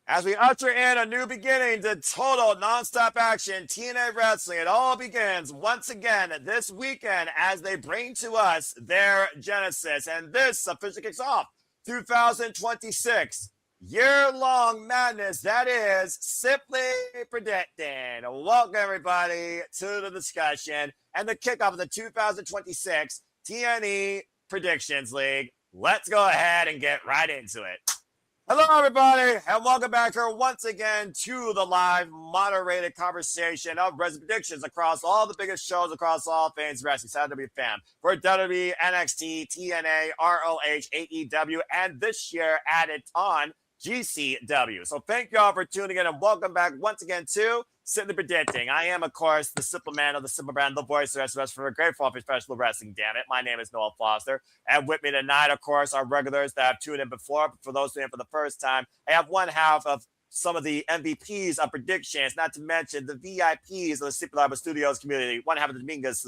As we usher in a new beginning to total nonstop action, TNA Wrestling, it all begins once again this weekend as they bring to us their Genesis. And this officially kicks off 2026 year-long madness that is Simply Predicting. Welcome, everybody, to the discussion and the kickoff of the 2026 TNA Predictions League. Let's go ahead and get right into it. Hello, everybody, and welcome back here once again to the live moderated conversation of wrestling predictions across all the biggest shows across all things wrestling. Sad to be a fan for WWE, NXT, TNA, ROH, AEW, and this year added on GCW. So thank you all for tuning in and welcome back once again to Simply Predicting. I am, of course, the simple man of the simple brand, the voice of wrestling for a grateful professional wrestling, damn it. My name is Noah Foster. And with me tonight, of course, are regulars that have tuned in before. But for those tuning in for the first time, I have one half of some of the MVPs of predictions, not to mention the VIPs of the Simply Live Studios community. One half of the Dominguez,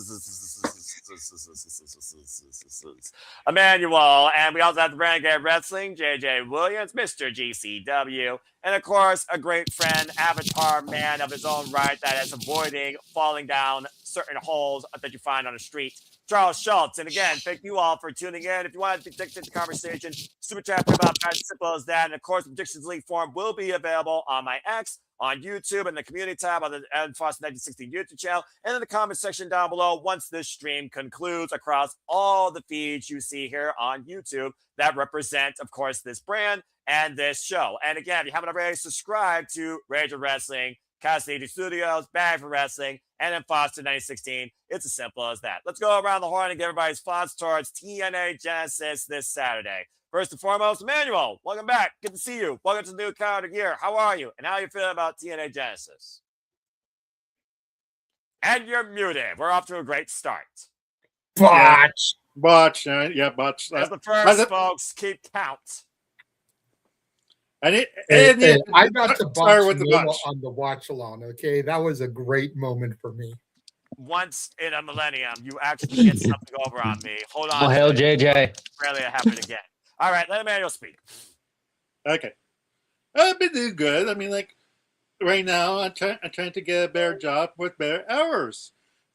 Emmanuel, and we also have the Renegade Wrestling, JJ Williams, Mr. GCW, and of course, a great friend, avatar man of his own right that is avoiding falling down certain holes that you find on the street, Charles Schultz. And again, thank you all for tuning in. If you want to predict the conversation, super chat about as simple as that. And of course, the Predictions League forum will be available on my X, on YouTube, in the community tab on the Ed Foster 1916 YouTube channel, and in the comment section down below once this stream concludes across all the feeds you see here on YouTube that represent, of course, this brand and this show. And again, if you haven't already subscribed to Rage of Wrestling, Cassidy Studios, Bag for Wrestling, and then Foster 1916, it's as simple as that. Let's go around the horn and get everybody's thoughts towards TNA Genesis this Saturday. First and foremost, Emmanuel, welcome back. Good to see you. Welcome to the new calendar year. How are you? And how are you feeling about TNA Genesis? And you're muted. We're off to a great start. Botch. Botch. As the first, folks, keep count. I got the botch on the watch along, okay? That was a great moment for me. Once in a millennium, you actually get something over on me. Hold on. Oh, hell, JJ. Rarely it happened again. All right, let Emmanuel speak. Okay. I've been doing good. I mean, like, right now, I'm trying to get a better job with better hours.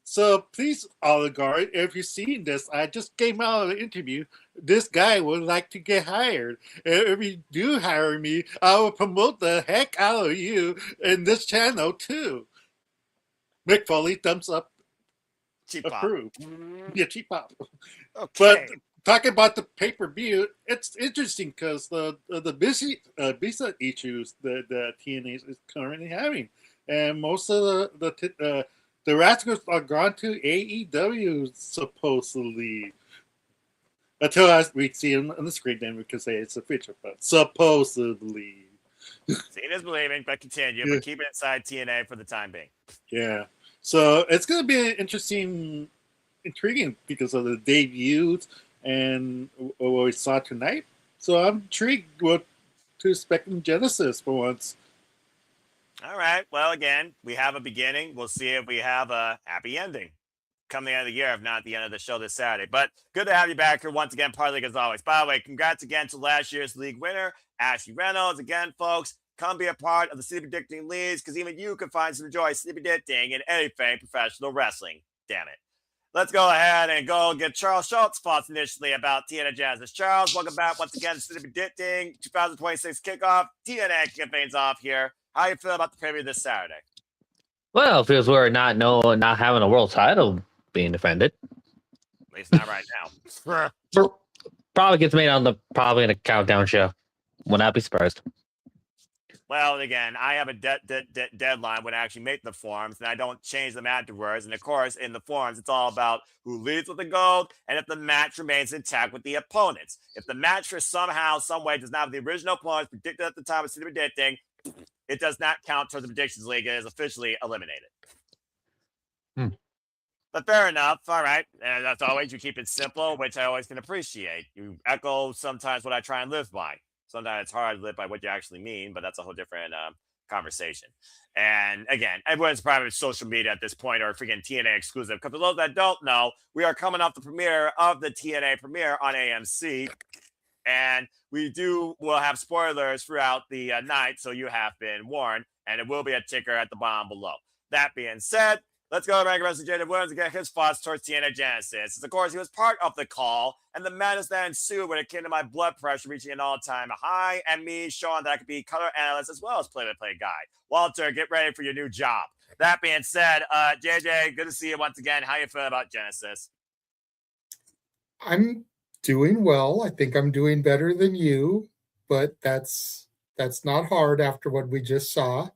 So please, Oligarch, if you're seeing this, I just came out of an interview. This guy would like to get hired. If you do hire me, I will promote the heck out of you in this channel, too. Mick Foley, thumbs up. Cheap approved. Pop. Yeah, cheap pop. Okay. But talking about the pay-per-view, it's interesting because the visa issues that TNA is currently having, and most of the Rascals are gone to AEW supposedly. Until we see them on the screen, then we can say it's official, but supposedly. Seeing is believing, but continue. Yeah. But keep it inside TNA for the time being. Yeah. So it's going to be intriguing because of the debuts and what we saw tonight. So I'm intrigued what to expect in Genesis for once. All right. Well, again, we have a beginning. We'll see if we have a happy ending come the end of the year, if not at the end of the show this Saturday. But good to have you back here once again, part of the league as always. By the way, congrats again to last year's league winner, Ashley Reynolds. Again, folks, come be a part of the City Predicting Leagues because even you can find some joy City Predicting in anything professional wrestling. Damn it. Let's go ahead and go get Charles Schultz thoughts initially about TNA Genesis. Charles, welcome back once again to City Predicting 2026 kickoff. TNA kicking things off here. How you feel about the preview this Saturday? Well, it feels weird not having a world title being defended. At least not right now. Probably gets made on in a countdown show. Would not be surprised. Well, again, I have a deadline when I actually make the forms, and I don't change them afterwards. And of course, in the forms, it's all about who leads with the gold and if the match remains intact with the opponents. If the match for somehow, some way does not have the original opponents predicted at the time of City Predicting, it does not count towards the Predictions League. It is officially eliminated. But fair enough. All right. And as always, you keep it simple, which I always can appreciate. You echo sometimes what I try and live by. Sometimes it's hard to live by what you actually mean, but that's a whole different conversation. And again, everyone's probably social media at this point or freaking TNA exclusive. Because for those that don't know, we are coming off the premiere of the TNA premiere on AMC. And we'll have spoilers throughout the night, so you have been warned, and it will be a ticker at the bottom below. That being said, let's go to Ranking Wrestling JJ Williams and get his thoughts towards TNA Genesis. Of course, he was part of the call, and the madness that ensued when it came to my blood pressure reaching an all-time high, and me showing that I could be color analyst as well as play-by-play guy. Walter, get ready for your new job. That being said, JJ, good to see you once again. How you feel about Genesis? I'm doing well. I think I'm doing better than you, but that's not hard after what we just saw.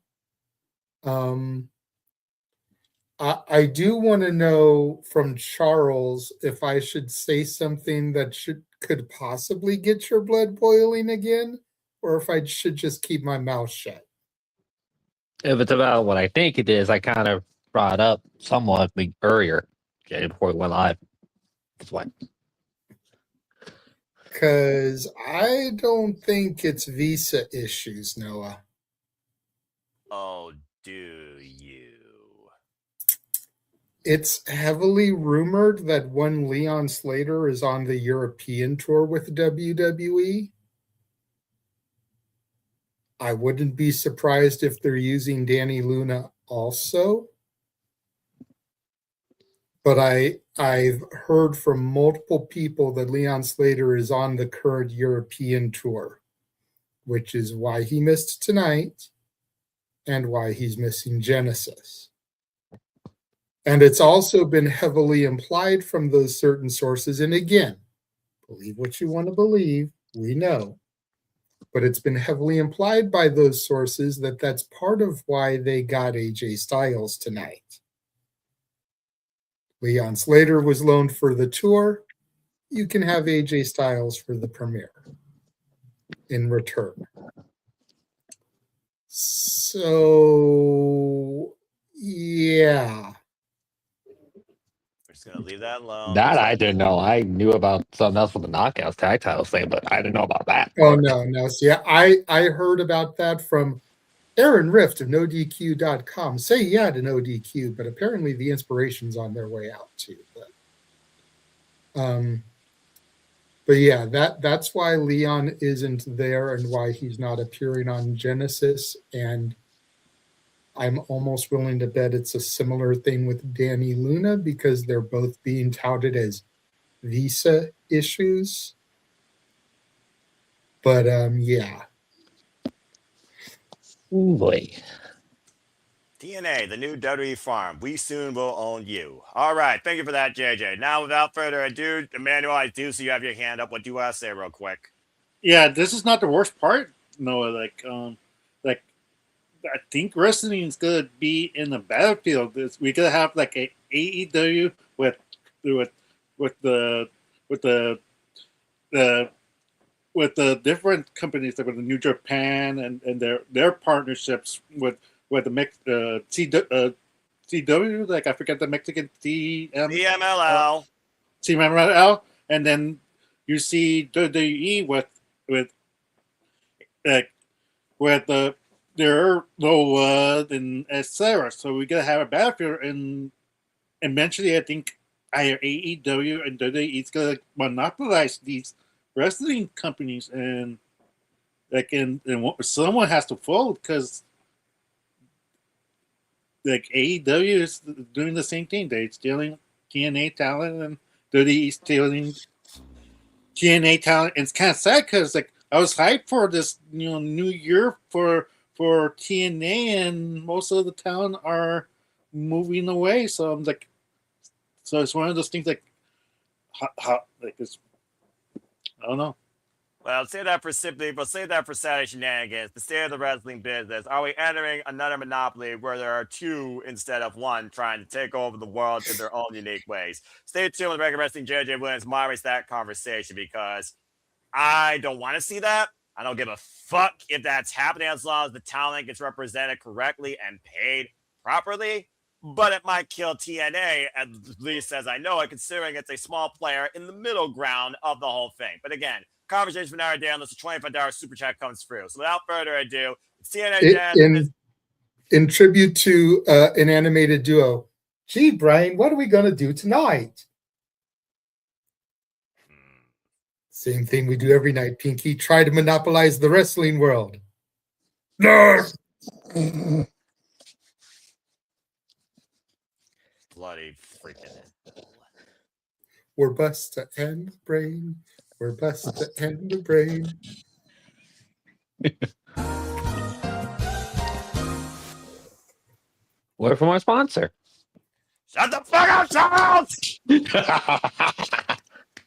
I do want to know from Charles if I should say something that could possibly get your blood boiling again, or if I should just keep my mouth shut. If it's about what I think it is, I kind of brought up somewhat earlier, before we went live. That's why. Because I don't think it's visa issues, Noah. Oh, do you? It's heavily rumored that one Leon Slater is on the European tour with WWE. I wouldn't be surprised if they're using Danny Luna also. But I've heard from multiple people that Leon Slater is on the current European tour, which is why he missed tonight and why he's missing Genesis. And it's also been heavily implied from those certain sources. And again, believe what you want to believe, we know. But it's been heavily implied by those sources that that's part of why they got AJ Styles tonight. Leon Slater was loaned for the tour. You can have AJ Styles for the premiere in return. So, yeah. We're just going to leave that alone. That I didn't know. I knew about something else with the Knockouts tag title thing, but I didn't know about that. Oh, no. See, I heard about that from Aaron Rift of NoDQ.com. Say yeah to NoDQ, but apparently the inspiration's on their way out too. But yeah, that's why Leon isn't there and why he's not appearing on Genesis. And I'm almost willing to bet it's a similar thing with Danny Luna because they're both being touted as visa issues. But yeah. Ooh, boy. TNA, the new WWE farm. We soon will own you. All right. Thank you for that, JJ. Now, without further ado, Emmanuel, I do see you have your hand up. What do you want to say real quick? Yeah, this is not the worst part, Noah. Like I think wrestling is gonna be in the battlefield. We're gonna have like a AEW with the different companies, like with the New Japan and their partnerships with the CW, like I forget the Mexican CMLL. CMLL, and then you see WWE with their Loa and etc. So we're gonna have a battlefield, and eventually I think either AEW and WWE is gonna monopolize these wrestling companies, and someone has to fold because like AEW is doing the same thing. They're stealing TNA talent, and WWE is stealing TNA talent. And it's kind of sad because like I was hyped for this new year for TNA, and most of the talent are moving away. So I'm like, so it's one of those things like, how like it's, I don't know. Well, say that for Saturday shenanigans. The state of the wrestling business. Are we entering another monopoly where there are two instead of one trying to take over the world in their own unique ways? Stay tuned with Regular Wrestling. JJ Williams moderates that conversation because I don't want to see that. I don't give a fuck if that's happening as long as the talent gets represented correctly and paid properly. But it might kill TNA, at least as I know it, considering it's a small player in the middle ground of the whole thing. But again, conversation for another day unless a $25 super chat comes through. So without further ado, it's TNA Genesis. In tribute to an animated duo, gee, Brian, what are we going to do tonight? Same thing we do every night, Pinky. Try to monopolize the wrestling world. Nerf! Bloody freaking We're bust to end the brain. We're bust to end the brain. Word from our sponsor. Shut the fuck up, Charles!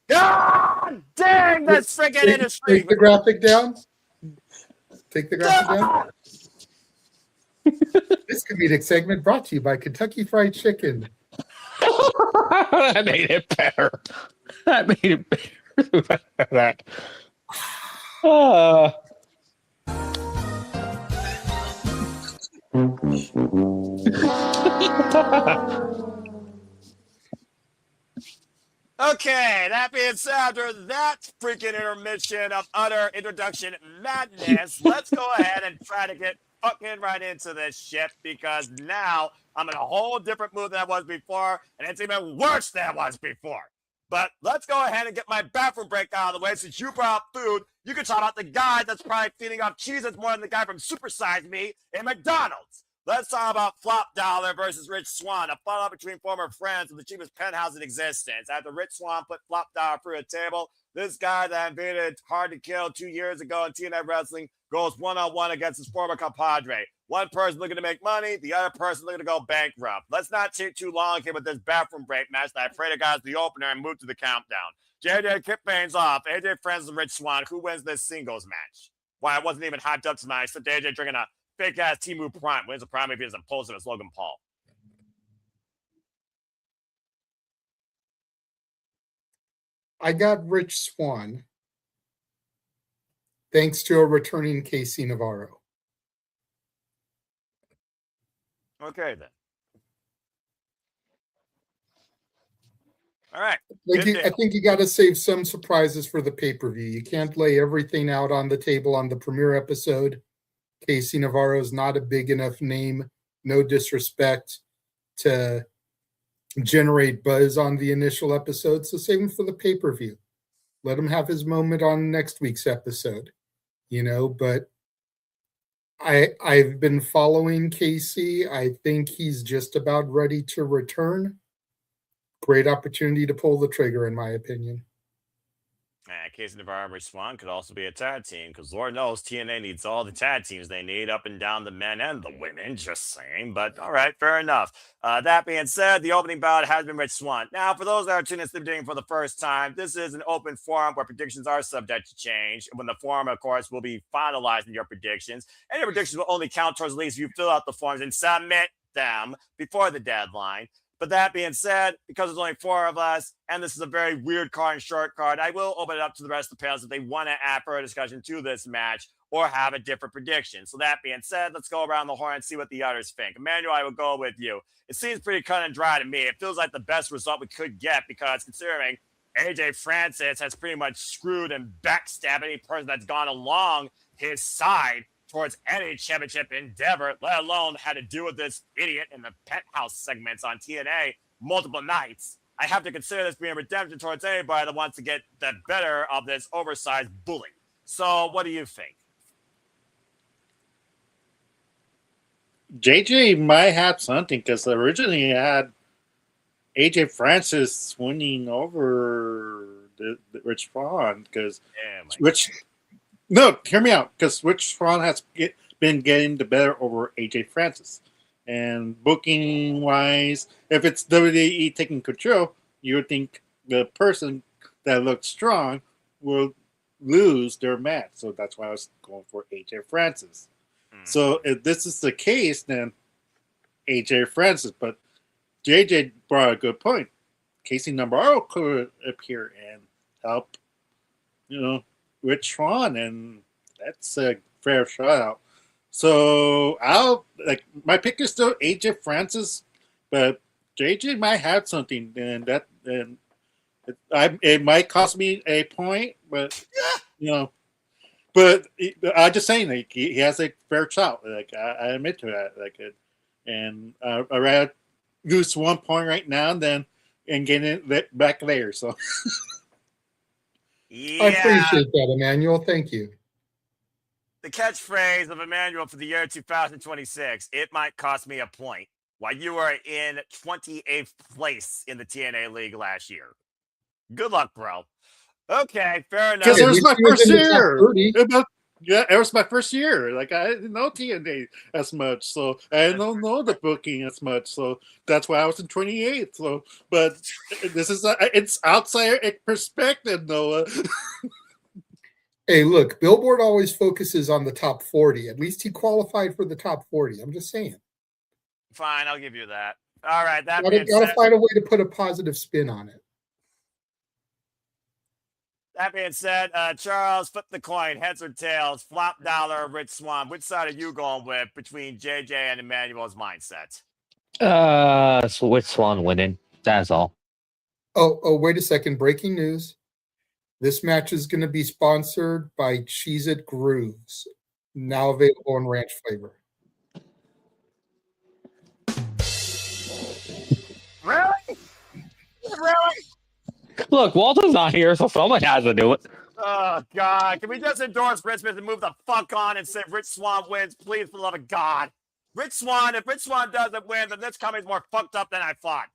God dang this freaking industry! Take the graphic down. Take the graphic down. This comedic segment brought to you by Kentucky Fried Chicken. That made it better. That made it better. That. Okay, that being said, after that freaking intermission of utter introduction madness, let's go ahead and try to get fucking right into this shit, because now I'm in a whole different mood than I was before, and it's even worse than it was before. But let's go ahead and get my bathroom break out of the way. Since you brought up food, you can talk about the guy that's probably feeding off cheeses more than the guy from Super Size Me in McDonald's. Let's talk about Flop Dollar versus Rich Swann, a fallout between former friends with the cheapest penthouse in existence. After Rich Swann put Flop Dollar through a table, this guy that invaded Hard to Kill 2 years ago in TNA Wrestling goes one-on-one against his former compadre. One person looking to make money, the other person looking to go bankrupt. Let's not take too long here with this bathroom break match that I pray to God's the opener and move to the countdown. JJ, kick things off. AJ Friends and Rich Swann. Who wins this singles match? Why, I wasn't even hyped up tonight, except AJ drinking a fake-ass Timu Prime. Wins the Prime if he doesn't post it as Logan Paul. I got Rich Swann thanks to a returning Casey Navarro. Okay, then. All right. I think you got to save some surprises for the pay-per-view. You can't lay everything out on the table on the premiere episode. Casey Navarro is not a big enough name, no disrespect, to generate buzz on the initial episode. So save him for the pay-per-view. Let him have his moment on next week's episode, but I've been following Casey. I think he's just about ready to return. Great opportunity to pull the trigger, in my opinion. Casey Navarro and Rich Swann could also be a tag team, because Lord knows TNA needs all the tag teams they need, up and down the men and the women, just saying. But all right, fair enough. That being said, the opening bout has been Rich Swann. Now, for those that are tuning in for the first time, this is an open forum where predictions are subject to change. When the forum, of course, will be finalizing your predictions, and your predictions will only count towards at least if you fill out the forms and submit them before the deadline. But that being said, because there's only 4 of us, and this is a very weird card and short card, I will open it up to the rest of the panels if they want to add further discussion to this match or have a different prediction. So that being said, let's go around the horn and see what the others think. Emmanuel, I will go with you. It seems pretty cut and dry to me. It feels like the best result we could get, because considering AJ Francis has pretty much screwed and backstabbed any person that's gone along his side towards any championship endeavor, let alone had to deal with this idiot in the penthouse segments on TNA multiple nights. I have to consider this being redemption towards anybody that wants to get the better of this oversized bully. So what do you think? JJ might have something, because originally he had AJ Francis winning over the Rich Swann, because No, hear me out, because Rich Swann has been getting the better over AJ Francis. And booking-wise, if it's WWE taking control, you would think the person that looks strong will lose their match. So that's why I was going for AJ Francis. So if this is the case, then AJ Francis. But JJ brought a good point. Casey Navarro could appear and help, Rich Swann, and that's a fair shout out. So my pick is still AJ Francis, but JJ might have something, and it might cost me a point, but but I'm just saying, like, he has a fair shot. Like, I admit to that. And I'd rather lose 1 point right now than and get it back later. So. Yeah. I appreciate that, Emmanuel. Thank you. The catchphrase of Emmanuel for the year 2026, it might cost me a point, while you were in 28th place in the TNA League last year. Good luck, bro. Okay, fair enough. Because Hey, it was at my least he was first in the top year. 30. Yeah, it was my first year. Like I didn't know TNA as much, so I don't know the booking as much. So that's why I was in 28th. So, but this is it's outside perspective, Noah. Hey, look, Billboard always focuses on the top 40. At least he qualified for the top 40. I'm just saying. Fine, I'll give you that. All right, that Gotta, being gotta said, find a way to put a positive spin on it. Charles, flip the coin, heads or tails, flop dollar, Rich Swan. Which side are you going with between JJ and Emmanuel's mindset? So which Swan winning? That's all. Oh, wait a second. Breaking news. This match is going to be sponsored by Cheez-It Grooves, now available in ranch flavor. Really? Really? Look, Walter's not here, so someone has to do it. Oh, God. Can we just endorse Rich Smith and move the fuck on and say Rich Swan wins, please, for the love of God? Rich Swan, if Rich Swan doesn't win, then this company's more fucked up than I thought.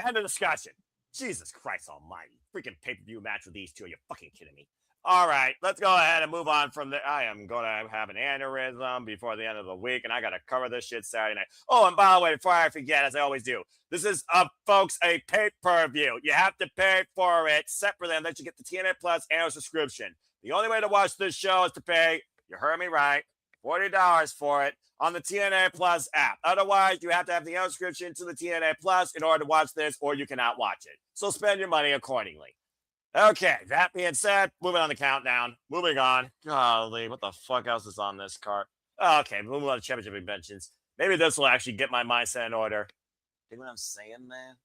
End of discussion. Jesus Christ almighty. Freaking pay-per-view match with these two. Are you fucking kidding me? All right, let's go ahead and move on from there. I am going to have an aneurysm before the end of the week, and I got to cover this shit Saturday night. Oh, and by the way, before I forget, as I always do, this is, folks, a pay-per-view. You have to pay for it separately, and then you get the TNA Plus annual subscription. The only way to watch this show is to pay, you heard me right, $40 for it on the TNA Plus app. Otherwise, you have to have the annual subscription to the TNA Plus in order to watch this, or you cannot watch it. So spend your money accordingly. Okay, that being said, moving on the countdown. Moving on. Golly, what the fuck else is on this card? Okay, moving on to championship conventions. Maybe this will actually get my mindset in order. You know what I'm saying, man?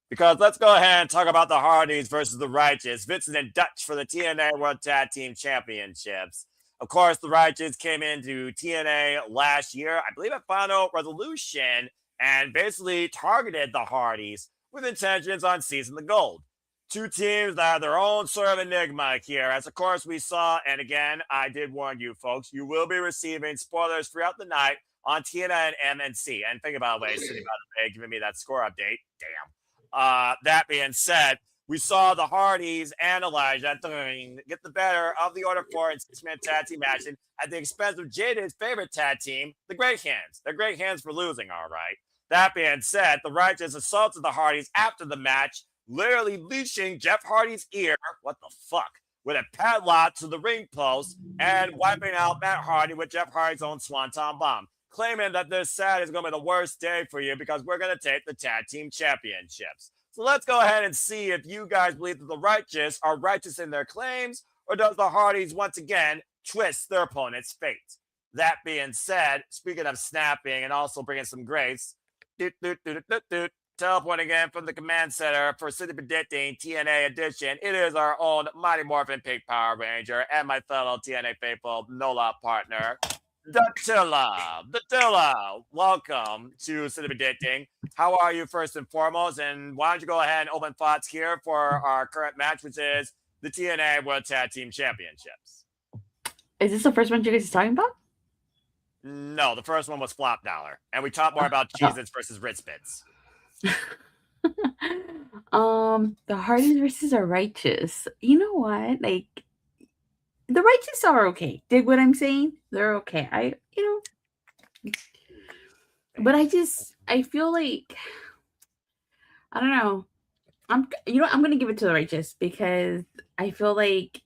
Because let's go ahead and talk about the Hardys versus the Righteous. Vincent and Dutch for the TNA World Tag Team Championships. Of course, the Righteous came into TNA last year, I believe at Final Resolution, and basically targeted the Hardys with intentions on seizing the gold. Two teams that have their own sort of enigma here. As of course we saw, and again, I did warn you folks, you will be receiving spoilers throughout the night on TNA and MNC. And think about the way, City, by the way, giving me that score update. Damn. That being said, we saw the Hardys and Elijah get the better of the Order 4 and 6-man tag team action at the expense of Jada's favorite tag team, the Great Hands. They're great hands for losing, all right. That being said, the Righteous assaulted the Hardys after the match, literally leashing Jeff Hardy's ear, what the fuck, with a padlock to the ring post and wiping out Matt Hardy with Jeff Hardy's own Swanton Bomb, claiming that this Saturday is going to be the worst day for you because we're going to take the tag team championships. So let's go ahead and see if you guys believe that the Righteous are righteous in their claims, or does the Hardys once again twist their opponent's fate? That being said, speaking of snapping and also bringing some grace, teleport again from the command center for City Predicting TNA Edition. It is our own Mighty Morphin Pink Power Ranger and my fellow TNA faithful NOLA partner, Dilla. Welcome to City Predicting. How are you first and foremost? And why don't you go ahead and open thoughts here for our current match, which is the TNA World Tag Team Championships. Is this the first one you guys are talking about? No, the first one was Flop Dollar. And we talked more about Cheez-Its versus Ritz Bits. The Hardys versus the Righteous. You know what? Like, the Righteous are okay. Dig what I'm saying? They're okay. But I feel like, I don't know. I'm gonna give it to the Righteous because I feel like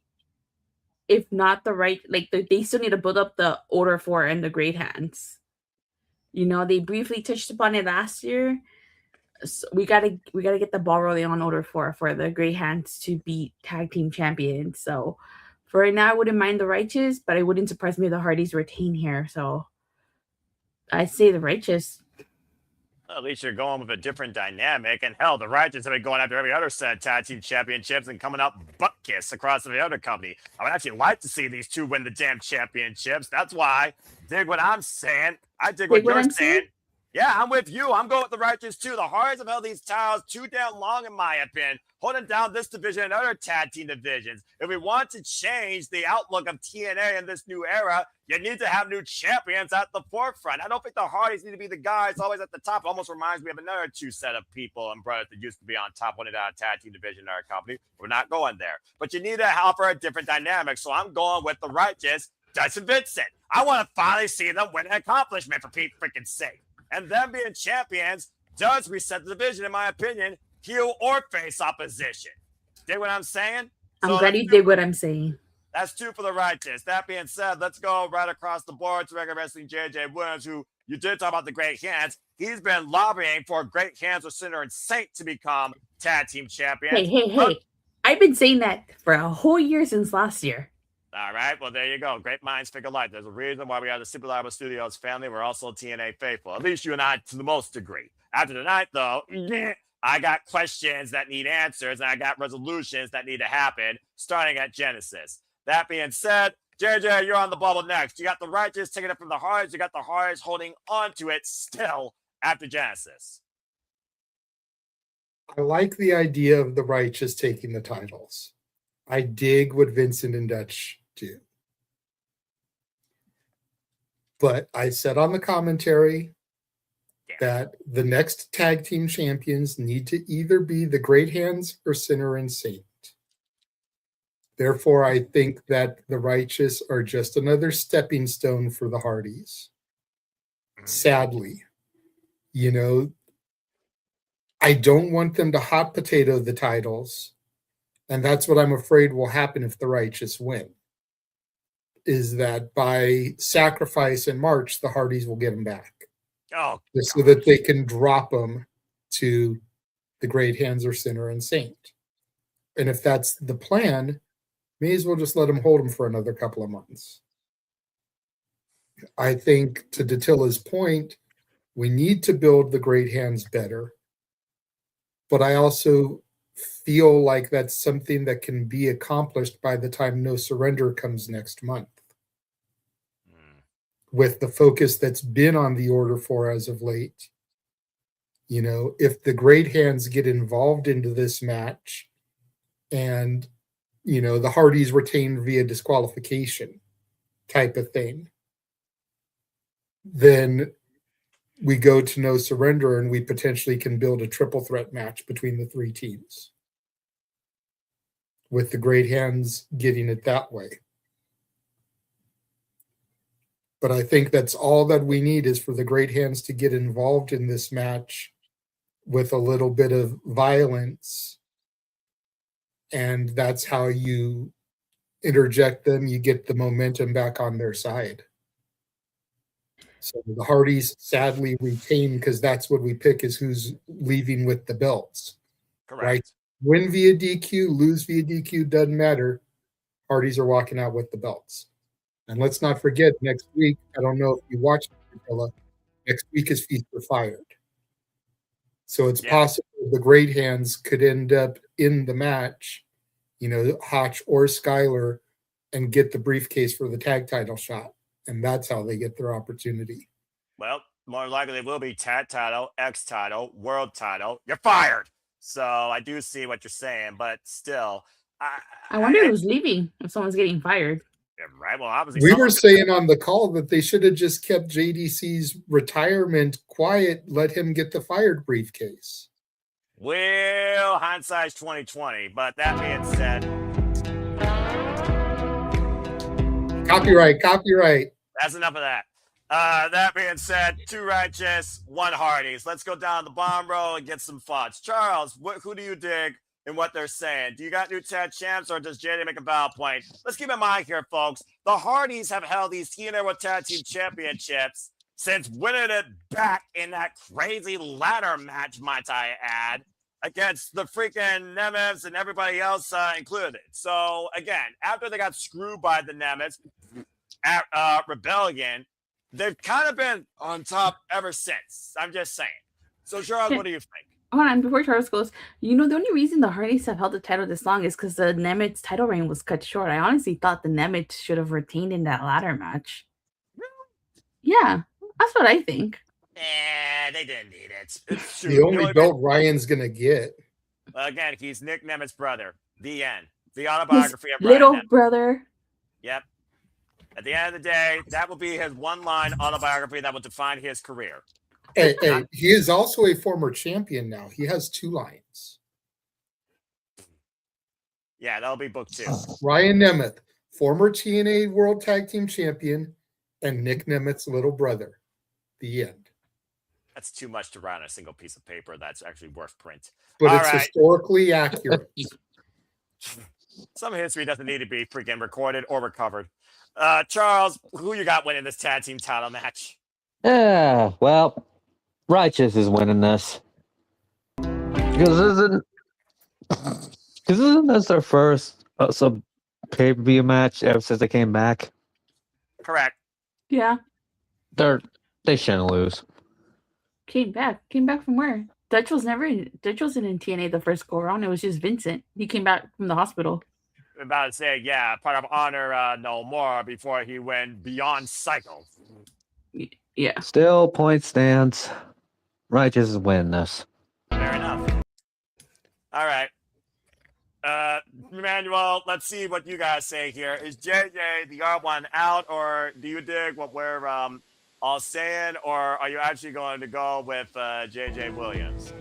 if not the right, like they still need to build up the Order 4 and the Great Hands. They briefly touched upon it last year. So we gotta get the ball rolling on Order 4 for the Great Hands to be tag team champions. So for right now, I wouldn't mind the Righteous, but it wouldn't surprise me if the Hardys retain here. So I'd say the Righteous. Well, at least you're going with a different dynamic. And hell, the Righteous have been going after every other set of tag team championships and coming up butt kiss across the other company. I would actually like to see these two win the damn championships. That's why, dig what I'm saying. I dig what you're saying. Yeah, I'm with you. I'm going with the Righteous too. The Hardys have held these titles too damn long, in my opinion, holding down this division and other tag team divisions. If we want to change the outlook of TNA in this new era, you need to have new champions at the forefront. I don't think the Hardys need to be the guys always at the top. It almost reminds me of another two set of people and brothers that used to be on top when it had a tag team division in our company. We're not going there. But you need to offer a different dynamic. So I'm going with the Righteous, Dustin Vincent. I want to finally see them win an accomplishment, for Pete's freaking sake. And them being champions does reset the division, in my opinion, heel or face opposition. Dig what I'm saying? I'm glad you did what I'm saying. That's 2 for the Righteous. That being said, let's go right across the board to regular wrestling JJ Williams, who you did talk about the Great Hands. He's been lobbying for Great Hands with Sinner and Saint to become tag team champions. Hey. I've been saying that for a whole year since last year. All right, well, there you go. Great minds think alike. There's a reason why we are the Super Liable Studios family. We're also TNA faithful, at least you and I to the most degree. After tonight, though, I got questions that need answers, and I got resolutions that need to happen, starting at Genesis. That being said, JJ, you're on the bubble next. You got the Righteous taking it from the Hardys. You got the Hardys holding on to it still after Genesis. I like the idea of the Righteous taking the titles. I dig what Vincent and Dutch do. But I said on the commentary that the next tag team champions need to either be the Great Hands or Sinner and Saint. Therefore, I think that the Righteous are just another stepping stone for the Hardys. Sadly, I don't want them to hot potato the titles. And that's what I'm afraid will happen if the Righteous win, is that by sacrifice in March, the Hardys will get them back. Oh, just so that they can drop them to the Great Hands or Sinner and Saint. And if that's the plan, may as well just let them hold them for another couple of months. I think, to Datilla's point, we need to build the Great Hands better. But I also feel like that's something that can be accomplished by the time No Surrender comes next month. With the focus that's been on the Order 4 as of late. If the Great Hands get involved into this match and, the Hardys retained via disqualification type of thing, then we go to No Surrender and we potentially can build a triple threat match between the 3 teams, with the Great Hands getting it that way. But I think that's all that we need, is for the Great Hands to get involved in this match with a little bit of violence. And that's how you interject them. You get the momentum back on their side. So the Hardys sadly retain, because that's what we pick, is who's leaving with the belts. correct. Right? Win via DQ, lose via DQ, doesn't matter. Hardys are walking out with the belts. And let's not forget, next week, I don't know if you watched it, next week is Feast or Fired. So it's possible the Great Hands could end up in the match, Hotch or Skyler, and get the briefcase for the tag title shot. And that's how they get their opportunity. Well, more likely it will be tag title, X title, world title. You're fired. So I do see what you're saying, but still. I wonder who's leaving if someone's getting fired. Yeah, right. Well, obviously we were saying on the call that they should have just kept JDC's retirement quiet, let him get the fired briefcase. Well, hindsight's 2020, but that being said, Copyright. That's enough of that. That being said, 2 Righteous, 1 Hardys. Let's go down the bomb row and get some thoughts. Charles, who do you dig in what they're saying? Do you got new tag champs, or does JD make a valid point? Let's keep in mind here, folks, the Hardys have held these TNA World Tag Team Championships since winning it back in that crazy ladder match, might I add, against the freaking Nemets and everybody else included. So, again, after they got screwed by the Nemets at Rebellion, they've kind of been on top ever since. I'm just saying. So, Charles, what do you think? Hold on, before Charles goes, the only reason the Hardys have held the title this long is because the Nemets title reign was cut short. I honestly thought the Nemets should have retained in that ladder match. Yeah, that's what I think. They didn't need it. It's The true. only belt Ryan's gonna get. Again, he's Nick Nemath's brother. The end. The His autobiography of Ryan little Nemeth. brother. Yep. At the end of the day, that will be his one-line autobiography that will define his career. Hey, he is also a former champion now. He has 2 lines. Yeah, that'll be book 2. Ryan Nemeth, former TNA World Tag Team Champion, and Nick Nemeth's little brother. The end. That's too much to write on a single piece of paper. That's actually worth print. But All it's right. historically accurate. Some history doesn't need to be freaking recorded or recovered. Charles, who you got winning this tag team title match? Yeah, well, Righteous is winning this. Because isn't this their first some pay-per-view match ever since they came back? Correct. Yeah. They shouldn't lose. Came back from where? Dutch wasn't in TNA the first go around. It was just Vincent. He came back from the hospital. I'm about to say, yeah, part of Honor No More before he went beyond Psycho. Yeah. Still, point stands. Righteous is winning this. Fair enough. All right. Emmanuel, let's see what you guys say here. Is JJ the R1 out, or do you dig what we're all saying, or are you actually going to go with JJ Williams?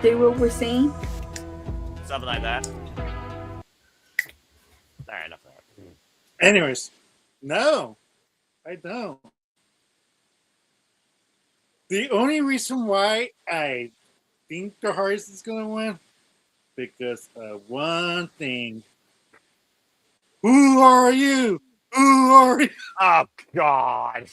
Dig what we're saying? Something like that. All right, enough of that. Anyways, no, I don't. The only reason why I think the Hardys is going to win, because of one thing. Who are you? Who are you? Oh, God.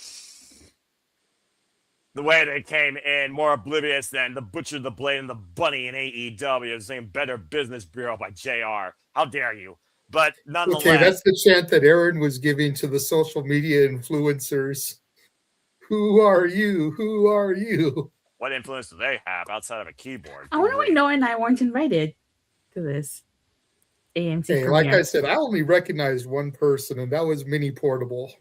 The way they came in, more oblivious than the Butcher, the Blade, and the Bunny in AEW, saying Better Business Bureau by JR. How dare you? But nonetheless. Okay, that's the chant that Aaron was giving to the social media influencers. Who are you? Who are you? What influence do they have outside of a keyboard? I wonder why Noah and I weren't invited to this AMC Hey, premiere. like I said, I only recognized one person, and that was Mini Portable.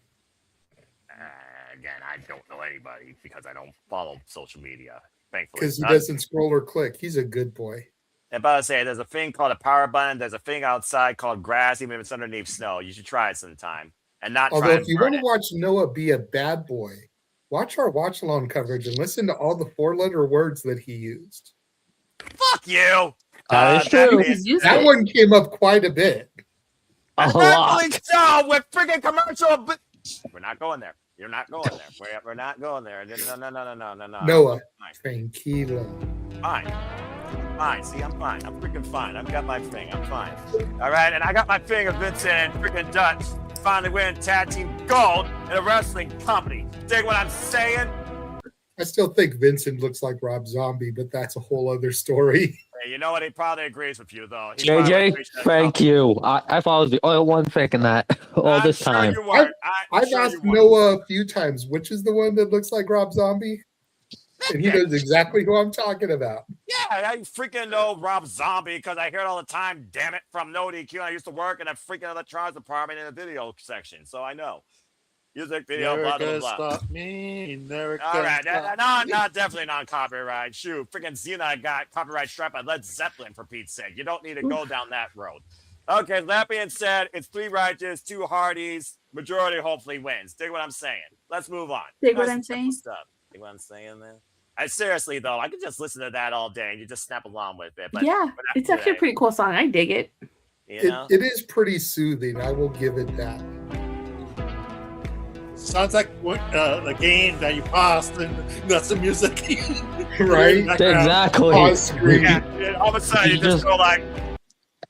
Again, I don't know anybody because I don't follow social media, thankfully. Because he doesn't scroll or click. He's a good boy. And by the say, there's a thing called a power button. There's a thing outside called grass, even if it's underneath snow. You should try it sometime. And not Although, try if you want to watch Noah be a bad boy, watch our watch-along coverage and listen to all the 4-letter words that he used. Fuck you! That is true. That one came up quite a bit. A lot. So with freaking commercial, but we're not going there. You're not going there. We're not going there. No. Noah, tranquilo. Fine. See, I'm fine. I'm freaking fine. I've got my thing. I'm fine. All right, and I got my thing of Vincent and freaking Dutch finally win tag team gold in a wrestling company. Dig what I'm saying? I still think Vincent looks like Rob Zombie, but that's a whole other story. Hey, you know what? He probably agrees with you, though. JJ, thank you. I thought I was the only one thinking that all this time. I've asked Noah a few times, which is the one that looks like Rob Zombie? And he knows exactly who I'm talking about. Yeah, I freaking know Rob Zombie because I hear it all the time, damn it, from No DQ. I used to work in a freaking electronics department in the video section, so I know. Music, video, Never blah, blah, gonna blah. Stop me. Never All gonna right, stop me. not definitely non-copyright. Shoot, freaking Xena got copyright struck by Led Zeppelin, for Pete's sake. You don't need to go down that road. Okay, that being said, it's 3 Righteous, 2 Hardys. Majority hopefully wins. Dig what I'm saying. Let's move on. Dig what I'm saying? Stuff. Dig what I'm saying, man? Seriously, though, I could just listen to that all day and you just snap along with it. But yeah, it's actually a pretty cool song. I dig it. You know? It is pretty soothing. I will give it that. Sounds like the game that you paused and that's the music. Right? Exactly. Pause screen. Yeah, all of a sudden, you just go like...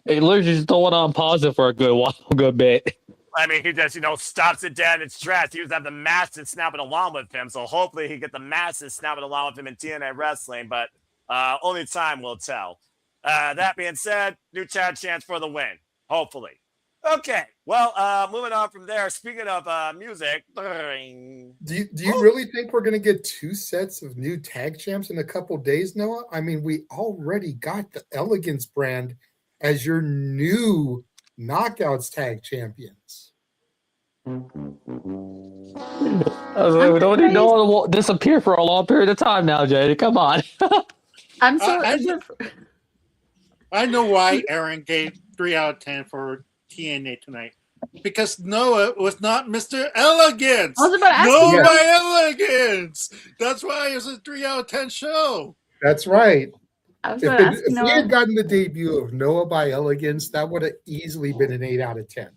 It literally just throwing on pause it for a good bit. I mean, he just, stops it dead in its tracks. He used to have the masses snapping along with him, so hopefully he get the masses snapping along with him in TNA Wrestling, but only time will tell. That being said, new chat chance for the win, hopefully. Okay, well, moving on from there, speaking of music. Do you really think we're going to get 2 sets of new tag champs in a couple days, Noah? I mean, we already got the Elegance brand as your new Knockouts tag champions. Who I was like, we don't need no one will disappear for a long period of time now, Jay. Come on. I'm so. I know why Aaron gave 3 out of 10 for TNA tonight. Because Noah was not Mr. Elegance. I was about to ask No, you. by elegance. That's why it's a 3 out of 10 show. That's right. I was If, about to ask if we Noah. had gotten the debut of Noah by Elegance, that would have easily been an 8 out of 10.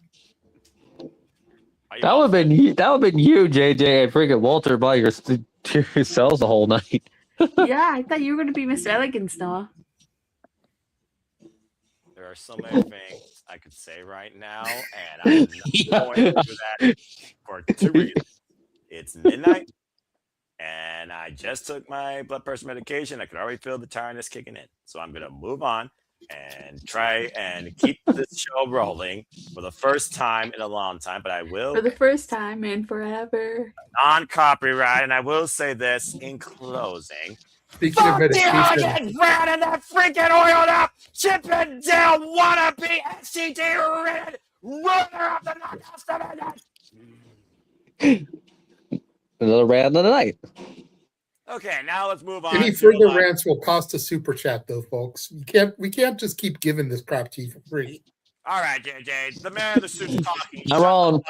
That would have been you, JJ, and freaking Walter by yourselves the whole night. Yeah, I thought you were going to be Mr. Elegance, Noah. There are so many things I could say right now, and I'm not going to do that for 2 reasons. It's midnight, and I just took my blood pressure medication. I could already feel the tiredness kicking in. So I'm going to move on and try and keep this show rolling for the first time in a long time. But I will. For the first time in forever. Non-copyright, and I will say this in closing. Speaking of medication, Fucking brown and that freaking oiled up, chipping down wannabe SCT ridden runner of the knockout division. Another round of the night. Okay, now let's move on. any further rants will cost a super chat, though, folks. We can't just keep giving this crap to you for free. All right, JJ, the man in the suit's talking. I'm on.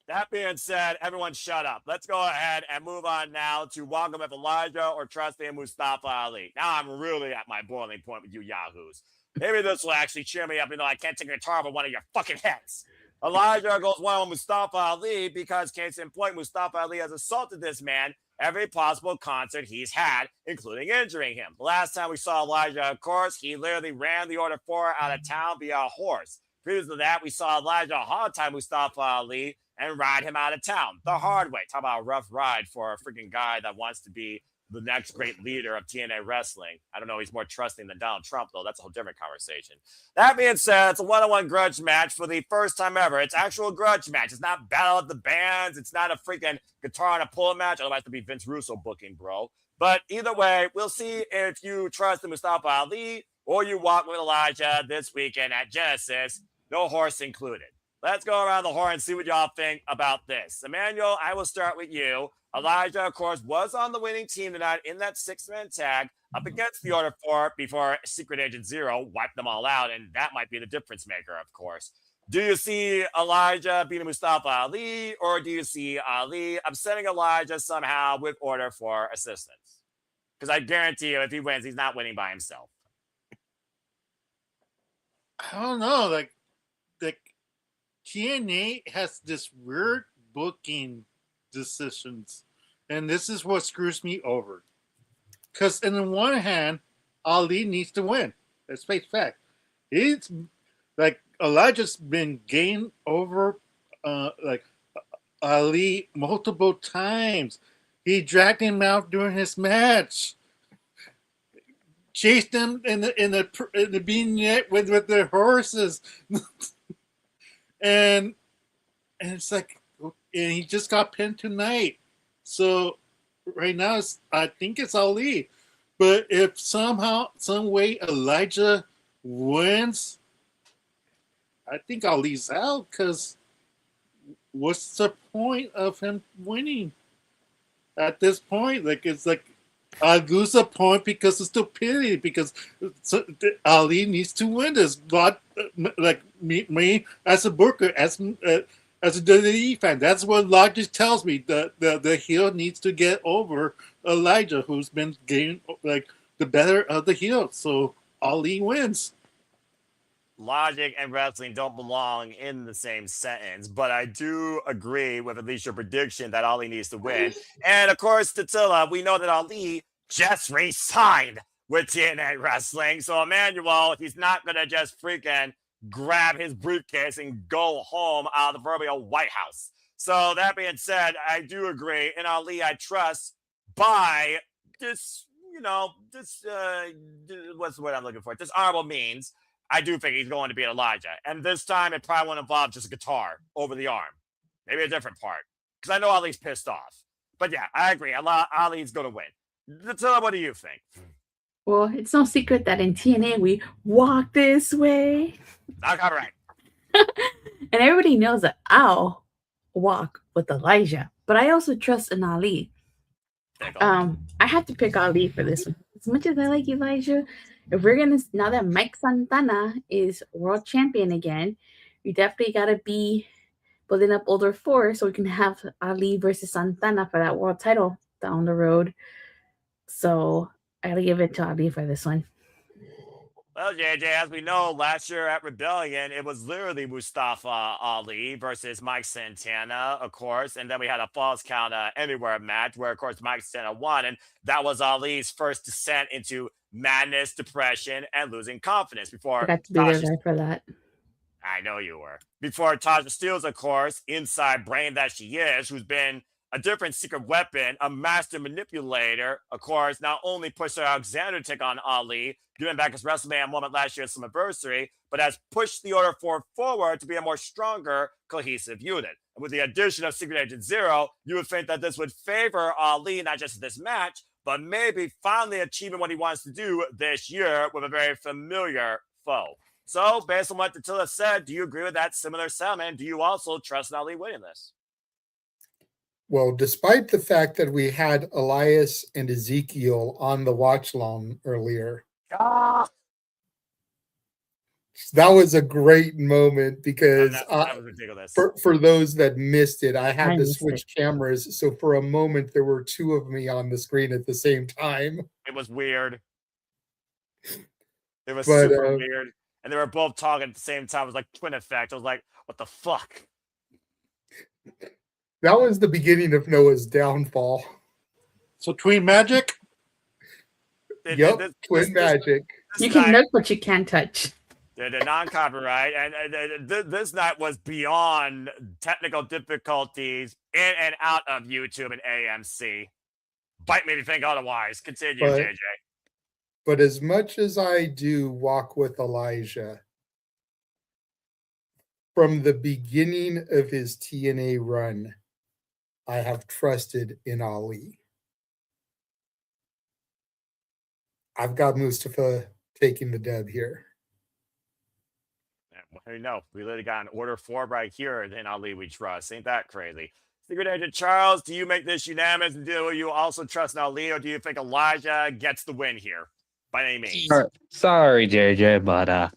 That being said, everyone shut up. Let's go ahead and move on now to Welcome with Elijah or Trust in Mustafa Ali. Now I'm really at my boiling point with you yahoos. Maybe this will actually cheer me up, even though I can't take a guitar with one of your fucking heads. Elijah goes one on Mustafa Ali because, case in point, Mustafa Ali has assaulted this man every possible concert he's had, including injuring him. The last time we saw Elijah, of course, he literally ran the Order 4 out of town via a horse. Previous to that, we saw Elijah hog-tie Mustafa Ali and ride him out of town the hard way. Talk about a rough ride for a freaking guy that wants to be the next great leader of TNA wrestling. I don't know. He's more trusting than Donald Trump, though. That's a whole different conversation. That being said, it's a one-on-one grudge match for the first time ever. It's actual grudge match. It's not Battle of the Bands. It's not a freaking guitar and a pull match. Otherwise, it'd be Vince Russo booking, bro. But either way, we'll see if you trust in Mustafa Ali or you walk with Elijah this weekend at Genesis. No horse included. Let's go around the horn and see what y'all think about this. Emmanuel, I will start with you. Elijah, of course, was on the winning team tonight in that 6-man tag up against the Order 4 before Secret Agent Zero wiped them all out, and that might be the difference maker, of course. Do you see Elijah beating Mustafa Ali, or do you see Ali upsetting Elijah somehow with Order 4 assistance? Because I guarantee you, if he wins, he's not winning by himself. I don't know. Like TNA has this weird booking decisions, and this is what screws me over. Because on the one hand, Ali needs to win. Let's face fact. It's like Elijah's been gained over Ali multiple times. He dragged him out during his match, chased him in the vignette with their horses. And it's like, and he just got pinned tonight. So right now, I think it's Ali. But if somehow, some way, Elijah wins, I think Ali's out. Because what's the point of him winning at this point? Like, it's like I lose a point because of stupidity. Because Ali needs to win this. But like me as a booker, as a WWE fan, that's what logic tells me. The heel needs to get over Elijah, who's been getting like the better of the heel. So Ali wins. Logic and wrestling don't belong in the same sentence, but I do agree with at least your prediction that Ali needs to win. And of course, Tatilla, we know that Ali just re-signed with TNA Wrestling. So Emmanuel, he's not going to just freaking grab his briefcase and go home out of the proverbial White House. So that being said, I do agree. In Ali, I trust by this, what's the word I'm looking for? This honorable means. I do think he's going to beat Elijah. And this time, it probably won't involve just a guitar over the arm. Maybe a different part. Because I know Ali's pissed off. But yeah, I agree. Ali's going to win. Tatilla, what do you think? Well, it's no secret that in TNA, we walk this way. Not copyright. And everybody knows that, ow, walk with Elijah, but I also trust in Ali. I have to pick Ali for this one. As much as I like Elijah, if we're gonna now that Mike Santana is world champion again, we definitely gotta be building up older four so we can have Ali versus Santana for that world title down the road. So I gotta give it to Ali for this one. Well, JJ, as we know, last year at Rebellion, it was literally Mustafa Ali versus Mike Santana, of course. And then we had a false count anywhere match where, of course, Mike Santana won. And that was Ali's first descent into madness, depression, and losing confidence before I got to be there for that. I know you were. Before Tasha Steelz, of course, inside brain that she is, who's been a different secret weapon, a master manipulator, of course, not only pushed Alexander to take on Ali, giving back his WrestleMania moment last year's anniversary, but has pushed the Order 4 forward to be a more stronger, cohesive unit. And with the addition of Secret Agent Zero, you would think that this would favor Ali, not just in this match, but maybe finally achieving what he wants to do this year with a very familiar foe. So, based on what Attila said, do you agree with that similar sentiment? Do you also trust Ali winning this? Well, despite the fact that we had Elias and Ezekiel on the watch long earlier, that was a great moment because that was ridiculous. For those that missed it, I had to switch cameras. So for a moment, there were two of me on the screen at the same time. It was weird. It was super weird. And they were both talking at the same time. It was like twin effect. I was like, what the fuck? That was the beginning of Noah's downfall. So Twin Magic? Yep, Twin Magic. You can look, but you can't touch. The non-copyright. And this night was beyond technical difficulties in and out of YouTube and AMC. Bite me to think otherwise. Continue, JJ. But as much as I do walk with Elijah, from the beginning of his TNA run, I have trusted in Ali. I've got Mustafa taking the dub here. Well, no, we literally got an Order 4 right here, and then Ali we trust. Ain't that crazy? Secret Agent Charles, do you make this unanimous? And do you also trust in Ali, or do you think Elijah gets the win here? By any means. Sorry, JJ, but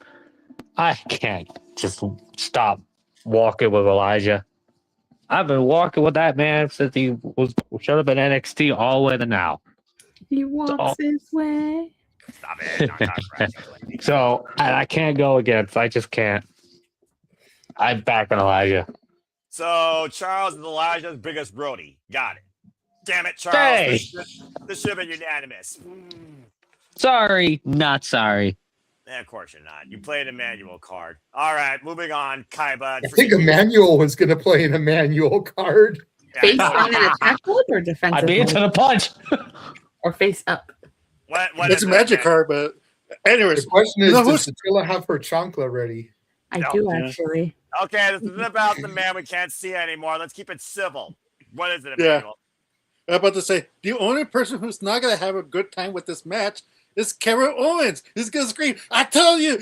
I can't just stop walking with Elijah. I've been walking with that man since he should have been NXT all the way to now. He walks his way. Stop it. So I can't go against. I just can't. I'm back on Elijah. So Charles is Elijah's biggest Brody. Got it. Damn it, Charles. Hey. This should have been unanimous. Sorry, not sorry. Of course you're not. You played a manual card. All right, moving on. Kaiba. I think Emmanuel was going to play an Emmanuel card. Face down in attack mode or defensive? I beat it to the punch. Or face up. What it's a magic card, but anyways. The question is, does Attila have her chancla ready? I do, actually. Okay, this isn't about the man we can't see anymore. Let's keep it civil. What is it, Emmanuel? I'm about to say, the only person who's not going to have a good time with this match is Karen Owens. He's going to scream, I tell you,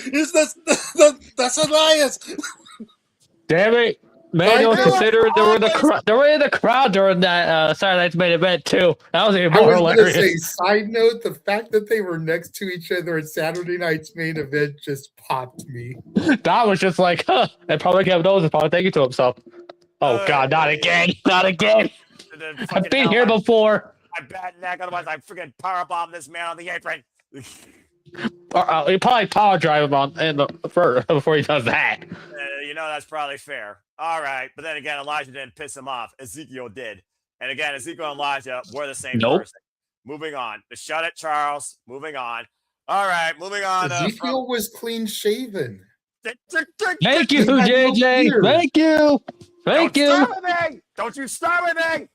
that's Elias. Damn it. Manuel, consider they were in the crowd during that Saturday night's main event, too. That was even more hilarious. Say, side note, the fact that they were next to each other at Saturday night's main event just popped me. That was just like, huh. And probably Kevin Owens is probably thinking to himself, oh, God, not again. Not again. I've been here before. I bad neck, otherwise I freaking powerbomb this man on the apron. He probably power drive him on before he does that. That's probably fair. All right, but then again, Elijah didn't piss him off. Ezekiel did, and again, Ezekiel and Elijah were the same person. Moving on. The shut it, Charles. Moving on. All right, moving on. Ezekiel was clean shaven. Thank you, JJ. Thank you. Thank you. Don't you start with me.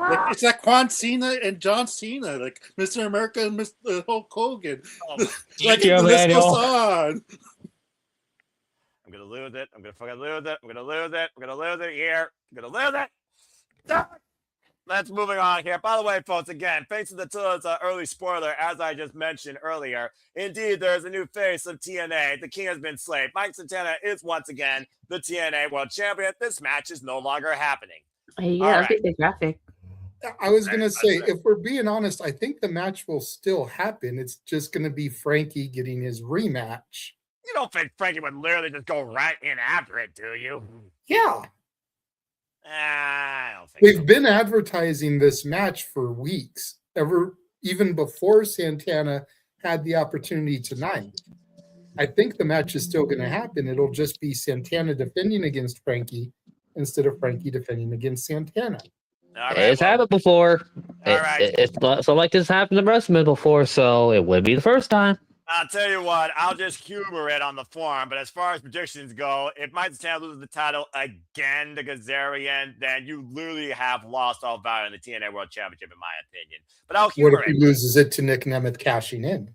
Like, it's like Quan Cena and John Cena, like Mr. America and Mr. Hulk Hogan. Like the list goes on. I'm gonna lose it. I'm gonna fucking lose it. I'm gonna lose it. I'm gonna lose it here. I'm gonna lose it. Let's moving on here. By the way, folks, again, thanks to the early spoiler, as I just mentioned earlier. Indeed, there's a new face of TNA. The king has been slain. Mike Santana is once again the TNA World Champion. This match is no longer happening. Yeah, All I'll right. take the graphic. I was going to say, if we're being honest, I think the match will still happen. It's just going to be Frankie getting his rematch. You don't think Frankie would literally just go right in after it, do you? Yeah. I don't think They've so. been advertising this match for weeks, even before Santana had the opportunity tonight. I think the match is still going to happen. It'll just be Santana defending against Frankie instead of Frankie defending against Santana. All right, It's happened before. All right. It's not so like this happened to wrestling before, so it would be the first time. I'll tell you what, I'll just humor it on the forum, but as far as predictions go, if Mike Santana loses the title again to Kazarian, then you literally have lost all value in the TNA World Championship, in my opinion. But I'll What humor if he it. loses it to Nick Nemeth cashing in?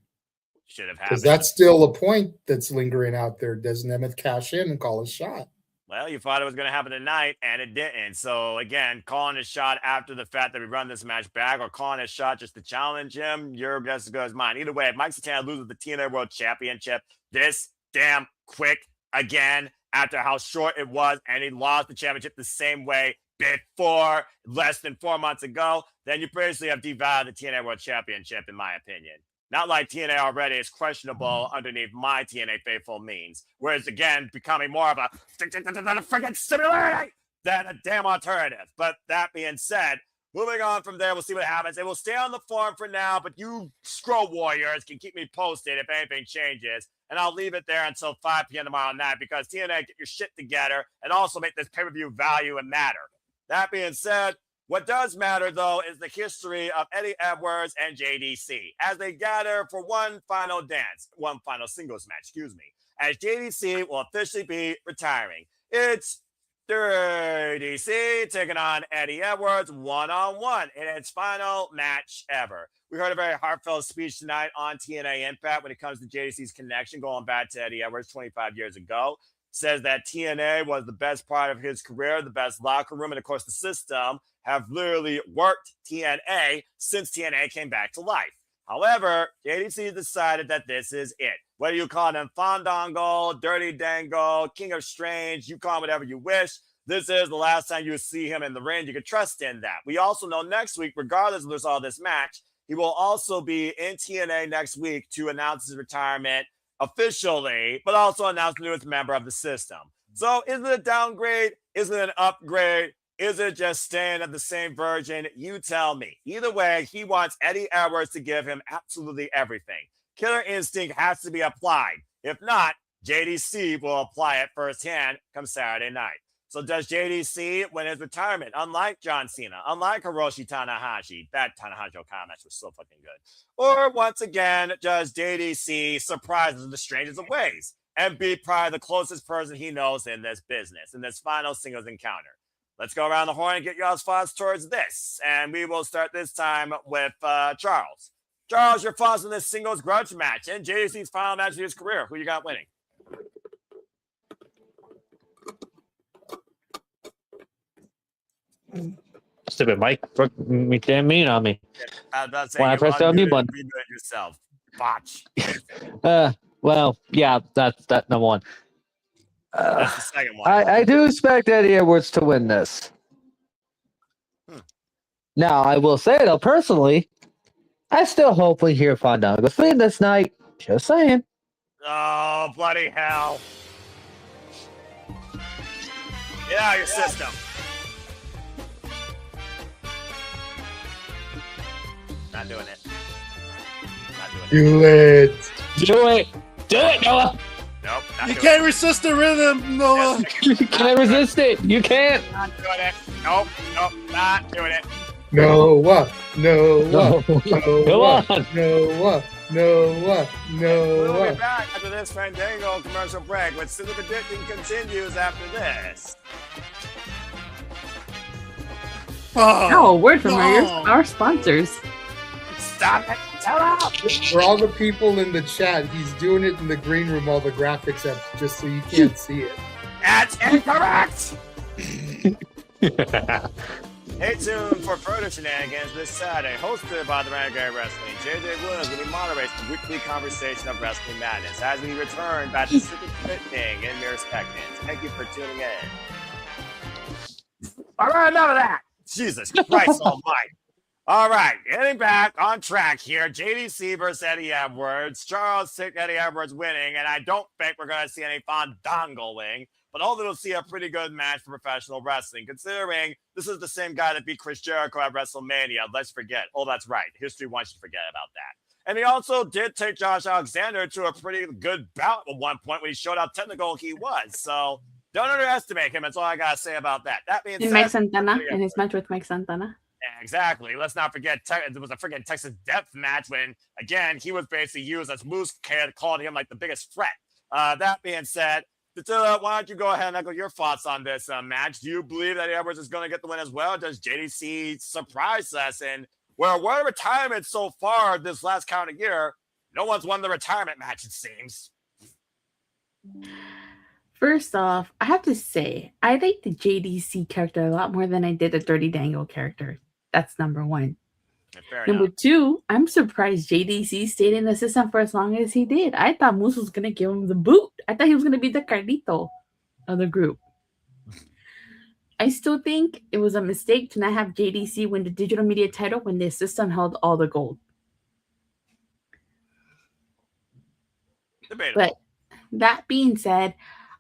Should have Because happened. that's still a point that's lingering out there. Does Nemeth cash in and call a shot? Well, you thought it was going to happen tonight, and it didn't. So, again, calling a shot after the fact that we run this match back or calling a shot just to challenge him, you're just as good as mine. Either way, if Mike Santana loses the TNA World Championship this damn quick again after how short it was, and he lost the championship the same way before, less than 4 months ago, then you basically have devalued the TNA World Championship, in my opinion. Not like TNA already is questionable underneath my TNA faithful means. Whereas, again, becoming more of a freaking similarity than a damn alternative. But that being said, moving on from there, we'll see what happens. It will stay on the forum for now, but you Scroll Warriors can keep me posted if anything changes. And I'll leave it there until 5 p.m. tomorrow night because TNA, get your shit together and also make this pay-per-view value and matter. That being said, what does matter, though, is the history of Eddie Edwards and JDC as they gather for one final singles match, as JDC will officially be retiring. It's JDC taking on Eddie Edwards one-on-one in its final match ever. We heard a very heartfelt speech tonight on TNA Impact when it comes to JDC's connection going back to Eddie Edwards 25 years ago. Says that TNA was the best part of his career, the best locker room, and of course the system have literally worked TNA since TNA came back to life. However, JDC decided that this is it. Whether you call him Fandango, Dirty Dango, King of Strange, you call him whatever you wish, this is the last time you see him in the ring. You can trust in that. We also know next week, regardless of all this match, he will also be in TNA next week to announce his retirement officially, but also announce the newest member of the system. So is it a downgrade? Is it an upgrade? Is it just staying at the same version? You tell me. Either way, he wants Eddie Edwards to give him absolutely everything. Killer Instinct has to be applied. If not, JDC will apply it firsthand come Saturday night. So does JDC win his retirement? Unlike John Cena, unlike Hiroshi Tanahashi. That Tanahashi Okada match was so fucking good. Or once again, does JDC surprise us in the strangest of ways and be probably the closest person he knows in this business, in this final singles encounter? Let's go around the horn and get y'all's thoughts towards this. And we will start this time with Charles. Charles, your thoughts on this singles grudge match and JDC's final match of his career. Who you got winning? Stupid Mike, me damn mean on me. I was about to say, When I press the unmute button. You do it yourself. Botch. Well, yeah, that's number one. That's the second one. I do expect Eddie Edwards to win this. Now, I will say, though, personally, I still hope we hear Fandango's theme this night. Just saying. Oh, bloody hell. Get out of your system. Not doing it. Not doing it. Do it. Do it. Do it, Noah. Nope. Not You doing can't resist the rhythm, Noah. You can't resist it. You can't. it. Not doing it. Nope. Nope. Not doing it. Noah. Noah. No. Come Noah. on. Noah. Noah. We'll Noah. be back after this Fandango commercial break with Super Predicting continues after this. Oh, word from no. our sponsors. Stop it. Tell out. For all the people in the chat, he's doing it in the green room, all the graphics up, just so you can't see it. That's incorrect. Stay tuned for further shenanigans this Saturday, hosted by the Renegade Wrestling. JJ Williams will be moderating the weekly conversation of Wrestling Madness as we return back to Super Fitting in mere seconds. Thank you for tuning in. All right, enough of that. Jesus Christ almighty. All right, getting back on track here. JDC versus Eddie Edwards. Charles took Eddie Edwards winning, and I don't think we're going to see any fandangoing, but hopefully we'll see a pretty good match for professional wrestling, considering this is the same guy that beat Chris Jericho at WrestleMania. Let's forget. Oh, that's right. History wants you to forget about that. And he also did take Josh Alexander to a pretty good bout at one point when he showed how technical he was. So don't underestimate him. That's all I got to say about that. That being said, Mike Santana in his match with Mike Santana. Yeah, exactly. Let's not forget it was a freaking Texas Death match when, again, he was basically used as Moose Kid, called him like the biggest threat. That being said, why don't you go ahead and echo your thoughts on this match? Do you believe that Edwards is going to get the win as well? Does JDC surprise us? And we're retirement so far this last calendar year, no one's won the retirement match, it seems. First off, I have to say, I like the JDC character a lot more than I did the Dirty Dangle character. That's number one. Number two, I'm surprised JDC stayed in the system for as long as he did. I thought Moose was going to give him the boot. I thought he was going to be the Carlito of the group. I still think it was a mistake to not have JDC win the digital media title when the system held all the gold. Debatable. But that being said,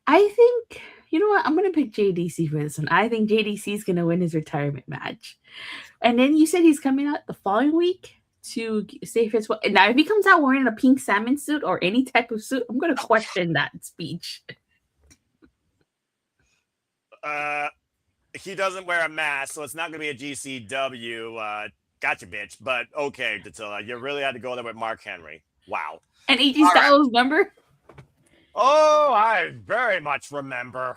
I think, you know what? I'm going to pick JDC for this one. I think JDC is going to win his retirement match. And then you said he's coming out the following week to say if it's what. Now, if he comes out wearing a pink salmon suit or any type of suit, I'm going to question that speech. He doesn't wear a mask, so it's not going to be a GCW. Gotcha, bitch. But okay, Datilla, you really had to go there with Mark Henry. Wow. And AJ Styles, remember? Oh, I very much remember.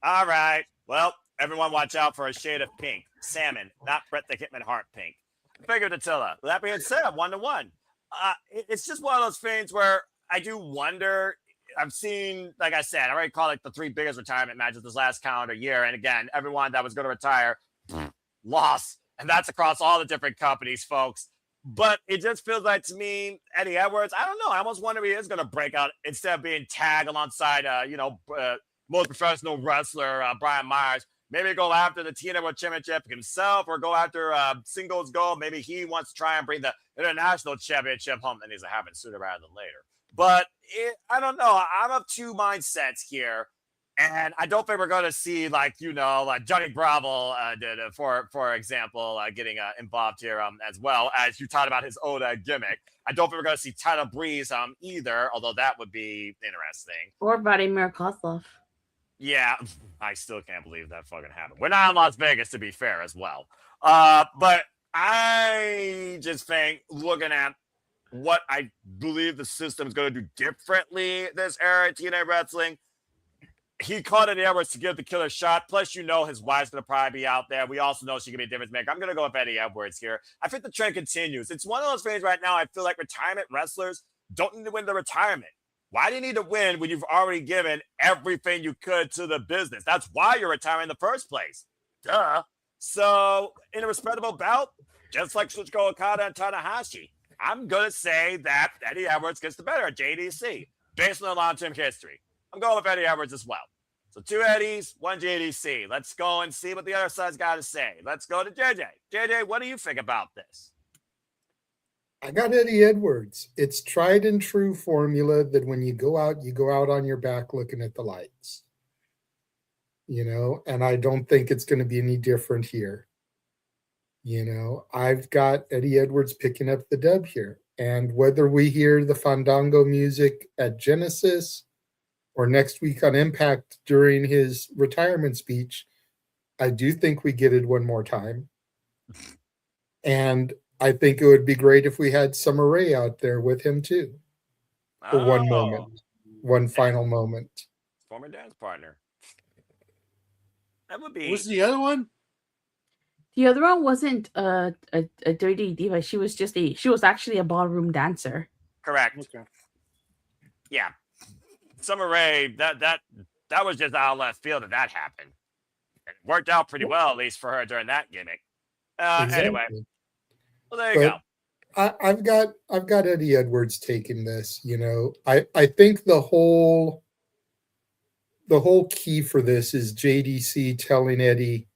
All right. Well, everyone watch out for a shade of pink. Salmon, not Bret the Hitman Hart pink. Figure Datilla. That being said, 1-1. It's just one of those things where I do wonder. I've seen, like I said, I already called it the 3 biggest retirement matches this last calendar year. And again, everyone that was going to retire lost. And that's across all the different companies, folks. But it just feels like to me, Eddie Edwards, I don't know. I almost wonder if he is going to break out instead of being tagged alongside, most professional wrestler, Brian Myers. Maybe go after the TNA World Championship himself or go after singles gold. Maybe he wants to try and bring the international championship home. That needs to happen sooner rather than later. But I don't know. I'm of two mindsets here. And I don't think we're going to see, like Johnny Bravo did, for example, getting involved here as well, as you talked about his old gimmick. I don't think we're going to see Tyler Breeze either, although that would be interesting. Or Vladimir Kozlov. Yeah, I still can't believe that fucking happened. We're not in Las Vegas, to be fair, as well. But I just think, looking at what I believe the system is going to do differently this era of TNA wrestling, he called Eddie Edwards to give the killer shot. Plus, his wife's going to probably be out there. We also know she can be a difference maker. I'm going to go with Eddie Edwards here. I think the trend continues. It's one of those things right now. I feel like retirement wrestlers don't need to win the retirement. Why do you need to win when you've already given everything you could to the business? That's why you're retiring in the first place. Duh. So, in a respectable bout, just like Shuchiko Okada and Tanahashi, I'm going to say that Eddie Edwards gets the better at JDC based on the long-term history. I'm going with Eddie Edwards as well. So 2 Eddies, 1 JDC. Let's go and see what the other side's got to say. Let's go to JJ. JJ, what do you think about this? I got Eddie Edwards. It's tried and true formula that when you go out on your back looking at the lights. And I don't think it's going to be any different here. I've got Eddie Edwards picking up the dub here. And whether we hear the Fandango music at Genesis or next week on Impact during his retirement speech, I do think we get it one more time. And I think it would be great if we had Summer Rae out there with him too. For one moment. One final moment. Former dance partner. That would be. What's the other one? The other one wasn't a dirty diva. She was actually a ballroom dancer. Correct. Okay. Yeah. Summer Rae, that was just out of left field that happened. Worked out pretty well, at least for her during that gimmick. Anyway, Exactly. well, there you go. But I've got Eddie Edwards taking this. You know, I think the whole key for this is JDC telling Eddie,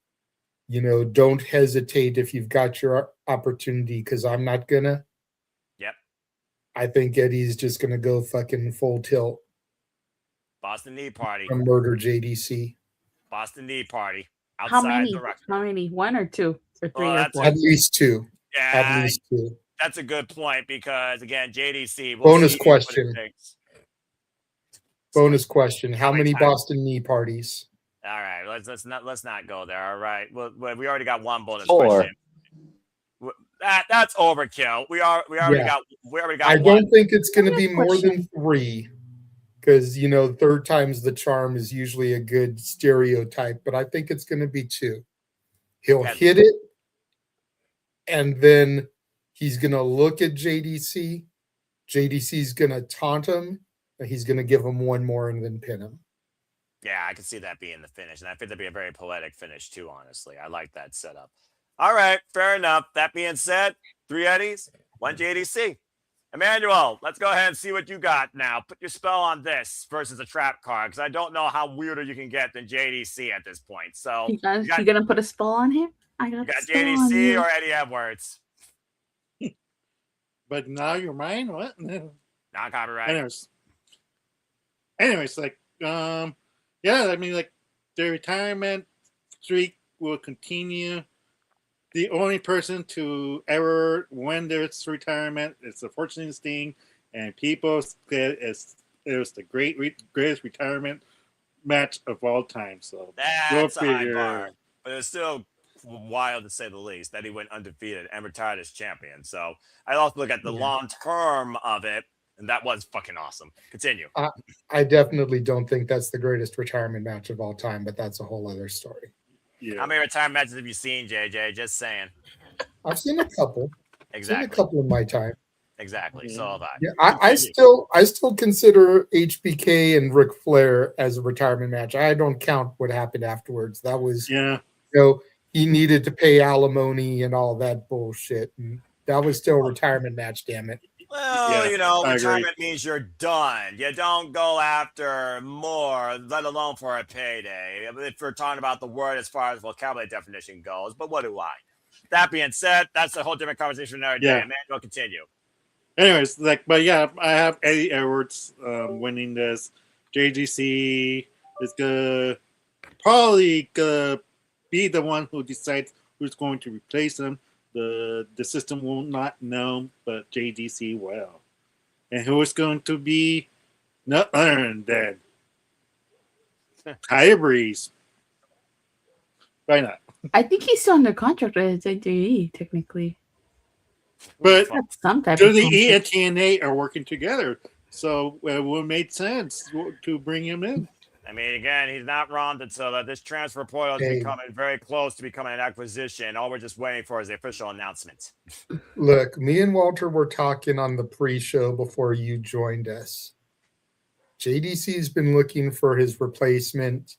you know, don't hesitate if you've got your opportunity, because I'm not gonna. Yep. I think Eddie's just gonna go fucking full tilt Boston Knee Party. and murder JDC. Boston Knee Party. How Outside many? the ring. How many? 1 or 2 or 3 Well, or that's 4? At least two. Yeah, At least two. that's a good point because, again, JDC. Bonus see question. what it takes. Bonus question: how many times? Boston knee parties? All right, let's not go there. All right, well we already got one bonus 4. question. That's overkill. We already got I one. don't think it's going to Bonus be more than 3, because you know third time's the charm is usually a good stereotype. But I think it's going to be 2. He'll hit it, and then he's going to look at JDC. JDC's going to taunt him, and he's going to give him one more and then pin him. Yeah, I can see that being the finish, and I think that'd be a very poetic finish too. Honestly, I like that setup. All right, fair enough. That being said, 3 Eddies, 1 JDC. Emmanuel, let's go ahead and see what you got now. Put your spell on this versus a trap card, because I don't know how weirder you can get than JDC at this point. So You gonna put a spell on him? I got JDC or Eddie Edwards. But now you're mine? What? Not copyright. Anyways, like, yeah, I mean, like, the retirement streak will continue. The only person to ever win this retirement is the Fortune Sting, and people said it was the greatest retirement match of all time. So that's a high bar, but it's still wild to say the least that he went undefeated and retired as champion. So I also look at the long term of it, and that was fucking awesome. Continue. I definitely don't think that's the greatest retirement match of all time, but that's a whole other story. Yeah. How many retirement matches have you seen, JJ? Just saying. I've seen a couple. Exactly. Seen a couple in my time. Exactly. So have I. Yeah, I still consider HBK and Ric Flair as a retirement match. I don't count what happened afterwards. That was you know, he needed to pay alimony and all that bullshit. And that was still a retirement match, damn it. Well, you know, I retirement agree. means you're done. You don't go after more, let alone for a payday. If we're talking about the word as far as vocabulary definition goes, but what do I? That being said, that's a whole different conversation for another day. Man, we'll continue. Anyways, like, but yeah, I have Eddie Edwards winning this. JGC is probably gonna be the one who decides who's going to replace him. The system will not know, but JDC will. And who is going to be none other than that? Tyler Breeze. Why not? I think he's still under contract with WWE, technically. But That's some type of WWE and contract. TNA are working together, so it would make sense to bring him in. I mean, again, he's not wrong until this transfer portal is becoming very close to becoming an acquisition. All we're just waiting for is the official announcement. Look, me and Walter were talking on the pre-show before you joined us. JDC's been looking for his replacement.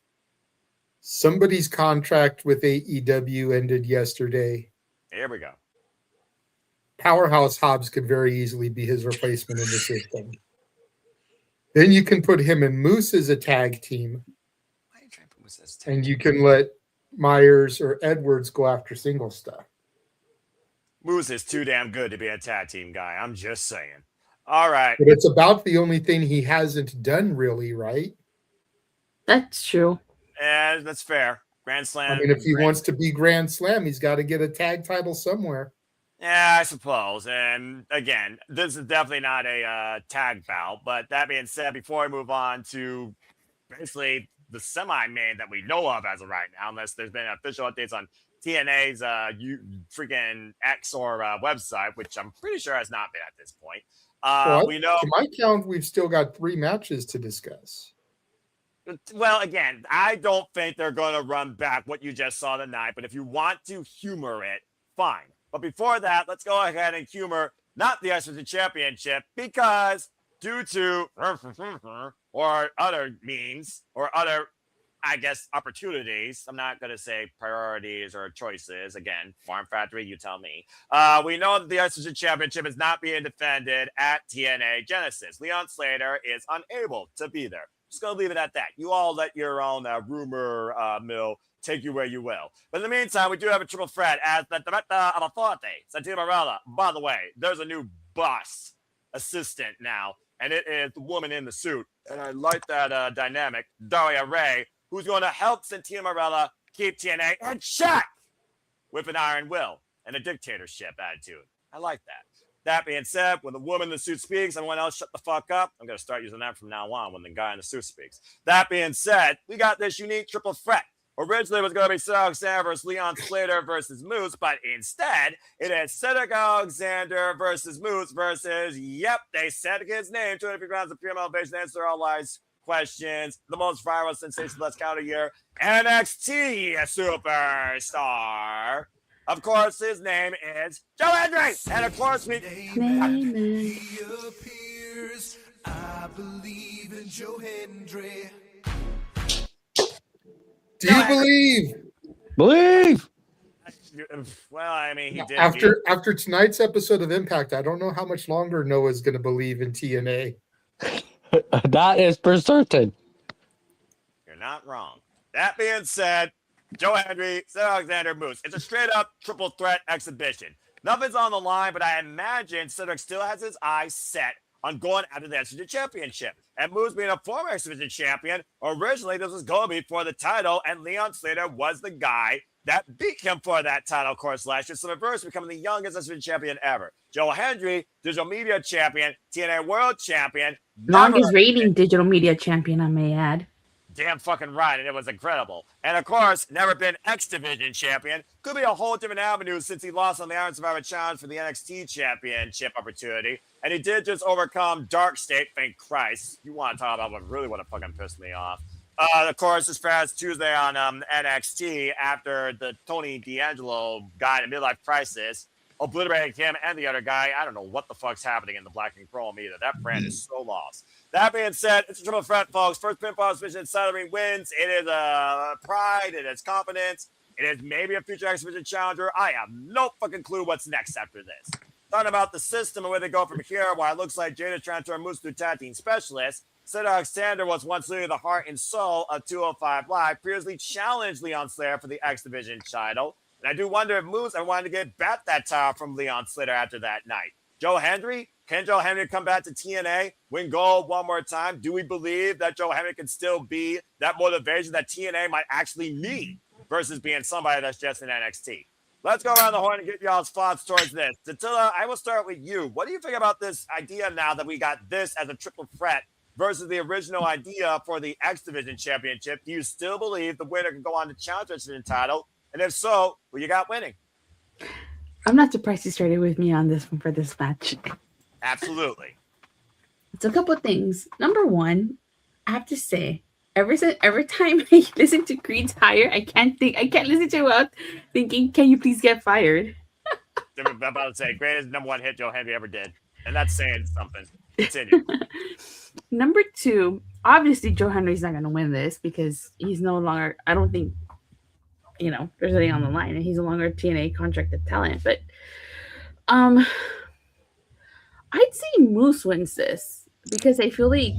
Somebody's contract with AEW ended yesterday. Here we go. Powerhouse Hobbs could very easily be his replacement in the system. Then you can put him and Moose as a tag team. Why are you trying to put Moose as a tag and you can let Myers or Edwards go after single stuff. Moose is too damn good to be a tag team guy. I'm just saying. All right. But it's about the only thing he hasn't done, really, right? That's true. And that's fair. Grand Slam. I mean, if he wants to be Grand Slam, he's got to get a tag title somewhere. Yeah, I suppose. And again, this is definitely not a tag bout. But that being said, before I move on to basically the semi-main that we know of as of right now, unless there's been official updates on TNA's freaking X or website, which I'm pretty sure has not been at this point. We know. To my count, we've still got 3 matches to discuss. Well, again, I don't think they're going to run back what you just saw tonight. But if you want to humor it, fine. But before that, let's go ahead and humor not the X Championship, because due to or other means or other I guess, opportunities. I'm not going to say priorities or choices. Again, Farm Factory, you tell me. We know that the Estrogen Championship is not being defended at TNA Genesis. Leon Slater is unable to be there. Just going to leave it at that. You all let your own rumor mill take you where you will. But in the meantime, we do have a triple threat as the director of Authority, Santino Marella. By the way, there's a new boss assistant now, and it is the woman in the suit. And I like that dynamic, Daria Ray, who's going to help Santino Marella keep TNA in check with an iron will and a dictatorship attitude. I like that. That being said, when the woman in the suit speaks, everyone else shut the fuck up. I'm going to start using that from now on when the guy in the suit speaks. That being said, we got this unique triple threat. Originally, it was going to be Cedric Alexander versus Leon Slater versus Moose, but instead, it is Cedric Alexander versus Moose versus, yep, they said his name, 250 rounds of pure elevation, answer all lies questions, the most viral sensation let's count a year, NXT superstar. Of course, his name is Joe Hendry. And of course, we appears. I believe in Joe Hendry. Do you believe? Believe. Well, I mean, he did. After tonight's episode of Impact, I don't know how much longer Noah's going to believe in TNA. That is for certain. You're not wrong. That being said, Joe Hendry, Cedric Alexander, Moose. It's a straight-up triple threat exhibition. Nothing's on the line, but I imagine Cedric still has his eyes set on going after the Exhibition Championship. And Moose being a former Exhibition Champion, originally this was going to be for the title, and Leon Slater was the guy that beat him for that title, of course, last year. So reverse, becoming the youngest Exhibition Champion ever. Joe Hendry, Digital Media Champion, TNA World Champion. Longest reigning Digital Media Champion, I may add. Damn fucking right, and it was incredible. And of course, never been X Division champion. Could be a whole different avenue since he lost on the Iron Survivor Challenge for the NXT Championship opportunity. And he did just overcome Dark State, thank Christ. You want to talk about what really would have fucking pissed me off. Of course, this past Tuesday on NXT, after the Tony D'Angelo guy in a midlife crisis obliterated him and the other guy. I don't know what the fuck's happening in the Black and Chrome either. That brand is so lost. That being said, it's a triple threat, folks. First pinfall submission inside the ring wins. It is pride. It is confidence. It is maybe a future exhibition challenger. I have no fucking clue what's next after this. Talking about the system and where they go from here, while it looks like Jada's trying to turn Moose to tag team specialist, Cedric Alexander was once literally the heart and soul of 205 Live, previously challenged Leon Slater for the X Division title. And I do wonder if Moose wanted to get back that title from Leon Slater after that night. Joe Hendry? Can Joe Hendry come back to TNA, win gold one more time? Do we believe that Joe Hendry can still be that motivation that TNA might actually need versus being somebody that's just in NXT? Let's go around the horn and get y'all's thoughts towards this. Attila, I will start with you. What do you think about this idea now that we got this as a triple threat versus the original idea for the X Division Championship? Do you still believe the winner can go on to challenge the Division title? And if so, who you got winning? I'm not surprised you started with me on this one for this match. Absolutely. It's a couple of things. Number one, I have to say, every time I listen to Creed's Higher, I can't listen to it without thinking, can you please get fired? I'm about to say, greatest number one hit Joe Hendry ever did. And that's saying something. Continue. Number two, obviously Joe Hendry's not going to win this because he's no longer, I don't think, there's anything on the line, and he's no longer a TNA contracted talent. But I'd say Moose wins this because I feel like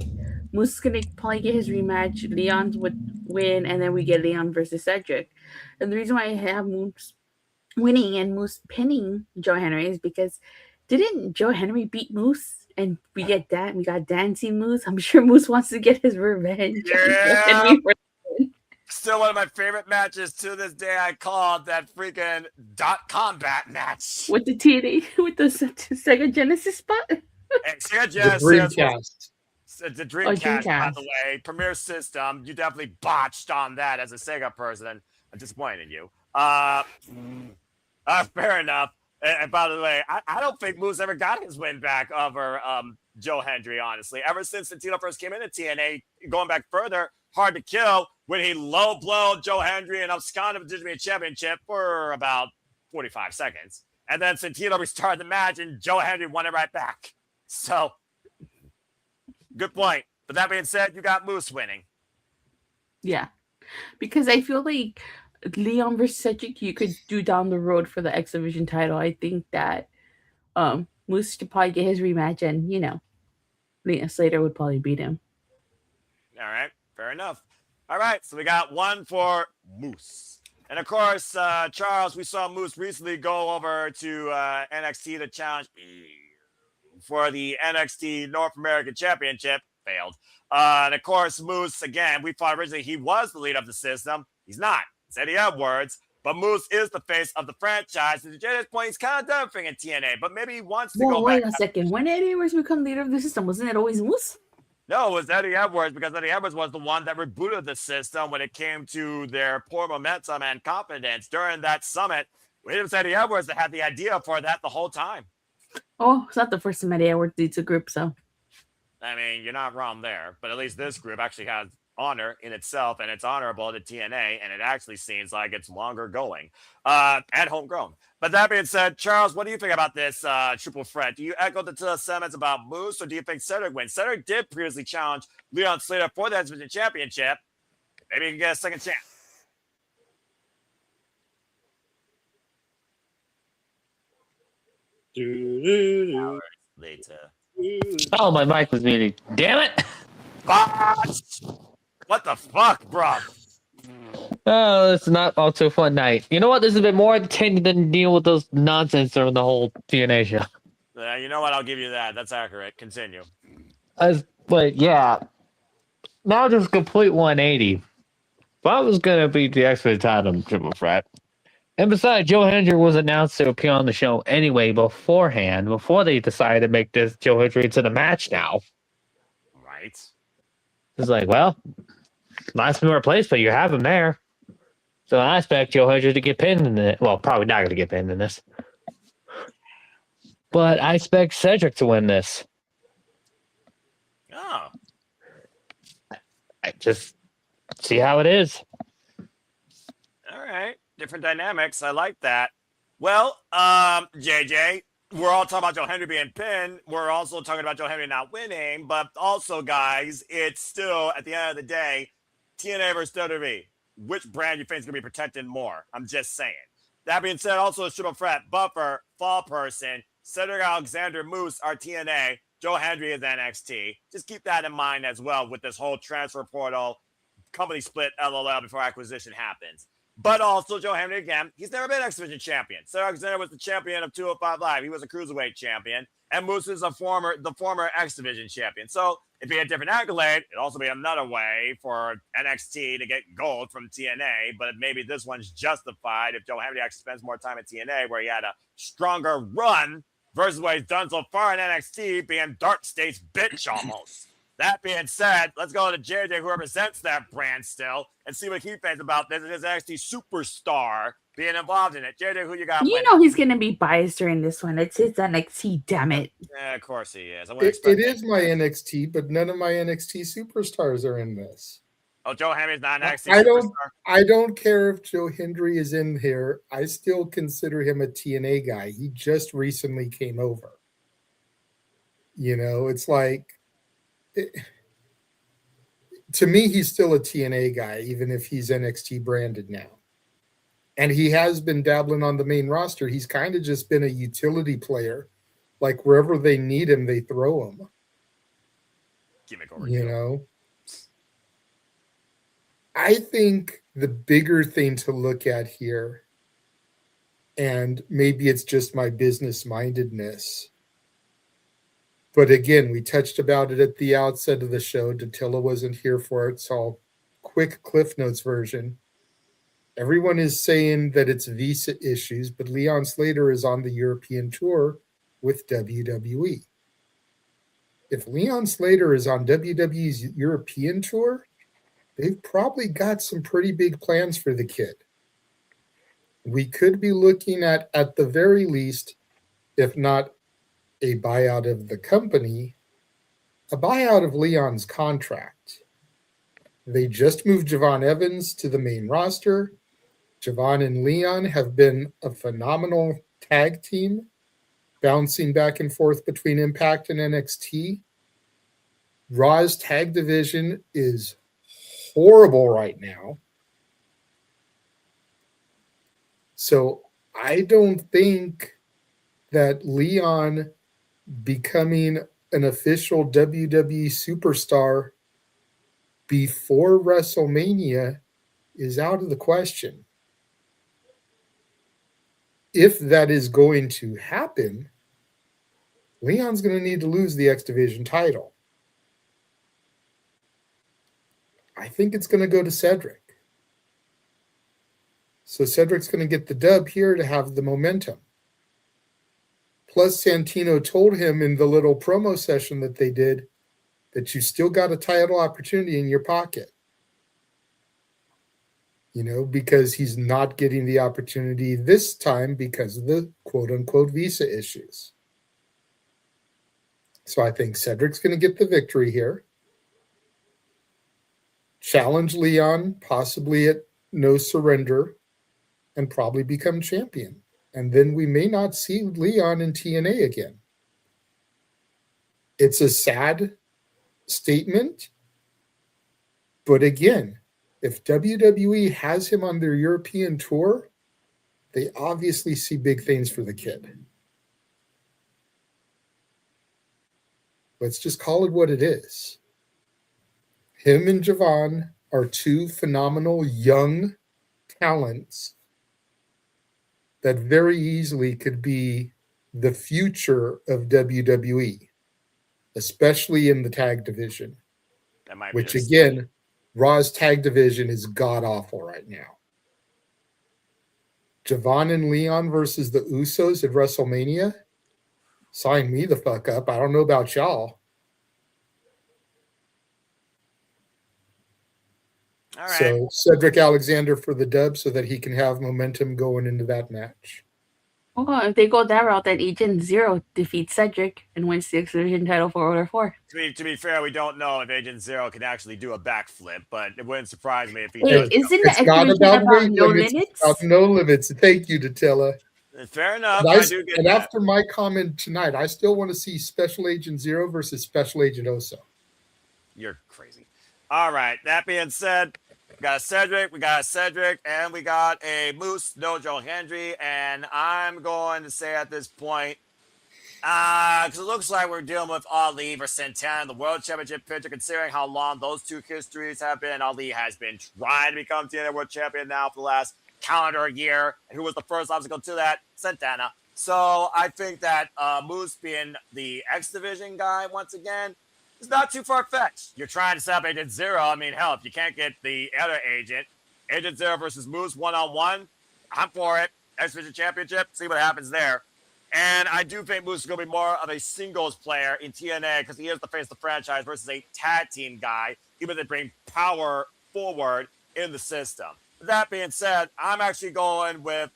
Moose is going to probably get his rematch. Leon would win, and then we get Leon versus Cedric. And the reason why I have Moose winning and Moose pinning Joe Hendry is because didn't Joe Hendry beat Moose? And we got Dancing Moose. I'm sure Moose wants to get his revenge. Yeah. Still one of my favorite matches to this day. I called that freaking .combat match with the TNA with the Sega Genesis spot. Sega Genesis, the Dreamcast, by the way, Premier System. You definitely botched on that as a Sega person. I'm disappointed in you. Fair enough. And by the way, I don't think Moose ever got his win back over Joe Hendry, honestly. Ever since Santino first came into TNA, going back further, Hard to Kill, when he low-blowed Joe Hendry and absconded with the Digital Championship for about 45 seconds. And then Santino restarted the match, and Joe Hendry won it right back. So, good point. But that being said, you got Moose winning. Yeah. Because I feel like Leon versus Cedric, you could do down the road for the X Division title. I think that Moose should probably get his rematch, and Leon Slater would probably beat him. All right, fair enough. All right, so we got one for Moose. And of course, Charles, we saw Moose recently go over to NXT to challenge for the NXT North American Championship. Failed. And of course, Moose, again, we thought originally he was the leader of the system. He's not. It's Eddie Edwards. But Moose is the face of the franchise. And to this point, he's kind of done everything in TNA, but maybe he wants to go wait back. a second. When Eddie Edwards become leader of the system, wasn't it always Moose? No, it was Eddie Edwards, because Eddie Edwards was the one that rebooted the system when it came to their poor momentum and confidence during that summit. It was Eddie Edwards that had the idea for that the whole time. Oh, it's not the first time Eddie Edwards leads a group, so. I mean, you're not wrong there, but at least this group actually has honor in itself, and it's honorable to TNA, and it actually seems like it's longer going and homegrown. But that being said, Charles, what do you think about this triple threat? Do you echo the sentiments about Moose, or do you think Cedric wins? Cedric did previously challenge Leon Slater for the X Division Championship. Maybe he can get a second chance. Later. Oh, my mic was muted. Damn it! What the fuck, bro? Oh, it's not also a fun night. You know what? This has been more entertaining than deal with those nonsense during the whole TNA show. You know what? I'll give you that. That's accurate. Continue. But yeah, now just complete 180. If I was gonna beat the X-Men title triple threat, and besides, Joe Hendry was announced to appear on the show anyway beforehand, before they decided to make this Joe Hendry into the match. Now, Right. it's like, well, nice new replacement, but you have him there. So I expect Joe Hendry to get pinned in it. Well, probably not going to get pinned in this. But I expect Cedric to win this. Oh. I just see how it is. All right. Different dynamics. I like that. Well, JJ, we're all talking about Joe Hendry being pinned. We're also talking about Joe Hendry not winning. But also, guys, it's still, at the end of the day, TNA versus WWE. Which brand you think is going to be protected more? I'm just saying. That being said, also a triple threat. Buffer, Fall Person, Cedric Alexander, Moose are TNA. Joe Hendry is NXT. Just keep that in mind as well with this whole transfer portal, company split, LOL, before acquisition happens. But also, Joe Hendry, again, he's never been X Division champion. Cedric Alexander was the champion of 205 Live. He was a cruiserweight champion. And Moose is the former X Division champion. So it'd be a different accolade. It'd also be another way for NXT to get gold from TNA. But maybe this one's justified if Joe Hendry actually spends more time at TNA, where he had a stronger run versus what he's done so far in NXT, being Dark State's bitch almost. That being said, let's go to JJ, who represents that brand still, and see what he thinks about this. It is NXT superstar being involved in it. JJ, who you got? You know he's going to be biased during this one. It's his NXT, damn it. Yeah, of course he is. It is my NXT, but none of my NXT superstars are in this. Oh, Joe Hendry's not an NXT superstar? I don't care if Joe Hendry is in here. I still consider him a TNA guy. He just recently came over. You know, it's like... to me, he's still a TNA guy, even if he's NXT branded now. And he has been dabbling on the main roster. He's kind of just been a utility player. Like, wherever they need him, they throw him. You know? I think the bigger thing to look at here, and maybe it's just my business-mindedness, but again, we touched about it at the outset of the show. Dattila wasn't here for it, so quick Cliff Notes version. Everyone is saying that it's visa issues, but Leon Slater is on the European tour with WWE. If Leon Slater is on WWE's European tour, they've probably got some pretty big plans for the kid. We could be looking at the very least, if not a buyout of the company, a buyout of Leon's contract. They just moved Javon Evans to the main roster. Javon and Leon have been a phenomenal tag team, bouncing back and forth between Impact and NXT. Raw's tag division is horrible right now. So I don't think that Leon becoming an official WWE superstar before WrestleMania is out of the question. If that is going to happen, Leon's going to need to lose the X Division title. I think it's going to go to Cedric. So Cedric's going to get the dub here to have the momentum. Plus, Santino told him in the little promo session that they did that you still got a title opportunity in your pocket. You know, because he's not getting the opportunity this time because of the quote-unquote visa issues. So I think Cedric's going to get the victory here. Challenge Leon, possibly at no surrender, and probably become champion. And then we may not see Leon in TNA again. It's a sad statement. But again, if WWE has him on their European tour, they obviously see big things for the kid. Let's just call it what it is. Him and Javon are two phenomenal young talents that very easily could be the future of WWE, especially in the tag division, That might which be again, Raw's tag division is god-awful right now. Javon and Leon versus the Usos at WrestleMania? Sign me the fuck up. I don't know about y'all. all right. So Cedric Alexander for the dub so that he can have momentum going into that match. Oh, if they go that route, then Agent Zero defeats Cedric and wins the X Division title for Order 4. To be fair, we don't know if Agent Zero can actually do a backflip, but it wouldn't surprise me if he Wait, does. isn't the It's X not Division about about weight no limits. limits? It's about no limits. Thank you, Datilla. Fair enough. And, I do get and that. after my comment tonight, I still want to see Special Agent Zero versus Special Agent Oso. You're crazy. All right. That being said, we got a Cedric, and we got a Moose, no Joe Hendry. And I'm going to say at this point, because it looks like we're dealing with Ali versus Santana in the World Championship picture, considering how long those two histories have been. Ali has been trying to become TNA World Champion now for the last calendar year. And who was the first obstacle to that? Santana. So I think that Moose being the X Division guy once again, it's not too far-fetched. You're trying to set up Agent Zero. I mean, hell, if you can't get the other agent, Agent Zero versus Moose one-on-one, I'm for it. X Division Championship, see what happens there. And I do think Moose is going to be more of a singles player in TNA because he is the face of the franchise versus a tag team guy, even if they bring power forward in the system. That being said, I'm actually going with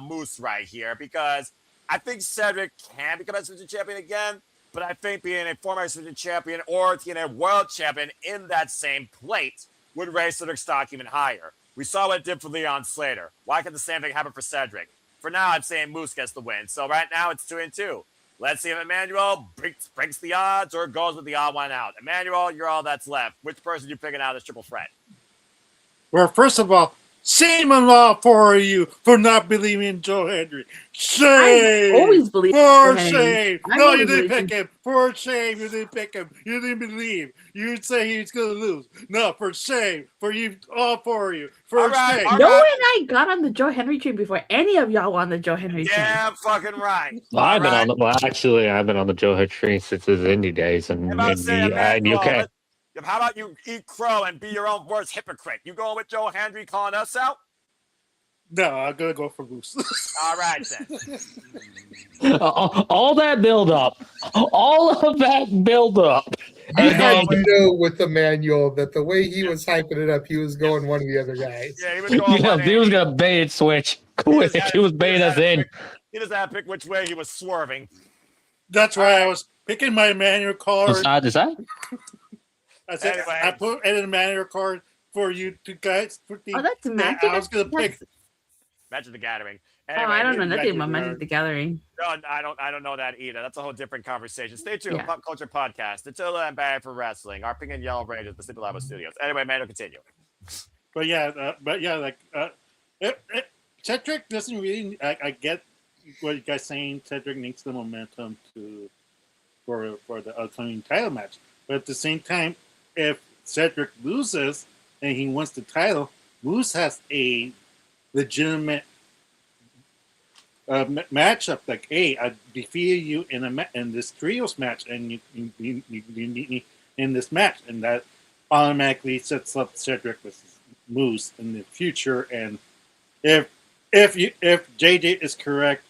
Moose right here because I think Cedric can become X Division Champion again. But I think being a former X Division champion or TNA World Champion in that same plate would raise Cedric's stock even higher. We saw what it did for Leon Slater. Why can't the same thing happen for Cedric? For now, I'm saying Moose gets the win. So right now, it's 2-2. Let's see if Emmanuel breaks the odds or goes with the odd one out. Emmanuel, you're all that's left. Which person are you picking out of this triple threat? Well, first of all, shame on all four of you for not believing in Joe Hendry. Shame! I always believe For in Joe shame! Hendry. No, I you always didn't believe pick him. For shame, you didn't pick him. You didn't believe. You'd say he was going to lose. No, for shame. For you, all four of you. For All right, shame. all No right. one and I got on the Joe Henry train before any of y'all were on the Joe Henry train. Damn fucking right. Well, All I've been right. on the, well, actually, I've been on the Joe Hood train since his indie days, and I'm about to say, in Emmanuel, UK. how about you eat crow and be your own worst hypocrite? You going with Joe Hendry calling us out? No, I'm going to go for Moose. All right, then. All that build up, all of that build up. I And had then, to know with Emmanuel that the way he was hyping it up, he was going one of the other guys. Yeah, he was going yeah, one he was hand. gonna bait and switch. Quick, he was baiting us in. He doesn't have to pick which way he was swerving. That's why I was picking my manual card. Is that? I said Anyway. I put in a manual card for you two guys. Oh, that's Magic. I was going to pick. Magic the Gathering. Oh, Anyway, I don't know here's nothing about Magic Magic the Gathering. No, I don't know that either. That's a whole different conversation. Stay tuned. Yeah. Pop Culture Podcast. Attila and Barry for Wrestling. Our Pink and Yellow Rangers, the Sleepy Lava Studios. Anyway, man, continue. But yeah, like Cedric doesn't really. I get what you guys saying. Cedric needs the momentum for the upcoming title match, but at the same time, if Cedric loses and he wins the title, Moose has a legitimate matchup. Like, hey, I defeated you in this trios match, and you beat me in this match, and that automatically sets up Cedric versus Moose in the future. And if JJ is correct,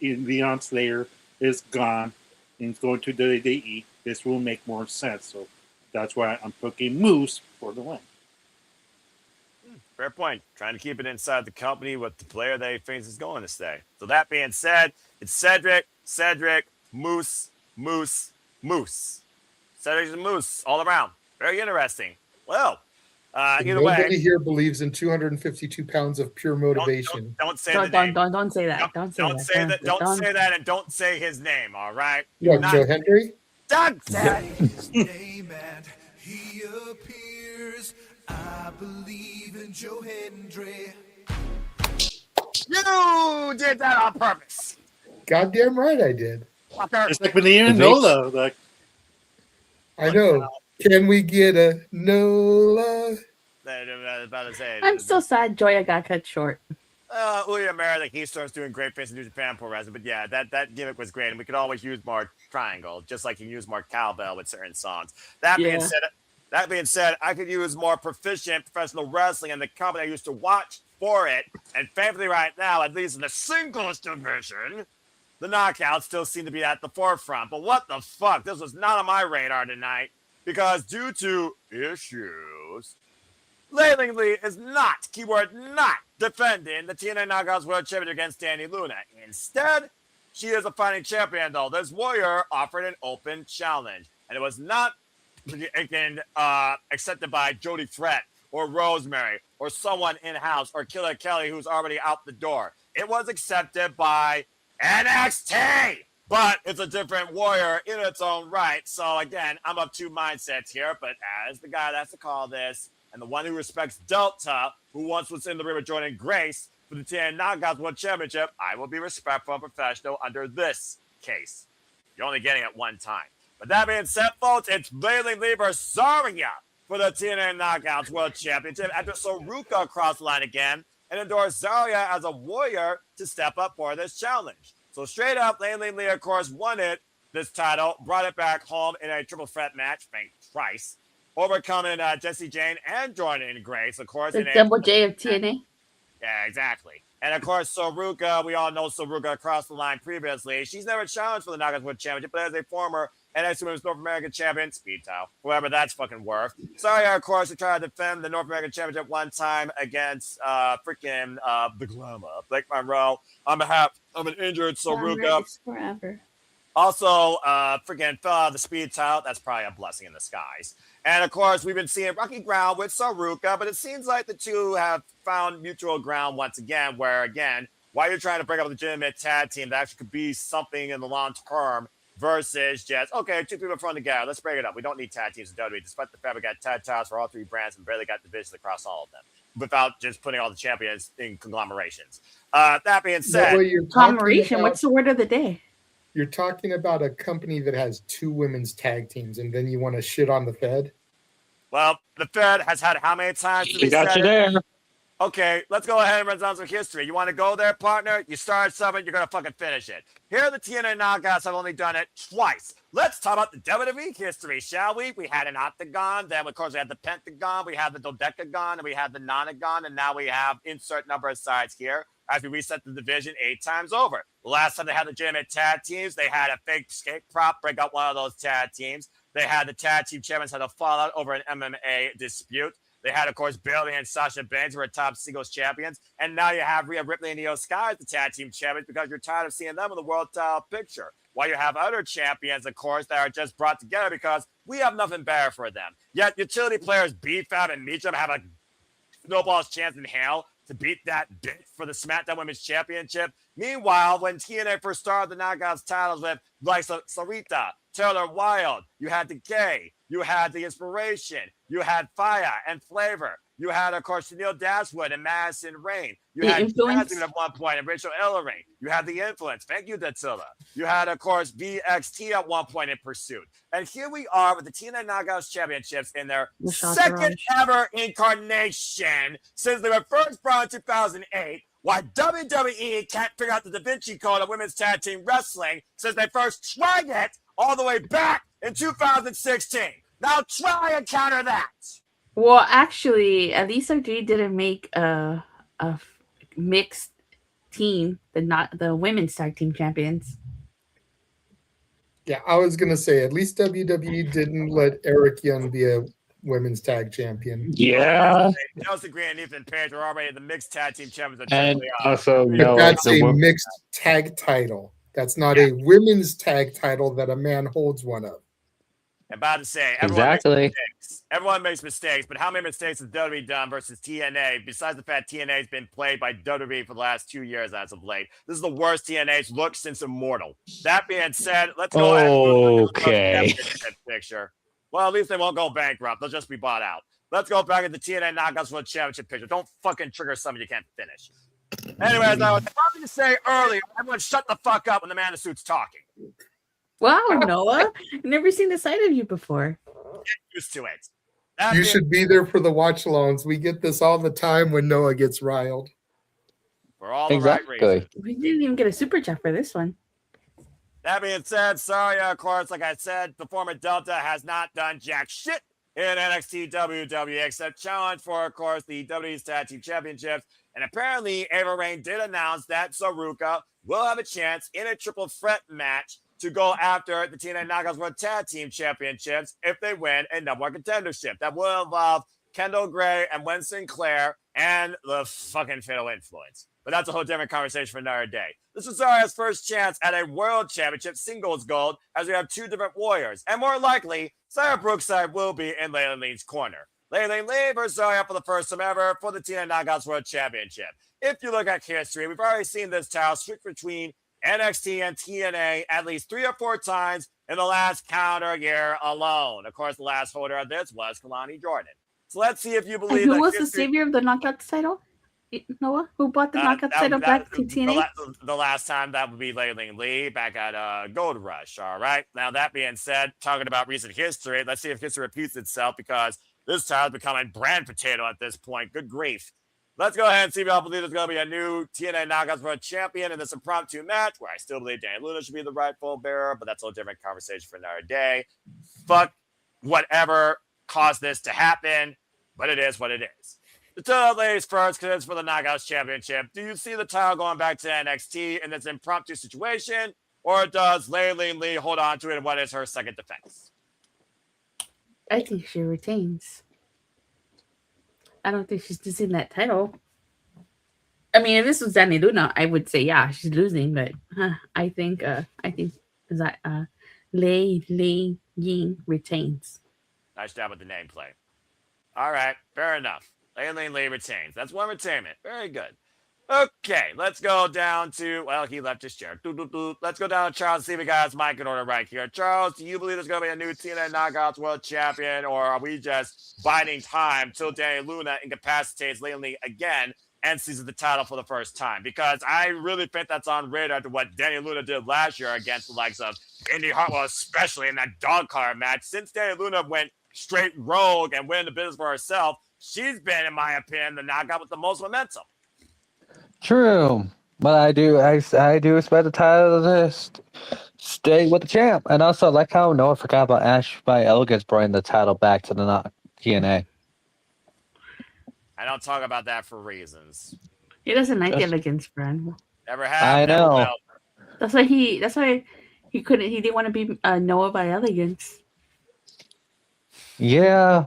Leon Slater is gone and he's going to WWE, this will make more sense. So that's why I'm picking Moose for the win. Fair point. Trying to keep it inside the company with the player they think is going to stay. So that being said, it's Cedric, Moose. Cedric and Moose all around. Very interesting. Well, either Nobody way, here believes in 252 pounds of pure motivation. don't say the name. Don't say that. Don't say that. Don't say that, and don't say his name. All right. What, Joe Hendry? Doug. His name and he appears. I believe in Joe Hendry. You did that on purpose. Goddamn right I did. Fucker. It's like when they didn't know though. Like, I know. Can we get a Nola? I was about to say. I'm so sad Joya got cut short. Uya Mara, like he starts doing great things in New Japan Pro Wrestling, but yeah, that gimmick was great, and we could always use more triangle, just like you use more cowbell with certain songs. That being said, I could use more proficient professional wrestling in the company I used to watch for it, and thankfully right now, at least in the singles division, the knockouts still seem to be at the forefront. But what the fuck? This was not on my radar tonight, because due to issues, Leiling Lee is not, keyword not, defending the TNA Knockouts World Championship against Danny Luna. Instead, she is a fighting champion, though. This warrior offered an open challenge, and it was not accepted by Jody Threat or Rosemary or someone in-house or Killer Kelly who's already out the door. It was accepted by NXT, but it's a different warrior in its own right. So, again, I'm of two mindsets here, but as the guy that's to call this, and the one who respects Delta, who once was in the ring with Jordan Grace for the TNA Knockouts World Championship, I will be respectful and professional under this case. You're only getting it one time. But that being said, folks, it's Leiling Lee versus Zarya for the TNA Knockouts World Championship after Saruka crossed the line again and endorsed Zarya as a warrior to step up for this challenge. So straight up, Leiling Lee, of course, won this title, brought it back home in a triple threat match, thank Christ, overcoming Jesse Jane and Jordan Grace, of course. The double J of TNA. Yeah, exactly. And of course, Saruka, we all know Saruka crossed the line previously. She's never challenged for the Knockouts World Championship, but as a former NXT Women's North American Champion, speed towel, whoever that's fucking worth. Sorry, of course, to try to defend the North American Championship one time against the Glamour, Blake Monroe. I'm an injured Saruka. Forever. Also, freaking fell out of the speed towel. That's probably a blessing in disguise. And, of course, we've been seeing rocky ground with Saruka, but it seems like the two have found mutual ground once again, where, again, while you're trying to break up a legitimate tag team that actually could be something in the long term versus just, okay, two people from together, let's break it up. We don't need tag teams in WWE, despite the fact we got tag titles for all three brands and barely got divisions across all of them, without just putting all the champions in conglomerations. That being said, Conglomeration, what's the word of the day? You're talking about a company that has two women's tag teams, and then you want to shit on the Fed? well, the Fed has had how many times to be He got said you it? there. Okay, let's go ahead and run down some history. You want to go there, partner? You start something, you're going to fucking finish it. Here, the TNA Knockouts have only done it twice. Let's talk about the WWE history, shall we? We had an octagon, then, of course, we had the pentagon, we had the dodecagon, and we had the nonagon, and now we have insert number of sides here as we reset the division 8 times over. The last time they had legitimate tag teams, they had a fake skate prop break up one of those tag teams. They had the tag team champions had a fallout over an MMA dispute. They had, of course, Bayley and Sasha Banks who were top singles champions. And now you have Rhea Ripley and Io Sky as the tag team champions because you're tired of seeing them in the world title picture. While you have other champions, of course, that are just brought together because we have nothing better for them. Yet utility players B-Fab and Meacham have a snowball's chance in hell to beat that bitch for the SmackDown Women's Championship. Meanwhile, when TNA first started the Knockouts titles with like Sarita, Taylor Wilde, you had the Gay, you had the Inspiration, you had Fire and Flavor, You had, of course, Neil Dashwood and Madison Rain. You The had Influence. Jasmine at one point and Rachel Ellering. You had The Influence. Thank you, Datsila. You had, of course, VXT at one point in Pursuit. And here we are with the TNA Knockouts Championships in their Michelle second Taraj. ever incarnation since they were first brought in 2008. Why WWE can't figure out the Da Vinci Code of women's tag team wrestling since they first tried it all the way back in 2016. Now try and counter that. Well, actually, Elisa G didn't make a mixed team, the women's tag team champions. Yeah, I was gonna say at least WWE didn't let Eric Young be a women's tag champion. Yeah. Chelsea Green and Ethan Page were already the mixed tag team champions of And AAA. also, But no, that's the a wo- mixed tag title. That's not a women's tag title that a man holds one of. I'm about to say, Exactly. Everyone makes mistakes, but how many mistakes has WWE done versus TNA? Besides the fact TNA has been played by WWE for the last 2 years as of late. This is the worst TNA's looked since Immortal. That being said, let's go ahead and move to the Okay. championship picture. Well, at least they won't go bankrupt. They'll just be bought out. Let's go back to the TNA Knockouts World Championship picture. Don't fucking trigger something you can't finish. Anyways, I was about to say earlier, everyone shut the fuck up when the man in the suit's talking. Wow, Noah, I've never seen the side of you before. Get used to it. That You being- should be there for the watch alongs. We get this all the time when Noah gets riled. for all the right reasons. Exactly. We didn't even get a super chat for this one. That being said, sorry, of course, like I said, the former Delta has not done jack shit in NXT WWE except challenge for, of course, the WWE's Tag Team Championships. And apparently, Ava Rain did announce that Saruka will have a chance in a triple threat match to go after the TNA Knockouts World Tag Team Championships if they win a number one contendership. That will involve Kendall Gray and Wen Sinclair and the fucking Fatal Influence. But that's a whole different conversation for another day. This is Zara's first chance at a World Championship singles gold as we have two different warriors. And more likely, Sarah Brookside will be in Layla Lee's corner. Layla Lee versus Zara for the first time ever for the TNA Knockouts World Championship. If you look at history, we've already seen this title switch between NXT and TNA at least 3 or 4 times in the last calendar year alone. Of course, the last holder of this was Kalani Jordan. So let's see if you And believe who that was the history- savior of the Knockouts title? Noah, who brought the Knockouts title back to TNA? The last time that would be Layla Lee back at Gold Rush. All right. Now, that being said, talking about recent history, let's see if history repeats itself because this title is becoming brand potato at this point. Good grief. Let's go ahead and see if y'all believe there's going to be a new TNA Knockouts World Champion in this impromptu match where I still believe Daniel Luna should be the rightful bearer, but that's a whole different conversation for another day. Fuck whatever caused this to happen, but it is what it is. The title ladies first because it's for the Knockouts Championship. Do you see the title going back to NXT in this impromptu situation, or does Layla Lee hold on to it and what is her second defense? I think she retains. I don't think she's losing that title. I mean, if this was Dani Luna, I would say yeah, she's losing. But I think that Lei Ying retains. Nice job with the nameplay. All right, fair enough. Layla Lee retains. That's one retainment. Very good. Okay, let's go down to, well, he left his chair. Let's go down to Charles and see if we got his mic in order right here. Charles, do you believe there's going to be a new TNA Knockouts World Champion, or are we just biding time till Daniel Luna incapacitates Layla Lee again and seizes the title for the first time? Because I really think that's on radar to what Daniel Luna did last year against the likes of Indy Hartwell, especially in that dog collar match. Since Daniel Luna went straight rogue and went into business for herself, she's been, in my opinion, the knockout with the most momentum. True. But I do expect the title to stay with the champ. And also, like how Noah forgot about Ash by Elegance bringing the title back to the TNA. I don't talk about that for reasons. He doesn't like Just- Elegance brand. Never have. I never know. will. That's why he couldn't. He didn't want to be Noah by Elegance. Yeah.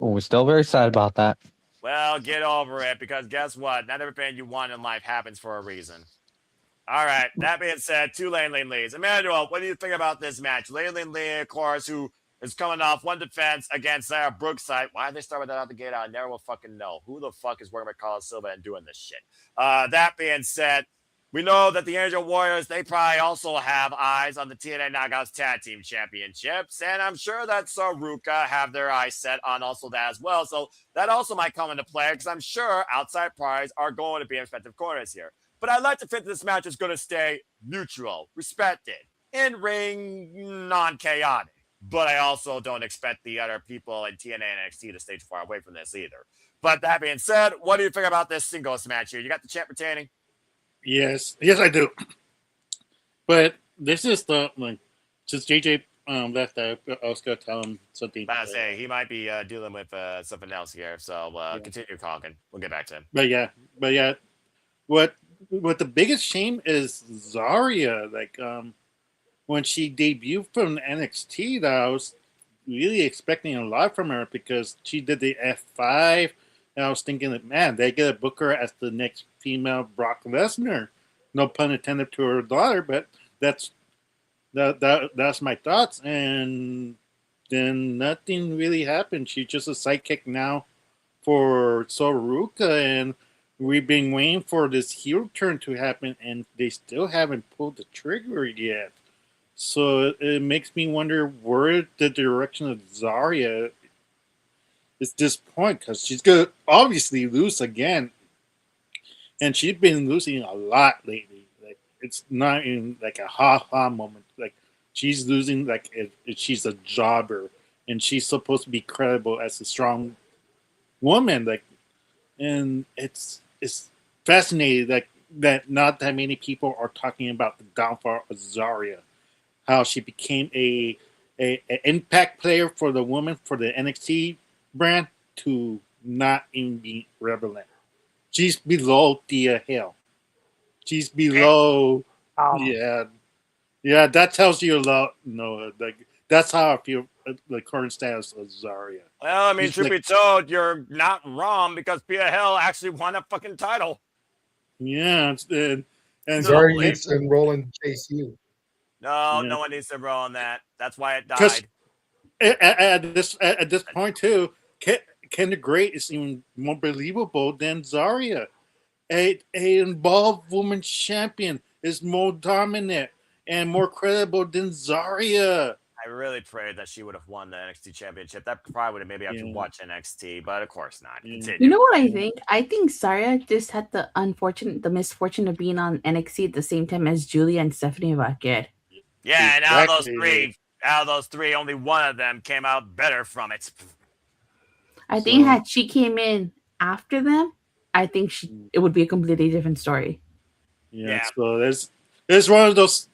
We're still very sad about that. Well, get over it, because guess what? Not everything you want in life happens for a reason. All right, that being said, 2 Layla Lees. Emmanuel, what do you think about this match? Layla Lee, of course, who is coming off one defense against Sarah Brookside. Why did they start with that out the gate? I never will fucking know. Who the fuck is working with Carlos Silva and doing this shit? That being said, We know that the Angel Warriors, they probably also have eyes on the TNA Knockouts Tag Team Championships, and I'm sure that Saruka have their eyes set on also that as well. So that also might come into play because I'm sure outside parties are going to be in respective corners here. But I'd like to think this match is going to stay neutral, respected, in ring, non-chaotic. But I also don't expect the other people in TNA and NXT to stay too far away from this either. But that being said, what do you think about this singles match here? You got the champ retaining? Yes, I do. But this is the like, since JJ left, I was gonna tell him something. I say he might be dealing with something else here, so continue talking. We'll get back to him. But yeah, what the biggest shame is Zarya. Like when she debuted from NXT, that I was really expecting a lot from her because she did the F5, and I was thinking that man, they get to book her as the next female Brock Lesnar. No pun intended to her daughter, but that's my thoughts. And then nothing really happened. She's just a sidekick now for Soruka, and we've been waiting for this heel turn to happen, and they still haven't pulled the trigger yet. So it makes me wonder where the direction of Zarya is at this point, because she's going to obviously lose again. And she's been losing a lot lately. Like it's not in like a ha-ha moment. Like she's losing like if she's a jobber, and she's supposed to be credible as a strong woman. Like, and it's fascinating like that not that many people are talking about the downfall of Zarya. How she became a impact player for the woman for the NXT brand to not even be relevant. She's below Thea Hill. She's below. Yeah. That tells you a lot. No, like that's how I feel. The current status of Zarya. Well, I mean, She's truth be told, you're not wrong because Pia Hill actually won a fucking title. Yeah, and Zarya needs to enroll in Chase U. No, Yeah. no one needs to roll on that. That's why it 'Cause- died. at this point too, Ken the Great is even more believable than Zarya. A involved woman champion is more dominant and more credible than Zarya. I really prayed that she would have won the NXT championship. That probably would have made me have to watch NXT, but of course not. Yeah. Continue. You know what I think? I think Sarah just had the misfortune of being on NXT at the same time as Julia and Stephanie Vaquer. Yeah, and out Exactly. of those three, only one of them came out better from it. I think had she came in after them, I think it would be a completely different story. Yeah. So there's one of those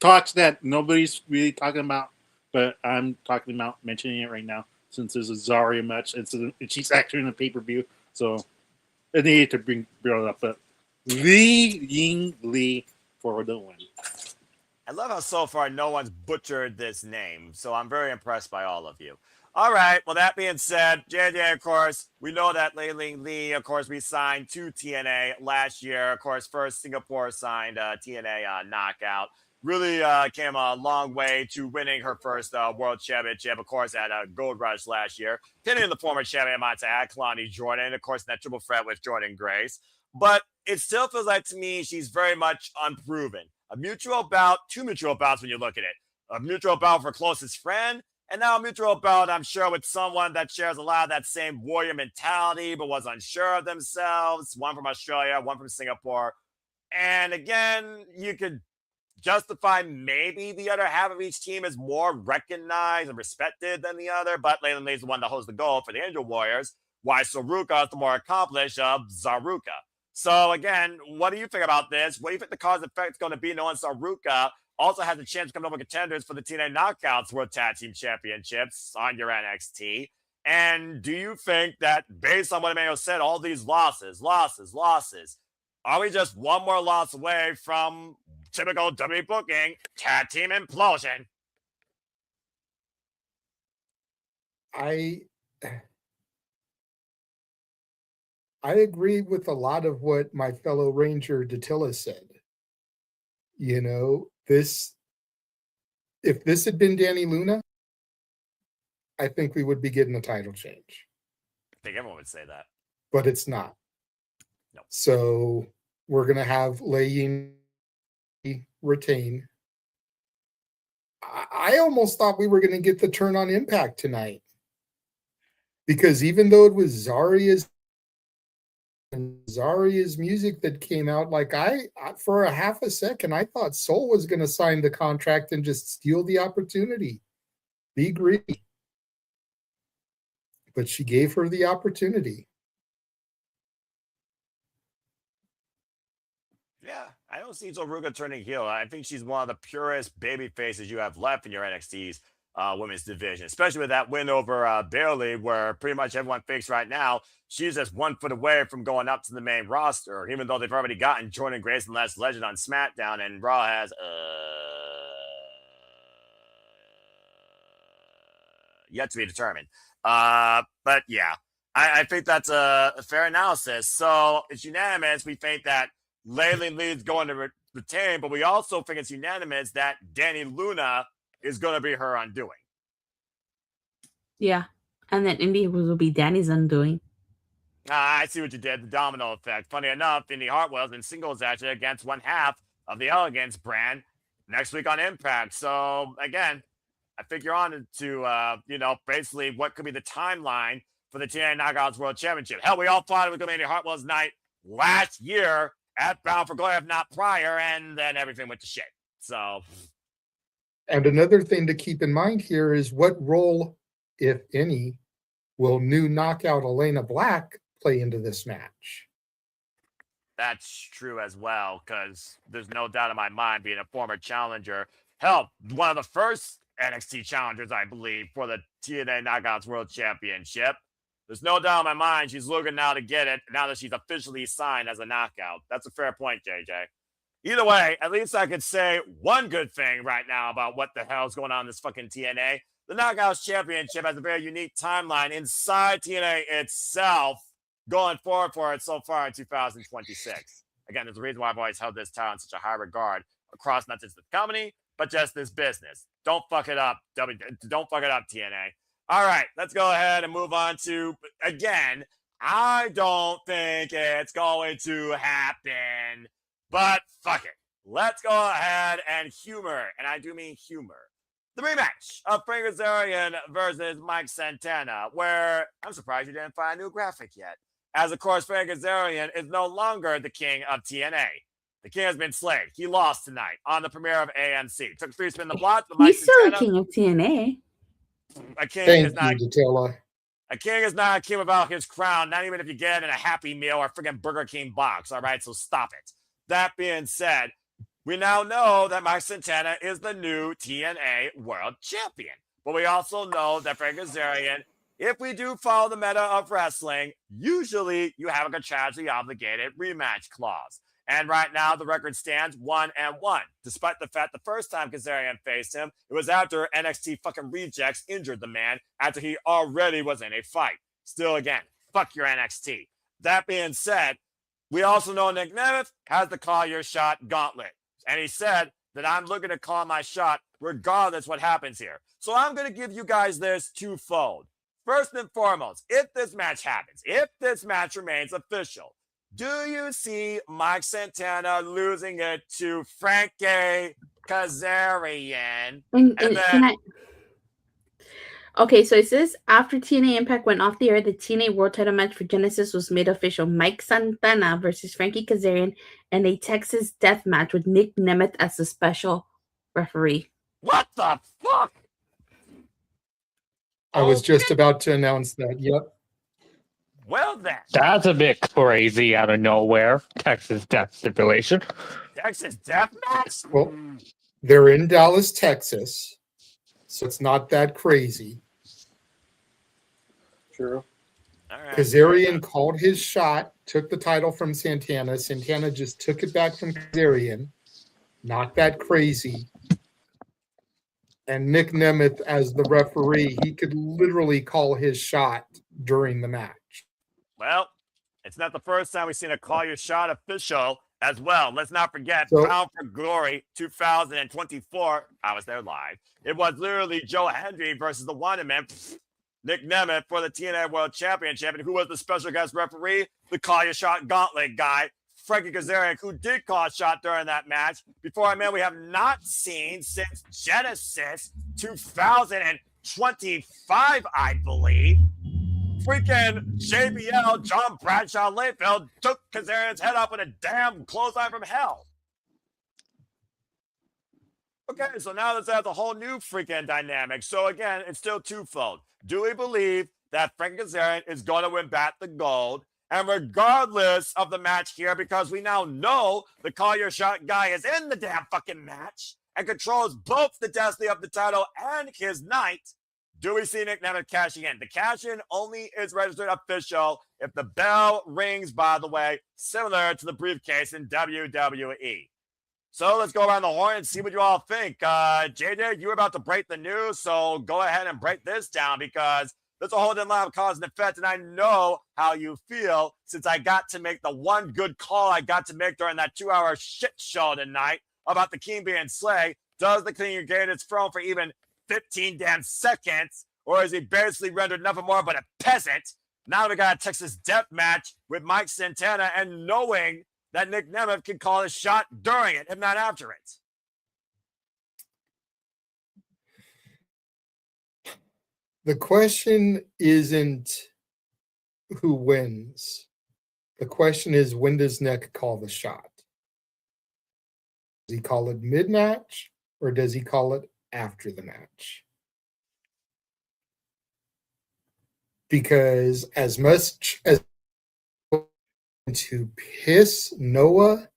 talks that nobody's really talking about, but I'm talking about mentioning it right now since there's a Zarya match and she's actually in a pay-per-view, so I needed to bring it up. But Li Ying Li for the win. I love how so far no one's butchered this name, so I'm very impressed by all of you. All right, well, that being said, JJ, of course, we know that Lei Ling Lee, of course, we signed to TNA last year. Of course, first Singapore signed TNA Knockout. Really came a long way to winning her first World Championship, of course, at Gold Rush last year. Pinning the former champion Montag, Kalani Jordan, of course, in that triple threat with Jordan Grace. But it still feels like to me she's very much unproven. A mutual bout, two mutual bouts when you look at it. A mutual bout for closest friend, and now a mutual bout, I'm sure, with someone that shares a lot of that same warrior mentality, but was unsure of themselves. One from Australia, one from Singapore. And again, you could justify maybe the other half of each team is more recognized and respected than the other, but Leyland Lee's the one that holds the gold for the Angel Warriors, why Saruka is the more accomplished of Zaruka. So again, what do you think about this? What do you think the cause effect is going to be knowing Saruka also has a chance to come over contenders for the TNA Knockouts World Tag Team Championships on your NXT? And do you think that based on what Emmanuel said, all these losses, are we just one more loss away from typical WWE booking, tag team implosion? I agree with a lot of what my fellow Ranger Datilla said. You know, if this had been Danny Luna, I think we would be getting a title change. I think everyone would say that. But it's not. No. So we're going to have Lei Ying retain. I almost thought we were going to get the turn on Impact tonight. Because even though it was Zarya's music that came out, like I for a half a second, I thought Soul was going to sign the contract and just steal the opportunity. Be greedy. But she gave her the opportunity. Yeah, I don't see Zoruga turning heel. I think she's one of the purest baby faces you have left in your NXT's women's division, especially with that win over Bailey, where pretty much everyone thinks right now she's just 1 foot away from going up to the main roster, even though they've already gotten Jordan Grace and Last Legend on SmackDown, and Raw has yet to be determined. But yeah, I think that's a fair analysis. So it's unanimous. We think that Layla Lee's going to retain, but we also think it's unanimous that Danny Luna is going to be her undoing. Yeah. And then Indy will be Danny's undoing. I see what you did. The domino effect. Funny enough, Indy Hartwell's in singles actually against one half of the Elegance brand next week on Impact. So again, I think you're on to, basically what could be the timeline for the TNA Knockouts World Championship. Hell, we all thought it was going to be Indy Hartwell's night last year at Bound for Glory, if not prior, and then everything went to shit. So, and another thing to keep in mind here is what role, if any, will new knockout Elena Black play into this match? That's true as well, because there's no doubt in my mind, being a former challenger, hell, one of the first NXT challengers, I believe, for the TNA Knockouts World Championship. There's no doubt in my mind she's looking now to get it now that she's officially signed as a knockout. That's a fair point, JJ. Either way, at least I could say one good thing right now about what the hell's going on in this fucking TNA. The Knockouts Championship has a very unique timeline inside TNA itself going forward for it so far in 2026. Again, there's a reason why I've always held this title in such a high regard across not just the company, but just this business. Don't fuck it up, don't fuck it up, TNA. All right, let's go ahead and move on to, again, I don't think it's going to happen, but fuck it. Let's go ahead and humor, and I do mean humor, the rematch of Frank Kazarian versus Mike Santana, where I'm surprised you didn't find a new graphic yet. As, of course, Frank Kazarian is no longer the king of TNA. The king has been slayed. He lost tonight on the premiere of AMC. Took 3 spin the block. He's still the king of TNA. A king Thank is not you, Datilla. a king is not a king without his crown, not even if you get it in a Happy Meal or freaking Burger King box. All right, so stop it. That being said, we now know that Mike Santana is the new TNA World Champion. But we also know that Frank Kazarian, if we do follow the meta of wrestling, usually you have a contractually obligated rematch clause. And right now, the record stands 1-1, despite the fact the first time Kazarian faced him, it was after NXT fucking rejects injured the man after he already was in a fight. Still, again, fuck your NXT. That being said, we also know Nick Nemeth has the call your shot gauntlet. And he said that I'm looking to call my shot regardless what happens here. So I'm going to give you guys this twofold. First and foremost, if this match happens, if this match remains official, do you see Mike Santana losing it to Frankie Kazarian? Okay, so it says after TNA Impact went off the air, the TNA World Title match for Genesis was made official. Mike Santana versus Frankie Kazarian and a Texas death match with Nick Nemeth as the special referee. What the fuck? I was just about to announce that. Yep. Well then. That's a bit crazy out of nowhere. Texas death stipulation. Texas death match? Well, they're in Dallas, Texas, so it's not that crazy. True. All right. Kazarian called his shot, took the title from Santana. Santana just took it back from Kazarian. Not that crazy. And Nick Nemeth, as the referee, he could literally call his shot during the match. Well, it's not the first time we've seen a call your shot official as well. Let's not forget Bound for Glory 2024. I was there live. It was literally Joe Hendry versus the Wonder Man, Nick Nemeth, for the TNA World Championship. And who was the special guest referee? The call your shot gauntlet guy, Frankie Kazarian, who did call a shot during that match, before a man we have not seen since Genesis 2025, I believe. Freaking JBL, John Bradshaw Layfield, took Kazarian's head off with a damn clothesline from hell. Okay, so now let's have the whole new freaking dynamic. So again, it's still twofold. Do we believe that Frankie Kazarian is going to win back the gold? And regardless of the match here, because we now know the call your shot guy is in the damn fucking match and controls both the destiny of the title and his night, do we see Nick Nemeth cashing in? The cash-in only is registered official if the bell rings, by the way, similar to the briefcase in WWE. So let's go around the horn and see what you all think. JJ, you were about to break the news, so go ahead and break this down because there's a whole different lot of cause and effect, and I know how you feel since I got to make the one good call I got to make during that 2-hour shit show tonight about the king being Slay. Does the king regain his throne for even 15 damn seconds, or is he basically rendered nothing more but a peasant? Now we got a Texas death match with Mike Santana, and knowing that Nick Nemeth can call a shot during it, if not after it. The question isn't who wins. The question is, when does Nick call the shot? Does he call it mid-match or does he call it after the match? Because as much as to piss Noah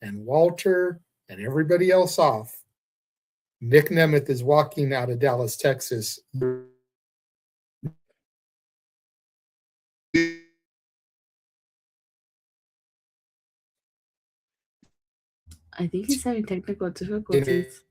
and Walter and everybody else off, Nick Nemeth is walking out of Dallas, Texas. I think he's having technical difficulties.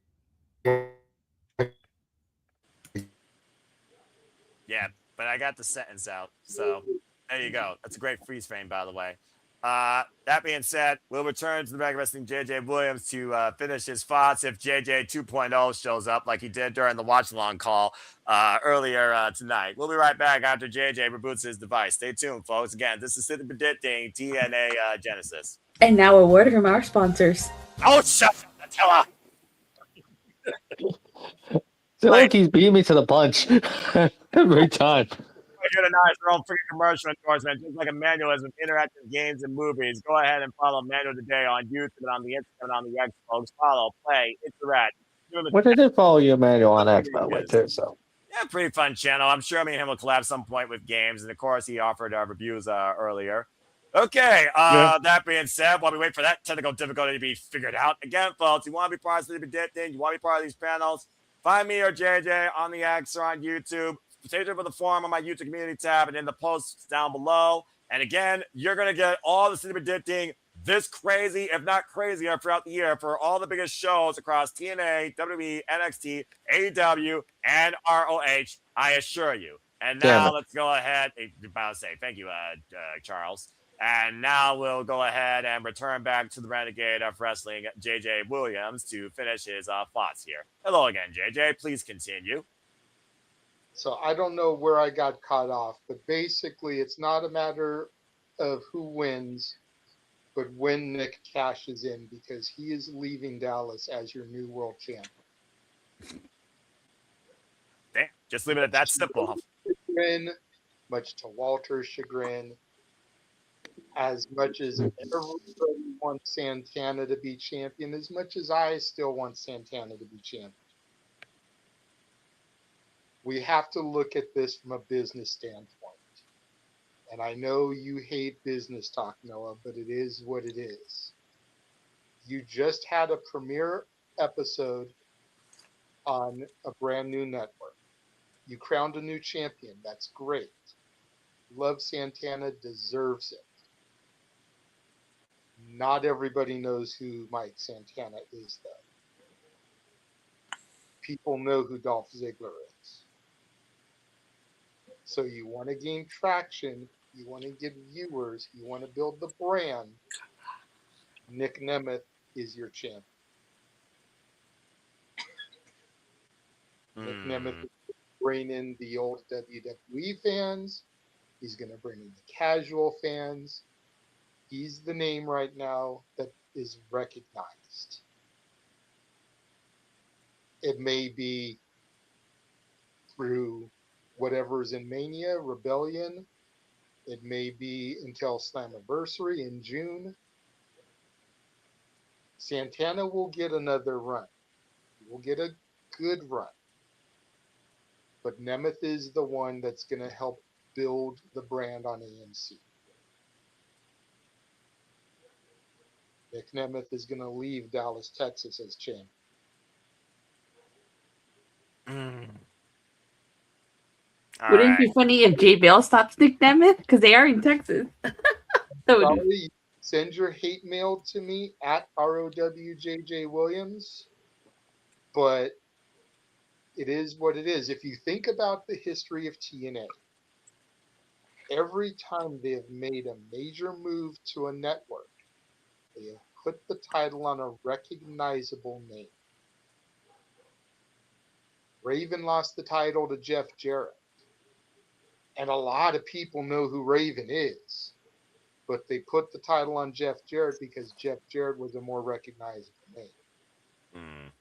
Yeah, but I got the sentence out. So there you go. That's a great freeze frame, by the way. That being said, we'll return to the Mega Wrestling JJ Williams to finish his thoughts if JJ 2.0 shows up like he did during the watch along call earlier tonight. We'll be right back after JJ reboots his device. Stay tuned, folks. Again, this is City Predicting TNA Genesis. And now a word from our sponsors. Oh, shut up, Nutella! feel like he's beating me to the punch every time. Here tonight is their own freaking commercial endorsement, just like Emmanuel is with interactive games and movies. Go ahead and follow Emmanuel today on YouTube and on the Instagram and on the X, folks. Follow, play, interact. What did they follow you, Emmanuel, on X, by the way, too? So. Yeah, pretty fun channel. I'm sure me and him will collab some point with games. And of course, he offered reviews earlier. Okay, That being said, while we wait for that technical difficulty to be figured out, again, folks, you want to be part of the Predicting, you want to be part of these panels, find me or JJ on the X or on YouTube. Stay tuned for the forum on my YouTube community tab and in the posts down below. And again, you're going to get all the City Predicting this crazy, if not crazier, throughout the year for all the biggest shows across TNA, WWE, NXT, AEW, and ROH, I assure you. And now let's go ahead. About to say thank you, Charles. And now we'll go ahead and return back to the Renegade of Wrestling, JJ Williams, to finish his thoughts here. Hello again, JJ. Please continue. So I don't know where I got caught off, but basically it's not a matter of who wins, but when Nick cashes in, because he is leaving Dallas as your new world champ. Damn, just leave it at that simple. Chagrin, much to Walter's chagrin, as much as everybody wants Santana to be champion, as much as I still want Santana to be champion. We have to look at this from a business standpoint. And I know you hate business talk, Noah, but it is what it is. You just had a premiere episode on a brand new network. You crowned a new champion. That's great. Love Santana, deserves it. Not everybody knows who Mike Santana is, though. People know who Dolph Ziggler is. So you want to gain traction, you want to get viewers, you want to build the brand. Nick Nemeth is your champion. Nick Nemeth is going to bring in the old WWE fans. He's going to bring in the casual fans. He's the name right now that is recognized. It may be through whatever's in Mania, Rebellion. It may be until Slammiversary in June. Santana will get another run. He will get a good run. But Nemeth is the one that's going to help build the brand on AMC. Nick Nemeth is going to leave Dallas, Texas as champ. All Wouldn't right. it be funny if Jay Bale stops Nick Nemeth? Because they are in Texas. That would be- Sorry, send your hate mail to me at ROWJJ Williams. But it is what it is. If you think about the history of TNA, every time they have made a major move to a network, they have put the title on a recognizable name. Raven lost the title to Jeff Jarrett. And a lot of people know who Raven is. But they put the title on Jeff Jarrett because Jeff Jarrett was a more recognizable name.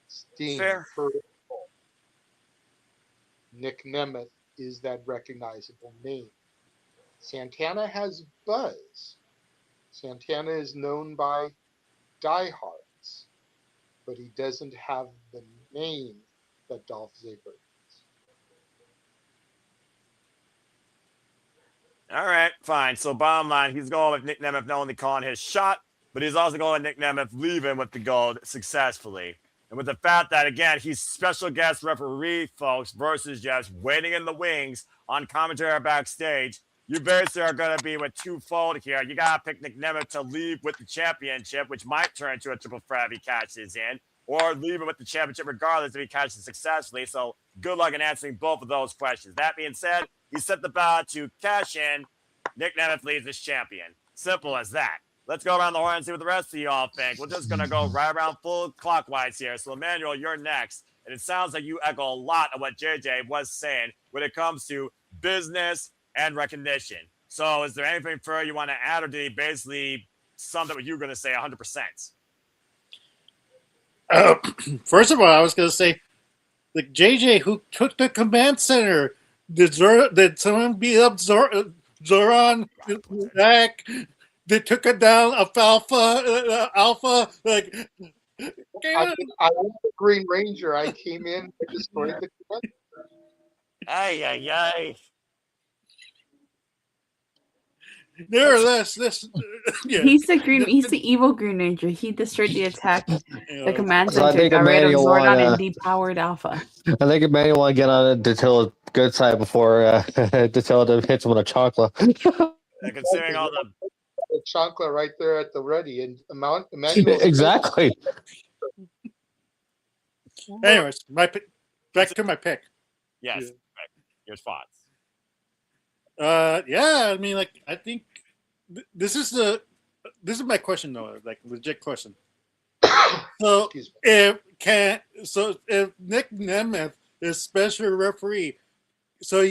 Sting, Fair. Nick Nemeth is that recognizable name. Santana has buzz. Santana is known by diehards, but he doesn't have the name that Dolph Ziggler has. All right, fine. So bottom line, he's going with Nick Nemeth not only calling his shot, but he's also going with Nick Nemeth leaving with the gold successfully. And with the fact that, again, he's special guest referee, folks, versus just waiting in the wings on commentary backstage, you basically are going to be with twofold here. You got to pick Nick Nemeth to leave with the championship, which might turn into a triple threat if he catches in, or leave him with the championship regardless if he catches successfully. So good luck in answering both of those questions. That being said, he set the bar to cash in. Nick Nemeth leaves as champion. Simple as that. Let's go around the horn and see what the rest of y'all think. We're just going to go right around full clockwise here. So, Emmanuel, you're next. And it sounds like you echo a lot of what JJ was saying when it comes to business and recognition. So, is there anything further you want to add, or did he basically sum up what you were going to say 100%? First of all, I was going to say, the JJ who took the command center, did someone beat up Zoran back? They took it down. Alpha. Like, I was the Green Ranger. I came in and destroyed the command. Ay, ay, ay. nevertheless, yeah. He's the evil Green Ranger. He destroyed the attack, the command So I center, think got rid of Emmanuel Zordon wanna- and depowered Alpha. I think Emmanuel want to get on Datilla's good side before Datilla hits him with a chocolate. Considering all the chocolate right there at the ready, and Emmanuel Exactly. Anyways, back to my pick. yes, right. Your thoughts. Yeah, I mean, like, I think this is my question though, like legit question. So if Nick Nemeth is special referee, so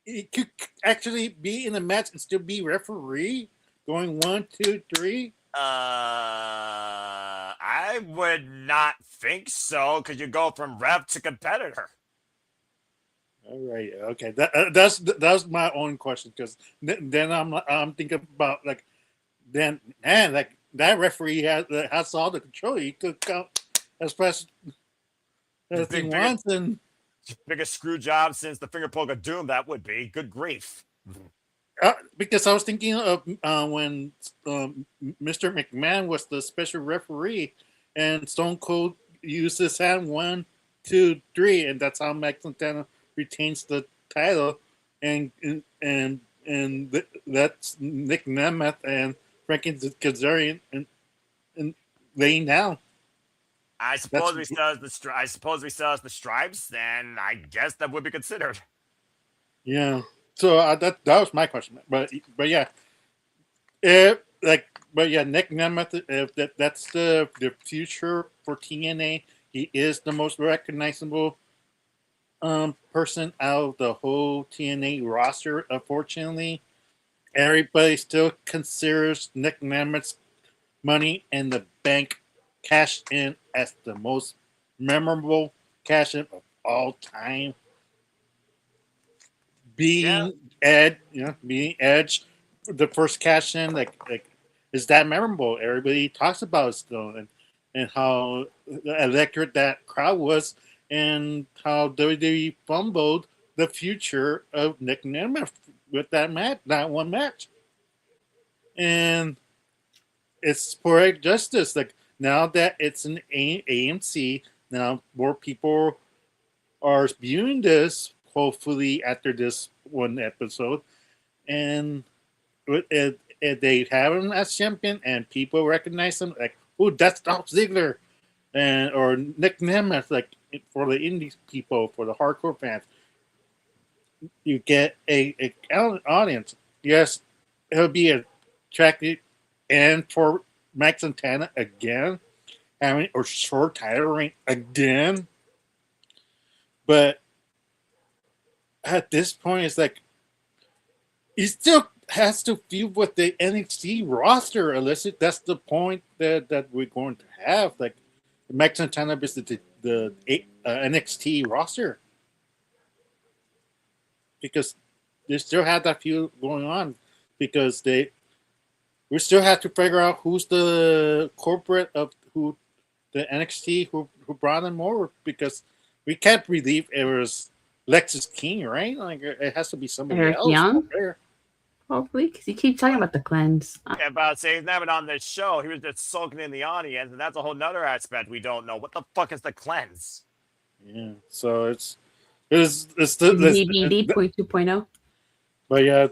he could actually be in a match and still be referee, going 1, 2, 3. I would not think so, because you go from rep to competitor. All right, okay, that's my own question, because then I'm thinking about like then man, like that referee has all the control. He could come as fast as he wants, and biggest screw job since the finger poke of doom. That would be good grief. because I was thinking of when Mr. McMahon was the special referee, and Stone Cold used his hand 1, 2, 3, and that's how Max Santana retains the title, and that's Nick Nemeth and Frankie Kazarian and laying down. I suppose we still has the the stripes. Then I guess that would be considered. Yeah. So that was my question, but yeah, Nick Nemeth, if that's the future for TNA. He is the most recognizable person out of the whole TNA roster, unfortunately. Everybody still considers Nick Nemeth's Money in the Bank cash in as the most memorable cash in of all time. Being being Edge, the first cash in, like is that memorable? Everybody talks about it still, and how electric that crowd was, and how WWE fumbled the future of Nick Nemeth with that match, that one match, and it's poetic justice. Like now that it's an AMC, now more people are viewing this. Hopefully, after this one episode, and they have him as champion, and people recognize him, like, oh, that's Dolph Ziggler, and or Nick Nemeth, like for the indie people, for the hardcore fans, you get a audience. Yes, it'll be attractive, and for Mike Santana again, having a short title reign again, but at this point, it's like he still has to feud with the NXT roster, unless that's the point that we're going to have. Like Mike Santana versus the NXT roster, because they still have that feud going on, because we still have to figure out who's the corporate of who the NXT who brought them over, because we can't believe it was Lexus King, right? Like it has to be somebody Eric else Young? up there. Hopefully, because you keep talking about the cleanse. Yeah, about to say he's never on this show. He was just sulking in the audience, and that's a whole nother aspect we don't know. What the fuck is the cleanse? Yeah, so it's DVD 2.0. But yeah,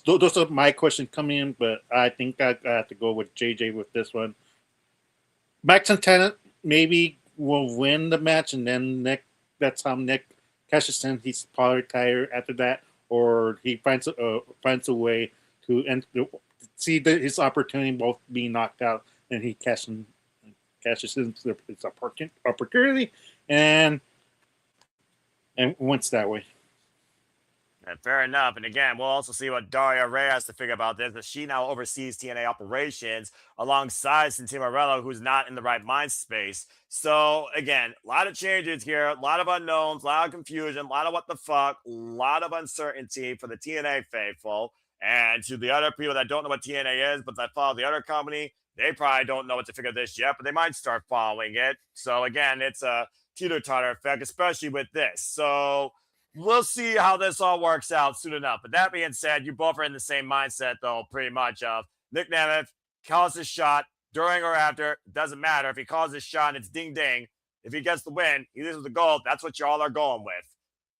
those are my questions coming in. But I think I have to go with JJ with this one. Mike Santana maybe will win the match, and then Nick. That's how Nick cashes in. He's probably tired after that, or he finds a way to see his opportunity both being knocked out, and he cashes in his opportunity, and wins that way. And fair enough. And again, we'll also see what Daria Ray has to figure about this, as she now oversees TNA operations alongside Santino Marella, who's not in the right mind space. So again, a lot of changes here, a lot of unknowns, a lot of confusion, a lot of what the fuck, a lot of uncertainty for the TNA faithful. And to the other people that don't know what TNA is, but that follow the other company, they probably don't know what to figure this yet, but they might start following it. So again, it's a teeter-totter effect, especially with this. So we'll see how this all works out soon enough. But that being said, you both are in the same mindset, though, pretty much, of Nick Nemeth calls his shot during or after. It doesn't matter. If he calls his shot and it's ding-ding, if he gets the win, he loses the gold. That's what you all are going with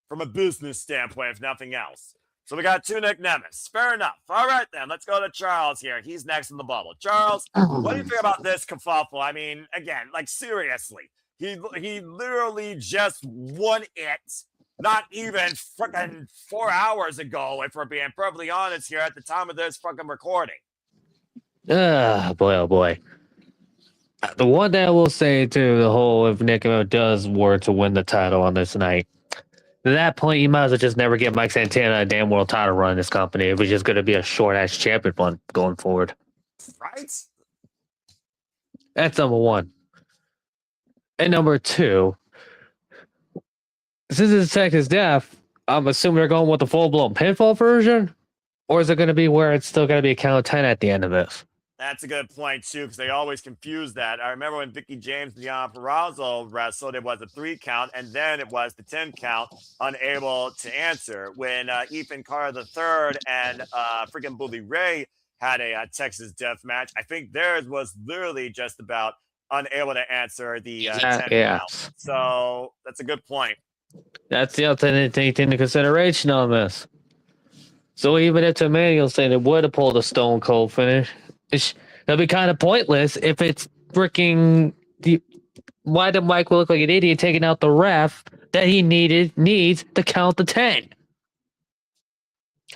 from a business standpoint, if nothing else. So we got two Nick Nemeths. Fair enough. All right, then. Let's go to Charles here. He's next in the bubble. Charles, what do you think about this kerfuffle? I mean, again, like, seriously. He literally just won it. Not even freaking 4 hours ago, if we're being perfectly honest here, at the time of this fucking recording. Boy, oh boy. The one thing I will say to the whole, if Nick does were to win the title on this night, at that point, you might as well just never get Mike Santana a damn world title run in this company. It was just going to be a short-ass champion one going forward. Right? That's number one. And number two, since it's Texas Death, I'm assuming they're going with the full-blown pinfall version? Or is it going to be where it's still going to be a count of 10 at the end of this? That's a good point, too, because they always confuse that. I remember when Vicky James and Deonna Purrazzo wrestled, it was a 3 count, and then it was the 10 count, unable to answer. When Ethan Carter III and freaking Bully Ray had a Texas Death match, I think theirs was literally just about unable to answer the 10 count. So that's a good point. That's the other thing to take into consideration on this. So even if Emmanuel saying it would have pulled a Stone Cold finish, that'd be kind of pointless if it's freaking. Why did Mike look like an idiot taking out the ref that he needs to count the 10?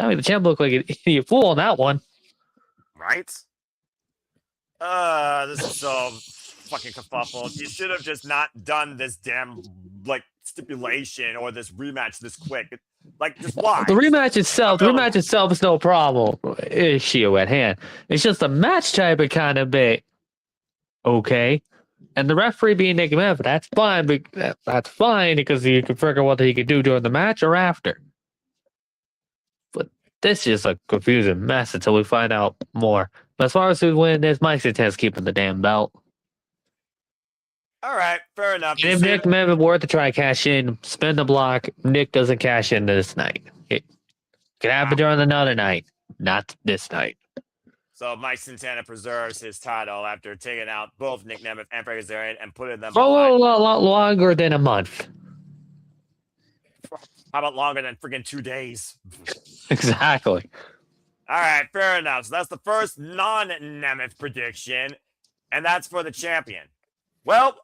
I mean, the champ looked like an idiot fool on that one. Right? This is so fucking kerfuffle. You should have just not done this damn, like, stipulation or this rematch this quick? Like, just why? The rematch itself is no problem. Issue at hand. It's just the match type of kind of bit okay. And the referee being Nick Memphis, that's fine. That's fine because you can figure out what he could do during the match or after. But this is a confusing mess until we find out more. But as far as who wins, this Mike Santana's keeping the damn belt. All right, fair enough. And if Nick Memphis were to try to cash in, spin the block, Nick doesn't cash in this night. It could happen during another night, not this night. So Mike Santana preserves his title after taking out both Nick Nemeth and Frankie Kazarian and putting them For a behind. lot longer than a month. How about longer than freaking 2 days? Exactly. All right, fair enough. So that's the first non-Nemeth prediction, and that's for the champion. Well,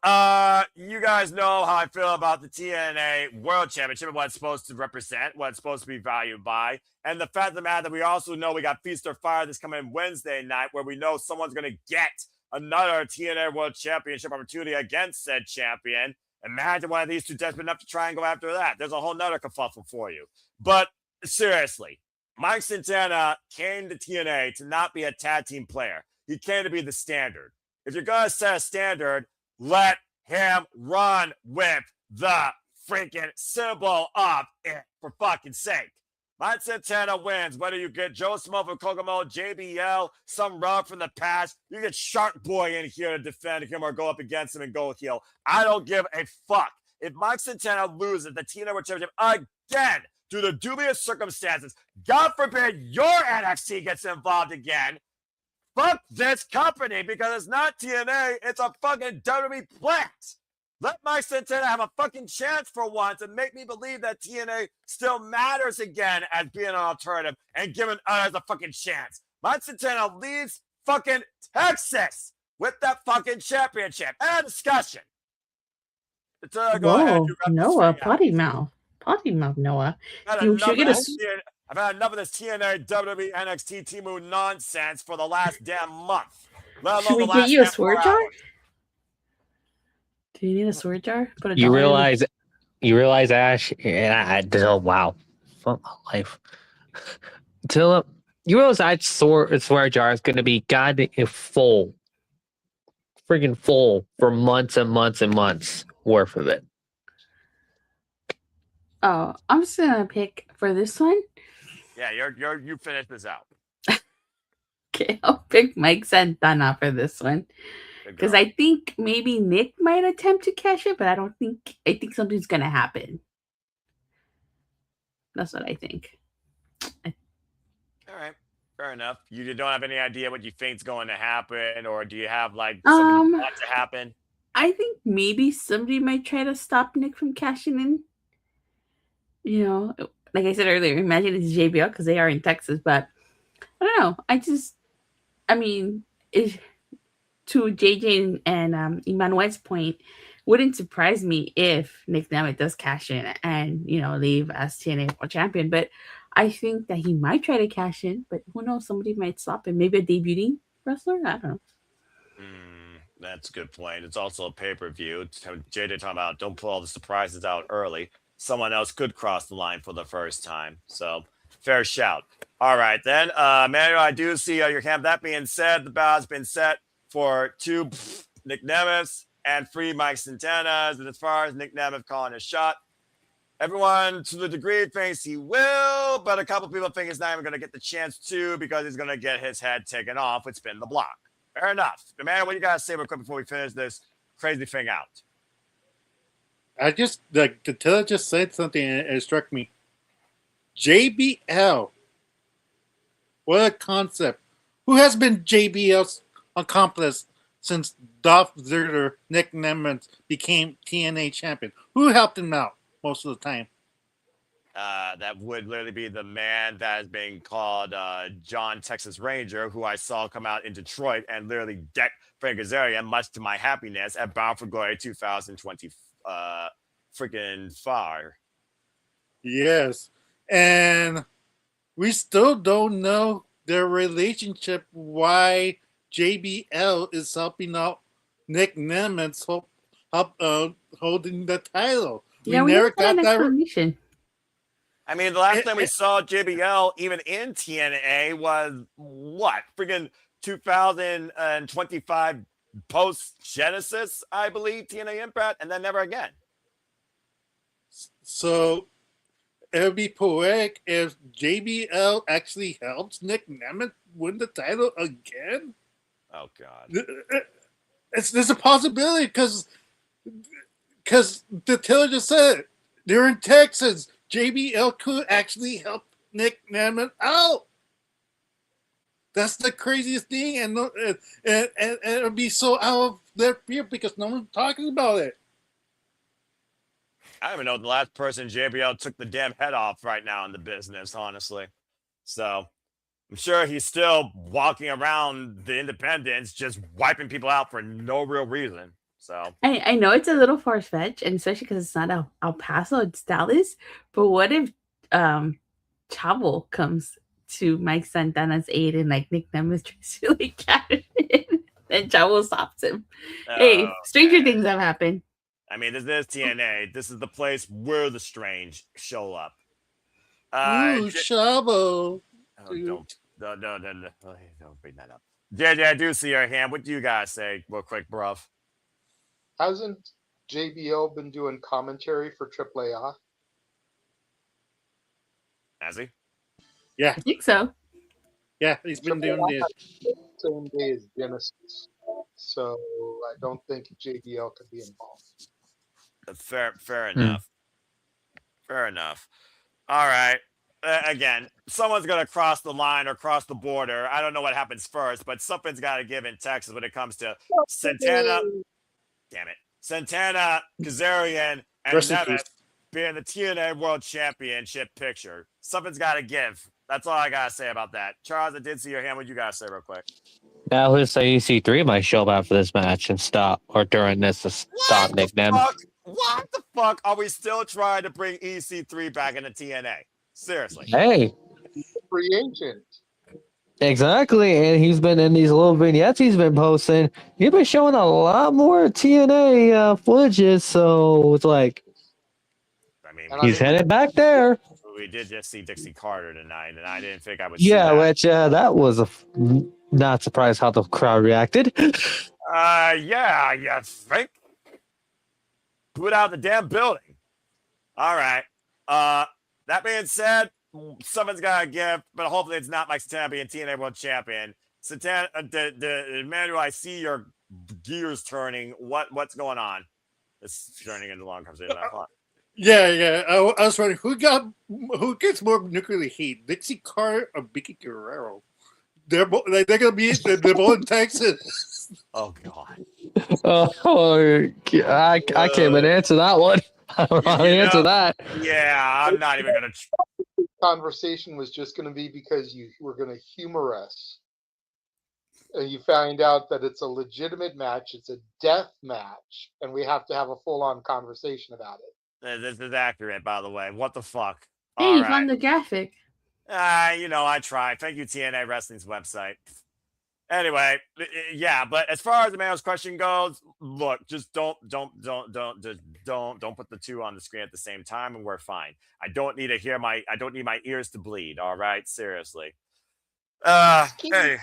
you guys know how I feel about the TNA World Championship and what it's supposed to represent, what it's supposed to be valued by. And the fact of the matter that we also know we got Feast or Fire this coming Wednesday night where we know someone's going to get another TNA World Championship opportunity against said champion. Imagine one of these two desperate enough to try and go after that. There's a whole nother kerfuffle for you. But seriously, Mike Santana came to TNA to not be a tag team player. He came to be the standard. If you're going to set a standard, let him run with the freaking symbol of it, for fucking sake. Mike Santana wins, whether you get Joe Smo from Kokomo, JBL, some rub from the past, you get Shark Boy in here to defend him or go up against him and go heel. I don't give a fuck. If Mike Santana loses the TNA World Championship again due to dubious circumstances, God forbid your NXT gets involved again, fuck this company because it's not TNA, it's a fucking WWE plant. Let Mike Santana have a fucking chance for once and make me believe that TNA still matters again as being an alternative and giving others a fucking chance. Mike Santana leaves fucking Texas with that fucking championship. And a discussion. Whoa, Noah, potty mouth. Potty mouth, Noah. You should get a... I've had enough of this TNA, WWE, NXT, Timu nonsense for the last damn month. Should we get you a swear jar? Do you need a swear jar? Put a You realize, Ash, and I don't, wow, fuck my life. Till you realize that swear jar is going to be goddamn full, freaking full for months and months and months worth of it. Oh, I'm just gonna pick for this one. Yeah, you finish this out. Okay, I'll pick Mike Santana for this one. Because I think maybe Nick might attempt to cash it, but I think something's gonna happen. That's what I think. All right, fair enough. You don't have any idea what you think's going to happen, or do you have like something you want to happen? I think maybe somebody might try to stop Nick from cashing in. You know, like I said earlier, imagine it's JBL because they are in Texas, but I don't know. I mean, to JJ and Emmanuel's point, wouldn't surprise me if Nick Nemeth does cash in and, you know, leave as TNA World Champion. But I think that he might try to cash in, but who knows? Somebody might stop him. Maybe a debuting wrestler? I don't know. That's a good point. It's also a pay-per-view. JJ talking about don't pull all the surprises out early. Someone else could cross the line for the first time. So, fair shout. All right, then. Manuel, I do see your camp. That being said, the ballot's been set for 2 Nick Nemeth and 3 Mike Santana's. And as far as Nick Nemeth calling a shot, everyone to the degree thinks he will, but a couple people think he's not even going to get the chance to because he's going to get his head taken off with spin the block. Fair enough. Emmanuel, what do you got to say real quick before we finish this crazy thing out? I just, like, Katilla just said something and it struck me. JBL. What a concept. Who has been JBL's accomplice since Dolph Ziggler, Nick Nemeth, became TNA champion? Who helped him out most of the time? That would literally be the man that is being called John Texas Ranger, who I saw come out in Detroit and literally deck Frank Kazarian, much to my happiness, at Bound for Glory 2020 freaking far. Yes. And we still don't know their relationship, why JBL is helping out Nick Nemeth holding the title. We Yeah, we never never got an got that. explanation. I mean, the last time we saw JBL even in TNA was what? Freaking 2025 post Genesis, I believe, TNA Impact, and then never again. So it would be poetic if JBL actually helps Nick Nemeth win the title again. Oh God. There's a possibility because the Taylor just said they're in Texas. JBL could actually help Nick Nemeth out. That's the craziest thing, and it'll be so out of left field because no one's talking about it. I don't even know the last person JBL took the damn head off right now in the business, honestly. So I'm sure he's still walking around the independents, just wiping people out for no real reason. So I know it's a little far fetched, and especially because it's not El Paso, it's Dallas. But what if Chavo comes to Mike Santana's aid and like Nick Nemeth tries to like cash in, and Chavo stops him? Hey, stranger things have happened. I mean, this is TNA. This is the place where the strange show up. Ooh, Chavo. Don't bring that up. JJ, I do see your hand. What do you guys say, real quick, bruv? Hasn't JBL been doing commentary for AAA? Has he? Yeah. I think so. Yeah, he's been doing this. Same day as Genesis. So I don't think JBL could be involved. Fair enough. Fair enough. All right. Again, someone's going to cross the line or cross the border. I don't know what happens first, but something's got to give in Texas when it comes to Santana. Damn it. Santana, Kazarian, and Nemeth being the TNA World Championship picture. Something's got to give. That's all I got to say about that. Charles, I did see your hand. What you got to say real quick? Now let's say EC3 might show up after this match and stop, or during this to stop Nick Nemeth. What the fuck are we still trying to bring EC3 back into TNA? Seriously. Hey. Free agent. Exactly, and he's been in these little vignettes he's been posting. He's been showing a lot more TNA footages, so it's like, I mean, he's headed back there. We did just see Dixie Carter tonight, and I didn't think I would see that. Which that was not surprised how the crowd reacted. Yeah, you think? Put out the damn building. All right. That being said, someone's got to give, but hopefully it's not Mike Santana being TNA World Champion. Santana, Emmanuel, I see your gears turning. What's going on? It's turning into a long conversation. Yeah. I was wondering who gets more nuclear heat, Dixie Carter or Vicky Guerrero? They're gonna be they're both in Texas. Oh God. I can't even answer that one. I don't know how to answer that. Yeah, I'm not even gonna. Conversation was just going to be because you were going to humor us, and you find out that it's a legitimate match. It's a death match, and we have to have a full-on conversation about it. This is accurate, by the way. What the fuck? Hey, you found the graphic. I tried. Thank you, TNA Wrestling's website. Anyway, yeah, but as far as the man's question goes, look, just don't put the two on the screen at the same time, and we're fine. I don't need my ears to bleed. All right, seriously. Hey.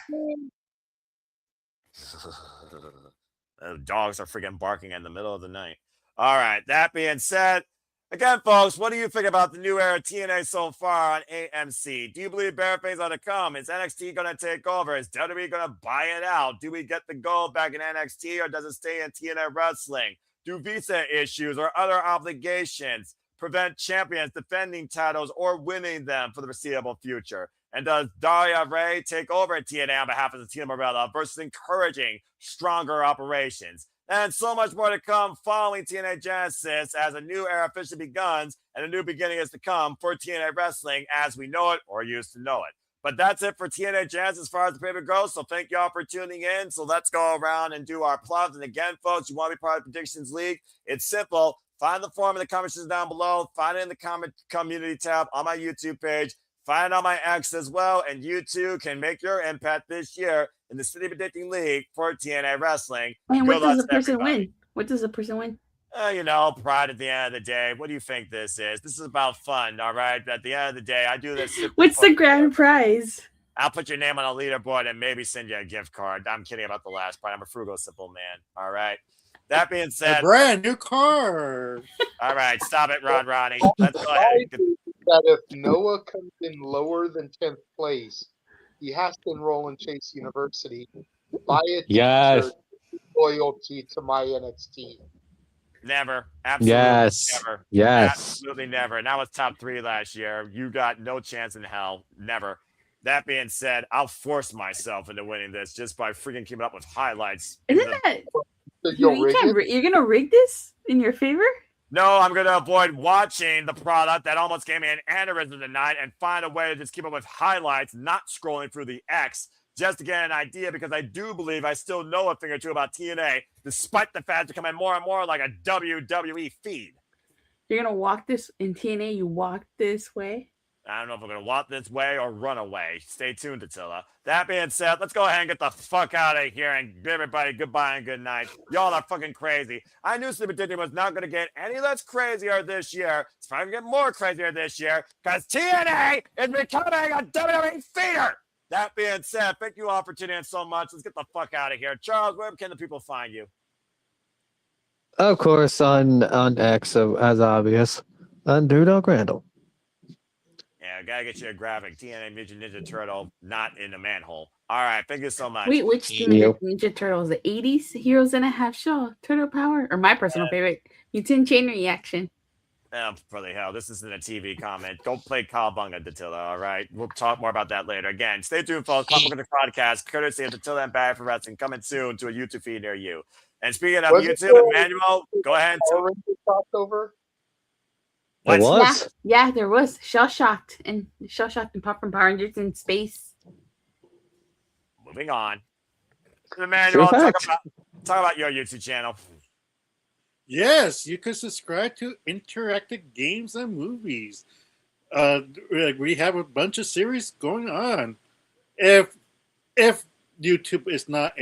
Dogs are freaking barking in the middle of the night. All right, that being said, again, folks, what do you think about the new era TNA so far on AMC? Do you believe Bareface are to come? Is NXT going to take over? Is WWE going to buy it out? Do we get the gold back in NXT, or does it stay in TNA Wrestling? Do visa issues or other obligations prevent champions defending titles or winning them for the foreseeable future? And does Daria Ray take over at TNA on behalf of the Team Morella versus encouraging stronger operations? And so much more to come following TNA Genesis as a new era officially begins and a new beginning is to come for TNA Wrestling as we know it or used to know it. But that's it for TNA Genesis as far as the paper goes. So thank y'all for tuning in. So let's go around and do our plugs. And again, folks, you want to be part of the Predictions League? It's simple. Find the form in the comments down below. Find it in the comment community tab on my YouTube page. Find it on my X as well. And you too can make your impact this year in the City Predicting League for TNA Wrestling. And what does the person win? What does the person win? Pride at the end of the day. What do you think this is? This is about fun, all right? At the end of the day, I do this. What's the grand prize? I'll put your name on a leaderboard and maybe send you a gift card. I'm kidding about the last part. I'm a frugal, simple man, all right? That being A said, brand new car. all right, stop it, Ronnie. Let's go ahead. That if Noah comes in lower than 10th place, he has to enroll in Chase University, buy a Yes. t-shirt, loyalty to my NXT. Never. Absolutely Yes. never. Yes. Absolutely never. Now it's top 3 last year. You got no chance in hell. Never. That being said, I'll force myself into winning this just by freaking keeping up with highlights. Isn't that So you'll rig it? you're gonna rig this in your favor? No, I'm going to avoid watching the product that almost gave me an aneurysm tonight and find a way to just keep up with highlights, not scrolling through the X, just to get an idea, because I do believe I still know a thing or two about TNA, despite the fact it's becoming more and more like a WWE feed. You're gonna walk this in TNA. You walk this way. I don't know if we're going to walk this way or run away. Stay tuned, Attila. That being said, let's go ahead and get the fuck out of here and give everybody goodbye and good night. Y'all are fucking crazy. I knew Super Disney was not going to get any less crazier this year. It's probably going to get more crazier this year because TNA is becoming a WWE feeder. That being said, thank you all for tuning in so much. Let's get the fuck out of here. Charles, where can the people find you? Of course, on X, as obvious, on Dudog Randall. Yeah, gotta get you a graphic. TNA Mutant Ninja Turtle, not in a manhole. All right, thank you so much. Wait, which Ninja Turtles? The 80s Heroes in a Half Shell, Turtle Power, or my personal favorite, Mutant Chain Reaction. Oh, for the hell, this isn't a TV comment. Go play Cowabunga, Datilla, all right? We'll talk more about that later. Again, stay tuned, folks. Comic Book Podcast, courtesy of Datilla and Barry for Wrestling, coming soon to a YouTube feed near you. And speaking of YouTube, Emmanuel, go ahead and crossover. It was? Yeah, there was. Shell Shocked and Pop from Power Rangers in space. Moving on. Emmanuel, talk about your YouTube channel. Yes, you can subscribe to Interactive Games and Movies. We have a bunch of series going on. If YouTube is not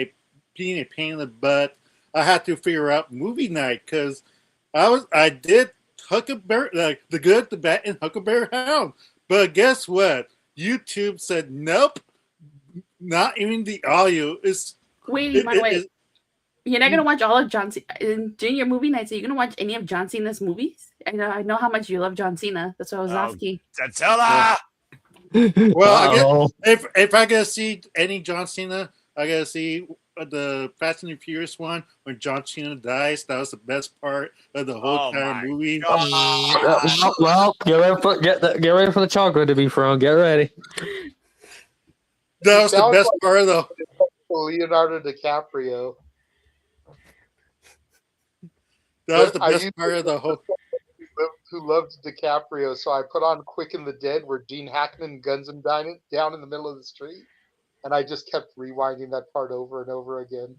being a pain in the butt, I had to figure out movie night because I did Huckleberry, the Good, the Bad, and Huckleberry Hound. But guess what? YouTube said nope. Not even the audio is. Wait. You're not gonna watch all of John Cena during your movie nights. Are you gonna watch any of John Cena's movies? I know how much you love John Cena. That's what I was asking. Tatella! Well, if I gotta see any John Cena, I gotta see the Fast and the Furious one when John Cena dies. That was the best part of the whole entire movie. Well, get ready for the chocolate to be thrown. Get ready. That was the best part of the Leonardo DiCaprio. That was the best part of the whole. Who loved DiCaprio, so I put on Quick and the Dead, where Gene Hackman guns him down in the middle of the street, and I just kept rewinding that part over and over again.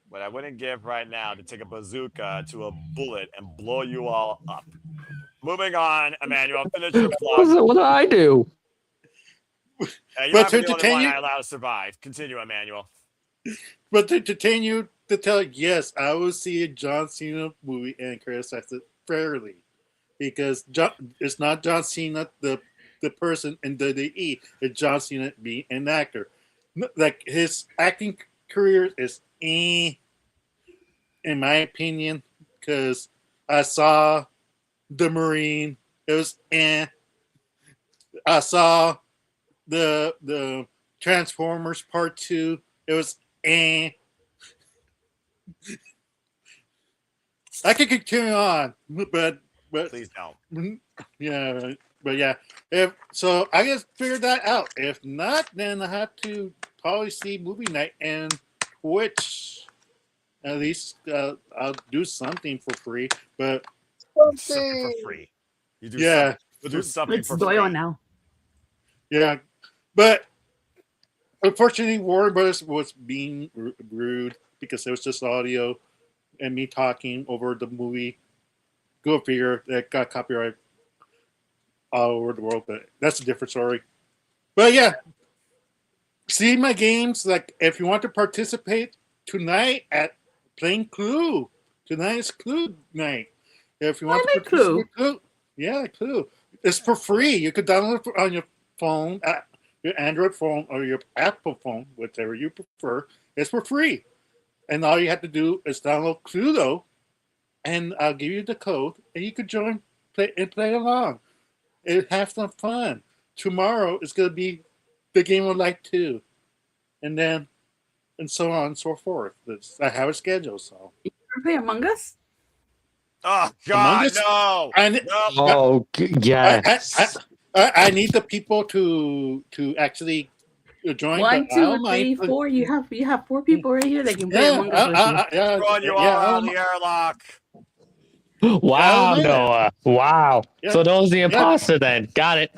What I wouldn't give right now to take a bazooka to a bullet and blow you all up. Moving on, Emmanuel, finish your plug. What do I do? You're not the only one I allow to survive. Continue, Emmanuel. But to continue to tell, yes, I will see a John Cena movie and criticize it fairly. Because it's not John Cena, the person in WWE. It's John Cena being an actor. Like, his acting career is in my opinion, because I saw The Marine. It was I saw the Transformers Part 2. It was I could continue on, but please don't. Yeah, but yeah. So I just figured that out. If not, then I have to probably see movie night and Twitch. At least I'll do something for free. But something for free. You do yeah, something. Do something it's for Doyle free. now. Yeah, but unfortunately, Warner Brothers was being rude because it was just audio and me talking over the movie. Go figure, that got copyright all over the world, but that's a different story. But yeah, see my games. Like, if you want to participate tonight at playing Clue, Tonight is Clue night. If you I want to like Clue. Clue, yeah, Clue. It's for free. You could download it on your phone, your Android phone, or your Apple phone, whichever you prefer. It's for free, and all you have to do is download Cluedo, and I'll give you the code, and you could join, play along. Have some fun. Tomorrow is going to be the game of life 2, and then and so on and so forth. I have a schedule, so. You ever play Among Us? Oh Among God, Us? no! I, Oh, yes. I need the people to actually join. 1, but I 2, don't mind. 3, 4. You have 4 people right here that can play Yeah, Among Us with you. Throwing you all yeah, out of the airlock. Wow, man. Noah. Wow. Yeah, So those the yeah, imposter then. Got it.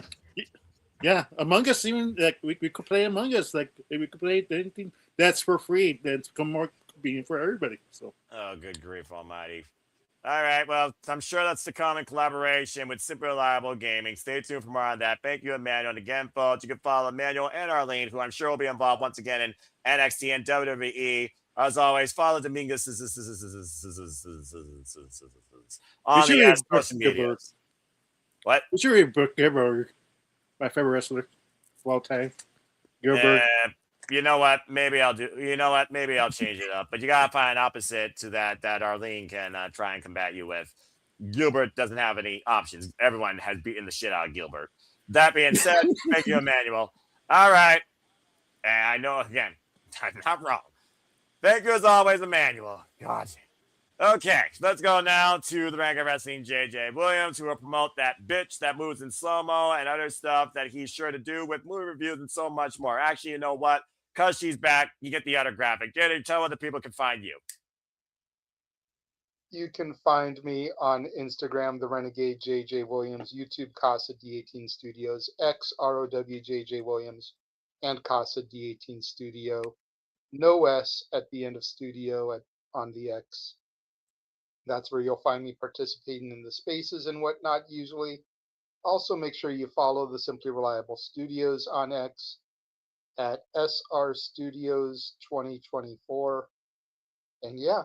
yeah. Among Us, even like we could play Among Us, like we could play anything that's for free. That's become more convenient for everybody. So. Oh, good grief almighty. All right, well, I'm sure that's to come in collaboration with Super Reliable Gaming. Stay tuned for more on that. Thank you, Emmanuel. And again, folks, you can follow Emmanuel and Arlene, who I'm sure will be involved once again in NXT and WWE. As always, follow Dominguez on the social media. What? We should read Brooke Gilbert, my favorite wrestler of all time. Gilbert. You know what? Maybe I'll do. You know what? Maybe I'll change it up. But you gotta find an opposite to that Arlene can try and combat you with. Gilbert doesn't have any options. Everyone has beaten the shit out of Gilbert. That being said, thank you, Emmanuel. All right, and I know again, I'm not wrong. Thank you as always, Emmanuel. God. Okay, let's go now to the Rank of Wrestling JJ Williams, who will promote that bitch that moves in slow-mo and other stuff that he's sure to do with movie reviews and so much more. Actually, you know what? Because she's back, you get the other graphic. JJ, tell other people can find you. You can find me on Instagram, the Renegade JJ Williams, YouTube Casa D18 Studios, X ROWJJ Williams, and Casa D18 Studio. No S at the end of studio on the X. That's where you'll find me participating in the spaces and whatnot usually. Also, make sure you follow the Simply Reliable Studios on X at SR Studios 2024. And yeah,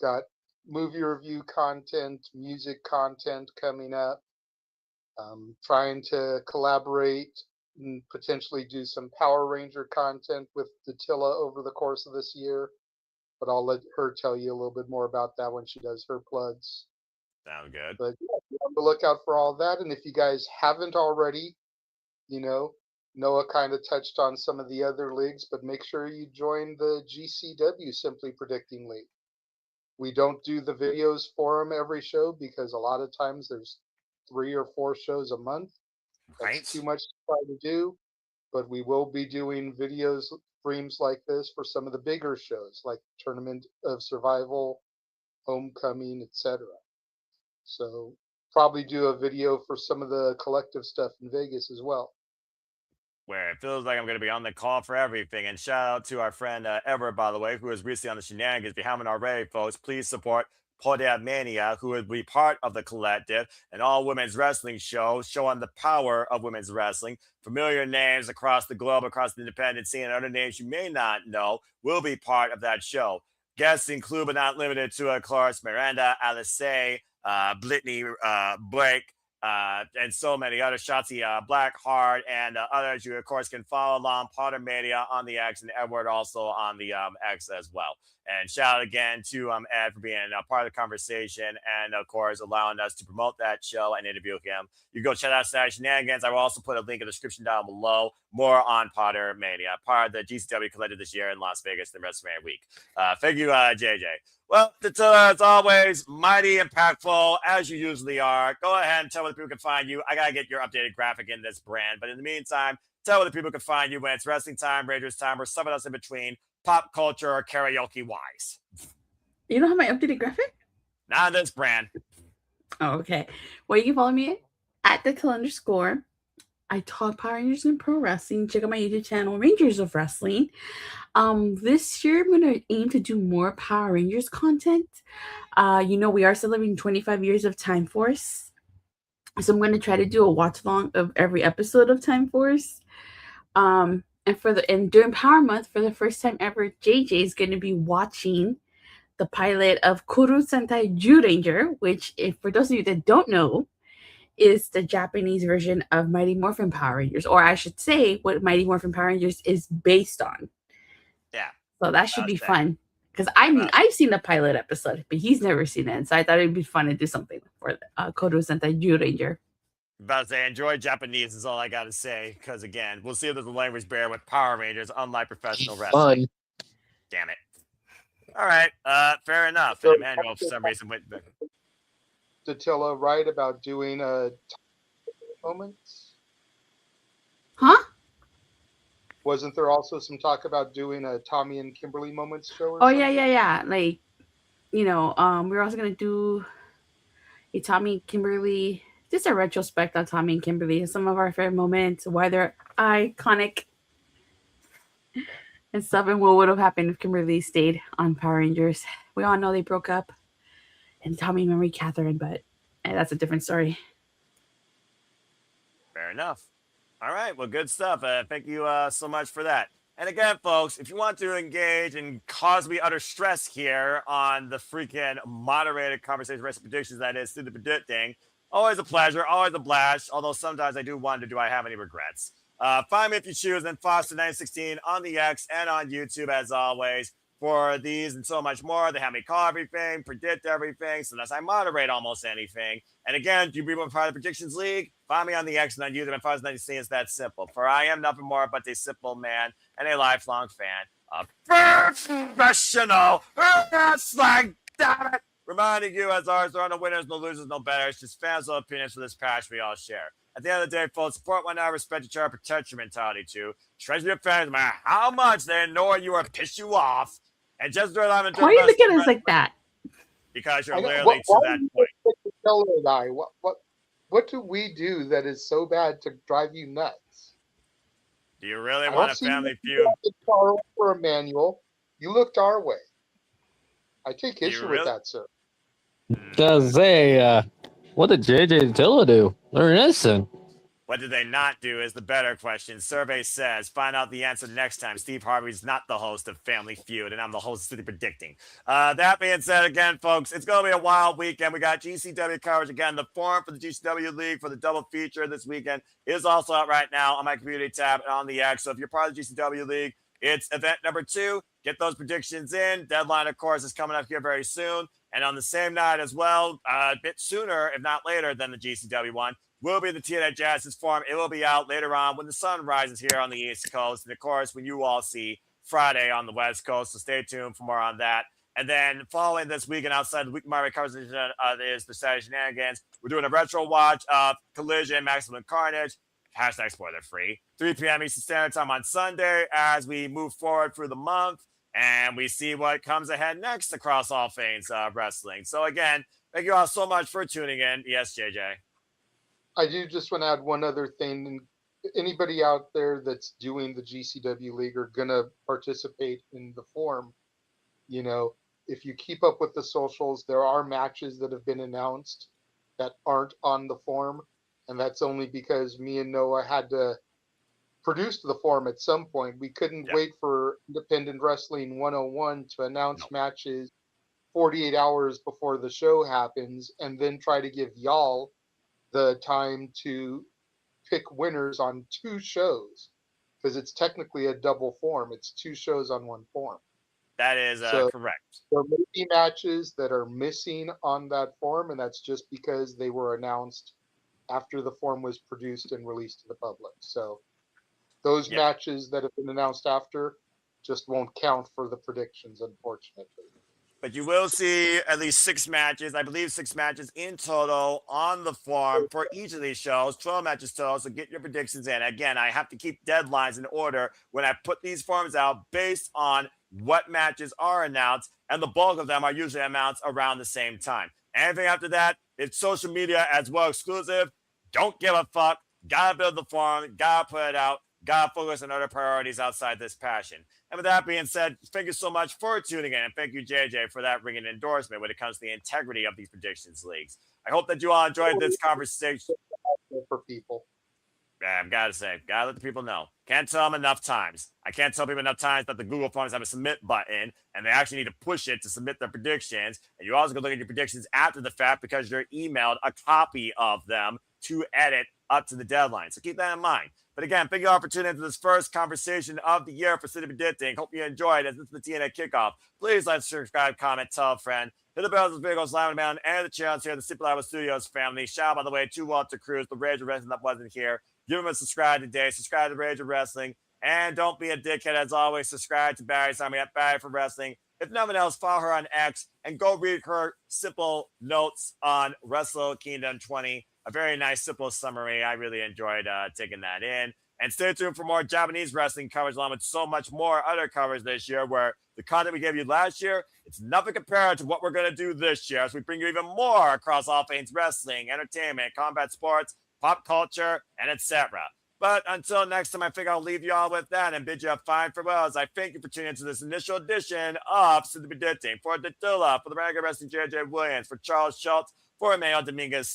got movie review content, music content coming up. Trying to collaborate and potentially do some Power Ranger content with Datilla over the course of this year. But I'll let her tell you a little bit more about that when she does her plugs. Sound good. But yeah, be on the lookout for all that. And if you guys haven't already, Noah kind of touched on some of the other leagues, but make sure you join the GCW Simply Predicting League. We don't do the videos for them every show because a lot of times there's 3 or 4 shows a month. That's Right? too much to try to do. But we will be doing videos, streams like this for some of the bigger shows like Tournament of Survival, Homecoming, etc. So probably do a video for some of the collective stuff in Vegas as well. Where it feels like I'm going to be on the call for everything. And shout out to our friend Everett, by the way, who is recently on the shenanigans. If you haven't already, folks, please support Podia Mania, who would be part of the collective, an all women's wrestling show showing the power of women's wrestling. Familiar names across the globe, across the independent scene, and other names you may not know will be part of that show. Guests include, but not limited to, of course, Miranda, Alice, Brittany, Blake, and so many other Shotzi Blackheart and others. You, of course, can follow along Potter Mania on the X and Edward also on the X as well. And shout out again to Ed for being a part of the conversation and, of course, allowing us to promote that show and interview him. You go check out Saturday Shenanigans. I will also put a link in the description down below. More on Potter Mania, part of the GCW collective this year in Las Vegas, the WrestleMania week. Thank you, JJ. Well, as always, mighty impactful, as you usually are. Go ahead and tell where the people can find you. I got to get your updated graphic in this brand. But in the meantime, tell where the people can find you when it's wrestling time, Rangers time, or something else in between, pop culture or karaoke-wise. You don't have my updated graphic? Not this brand. Oh, okay. Well, you can follow me at @the_. I talk Power Rangers and pro wrestling. Check out my YouTube channel, Rangers of Wrestling. This year I'm gonna aim to do more Power Rangers content. We are celebrating 25 years of Time Force, so I'm gonna try to do a watch along of every episode of Time Force. And during Power Month, for the first time ever, JJ is gonna be watching the pilot of Kuru Sentai Ranger, which, if for those of you that don't know, is the Japanese version of Mighty Morphin Power Rangers, or I should say, what Mighty Morphin Power Rangers is based on. Yeah. So that should be fun. Because I've seen the pilot episode, but he's never seen it, so I thought it'd be fun to do something for Kuru Sentai Ranger. About to say, enjoy Japanese is all I got to say. Because again, we'll see if there's a language barrier with Power Rangers, unlike professional wrestling. Damn it. All right, fair enough. And Emmanuel, for some reason, went back. Datilla right about doing moments? Huh? Wasn't there also some talk about doing a Tommy and Kimberly moments show? Oh yeah. Like, we're also gonna do a Tommy and Kimberly, just a retrospect on Tommy and Kimberly, some of our favorite moments, why they're iconic, and stuff, and what would have happened if Kimberly stayed on Power Rangers. We all know they broke up, and Tommy married Catherine, but that's a different story. Fair enough. All right, well, good stuff. Thank you so much for that. And again, folks, if you want to engage and cause me utter stress here on the freaking moderated conversation rest predictions that is through the predicting, always a pleasure, always a blast, although sometimes I do wonder, do I have any regrets? Find me if you choose, and Foster916 on the X and on YouTube, as always, for these and so much more. They have me call everything, predict everything, sometimes I moderate almost anything. And again, do you be part of the Predictions League? Find me on the X and on YouTube, and Foster916. It's that simple. For I am nothing more but a simple man and a lifelong fan of professional wrestling. Damn it! Reminding you, as always, there are no winners, no losers, no betters, just fans of opinions for this passion we all share. At the end of the day, folks, support one another, respect each other, protect your mentality too. Treasure your fans, no matter how much they annoy you or piss you off. And just do it on Why are you looking at us like that? Because you're literally to that point. What do we do that is so bad to drive you nuts? Do you really want a family feud? For Emmanuel, you looked our way. I take issue with that, sir. Because what did JJ and Dilla do? They're innocent. What did they not do is the better question. Survey says, find out the answer next time. Steve Harvey's not the host of Family Feud, and I'm the host of City Predicting. That being said, again, folks, it's going to be a wild weekend. We got GCW coverage. Again, the form for the GCW League for the double feature this weekend is also out right now on my community tab and on the X. So if you're part of the GCW League, it's event number 2. Get those predictions in. Deadline, of course, is coming up here very soon. And on the same night as well, a bit sooner, if not later, than the GCW one, will be the TNA Genesis Forum. It will be out later on when the sun rises here on the East Coast. And, of course, when you all see Friday on the West Coast. So stay tuned for more on that. And then following this weekend, outside the week Mario covers is the Saturday Shenanigans. We're doing a retro watch of Collision, Maximum Carnage. Hashtag spoiler free. 3 p.m. Eastern Standard Time on Sunday as we move forward through the month and we see what comes ahead next across all things wrestling. So again, thank you all so much for tuning in. Yes, JJ. I do just want to add one other thing. Anybody out there that's doing the GCW League or going to participate in the forum, if you keep up with the socials, there are matches that have been announced that aren't on the forum. And that's only because me and Noah had to produce the forum at some point. We couldn't wait for Independent Wrestling 101 to announce matches 48 hours before the show happens and then try to give y'all the time to pick winners on 2 shows because it's technically a double form. It's 2 shows on 1 form. That is correct. There may be matches that are missing on that form, and that's just because they were announced after the form was produced and released to the public. So those matches that have been announced after just won't count for the predictions, unfortunately. But you will see at least 6 matches, I believe 6 matches in total on the form for each of these shows, 12 matches total, so get your predictions in. Again, I have to keep deadlines in order when I put these forms out based on what matches are announced, and the bulk of them are usually announced around the same time. Anything after that, it's social media as well exclusive. Don't give a fuck. Gotta build the forum. Gotta put it out. Gotta focus on other priorities outside this passion. And with that being said, thank you so much for tuning in. And thank you, JJ, for that ringing endorsement when it comes to the integrity of these predictions leagues. I hope that you all enjoyed this conversation. For people. I've got to say, gotta let the people know. Can't tell them enough times. I can't tell people enough times that the Google Forms have a submit button, and they actually need to push it to submit their predictions. And you also go look at your predictions after the fact because you're emailed a copy of them to edit up to the deadline. So keep that in mind. But again, thank you all for tuning into this first conversation of the year for City Predicting. Hope you enjoyed it. This is the TNA Kickoff. Please like, subscribe, comment, tell a friend. Hit the bells, the videos, Live Man, and the channels here, the Simple Hour Studios family. Shout out, by the way, to Walter Cruz, the Rage of Wrestling that wasn't here. Give him a subscribe today. Subscribe to Rage of Wrestling. And don't be a dickhead, as always. Subscribe to Barry's Army at Barry for Wrestling. If nothing else, follow her on X and go read her simple notes on Wrestle Kingdom 20. A very nice, simple summary. I really enjoyed taking that in. And stay tuned for more Japanese wrestling coverage, along with so much more other coverage this year, where the content we gave you last year, it's nothing compared to what we're going to do this year, as we bring you even more across all things wrestling, entertainment, combat sports, pop culture, and etc. But until next time, I think I'll leave you all with that and bid you a fine farewell as I thank you for tuning into this initial edition of City Predicting. For Datilla, for the Regular Wrestling J.J. Williams, for Charles Schultz, for Emmanuel Dominguez,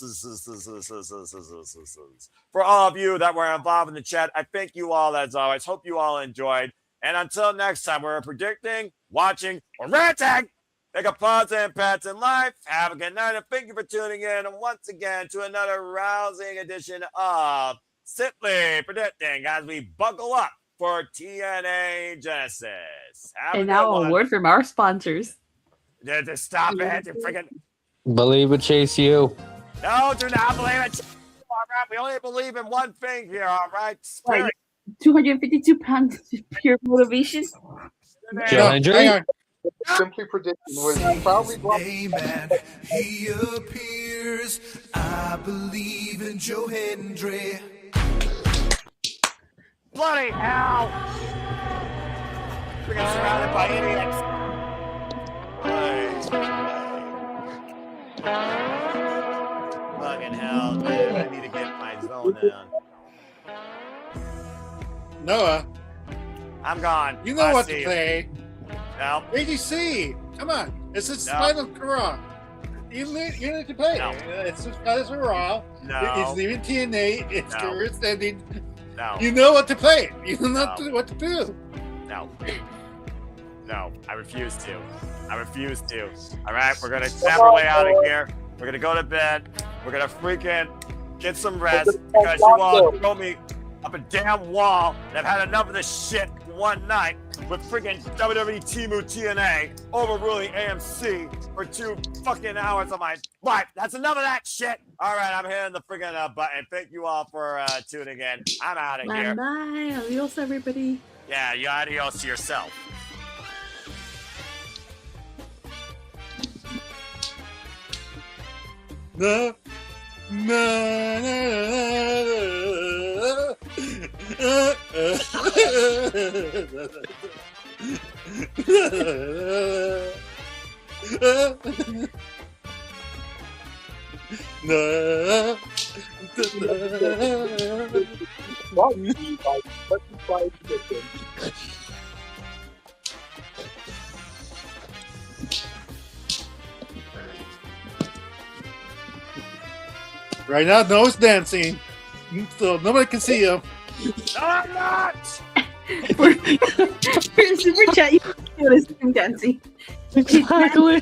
for all of you that were involved in the chat, I thank you all as always. Hope you all enjoyed. And until next time, we're predicting, watching, or ranting. Make a positive impact in life. Have a good night, and thank you for tuning in once again to another rousing edition of Simply Predicting as we buckle up for TNA Genesis. And now a word from our sponsors. Just stop it. You freaking... Believe it, Chase you. No, do not believe it. All right, we only believe in one thing here, all right? Spirit. 252 pounds of pure motivation. Simply Predicting was proudly Amen. He appears. I believe in Joe Hendry. Bloody hell! We're getting surrounded by idiots. Fucking hell, dude. I need to get my zone in. Noah, I'm gone. you know I what see to you. play. No. ADC, come on. It's a No. Spinal Corral. You need to play. No. It's a Spinal Corral. No. It's leaving TNA. It's No. career standing. No. You know what to play. You know No. what to do. No. No. I refuse to. I refuse to. All right, we're gonna snap our way out of here. We're gonna go to bed. We're gonna freaking get some rest because you all throw me up a damn wall. And I've had enough of this shit one night with freaking WWE Temu TNA overruling AMC for 2 fucking hours of my life. That's enough of that shit. All right, I'm hitting the freaking button. Thank you all for tuning in. I'm out of here. Bye. Adios, everybody. Yeah, you adios to yourself. No. Right now, nose dancing, so nobody can see you. No, I'm not! For super chat, you can do this dancing. Exactly.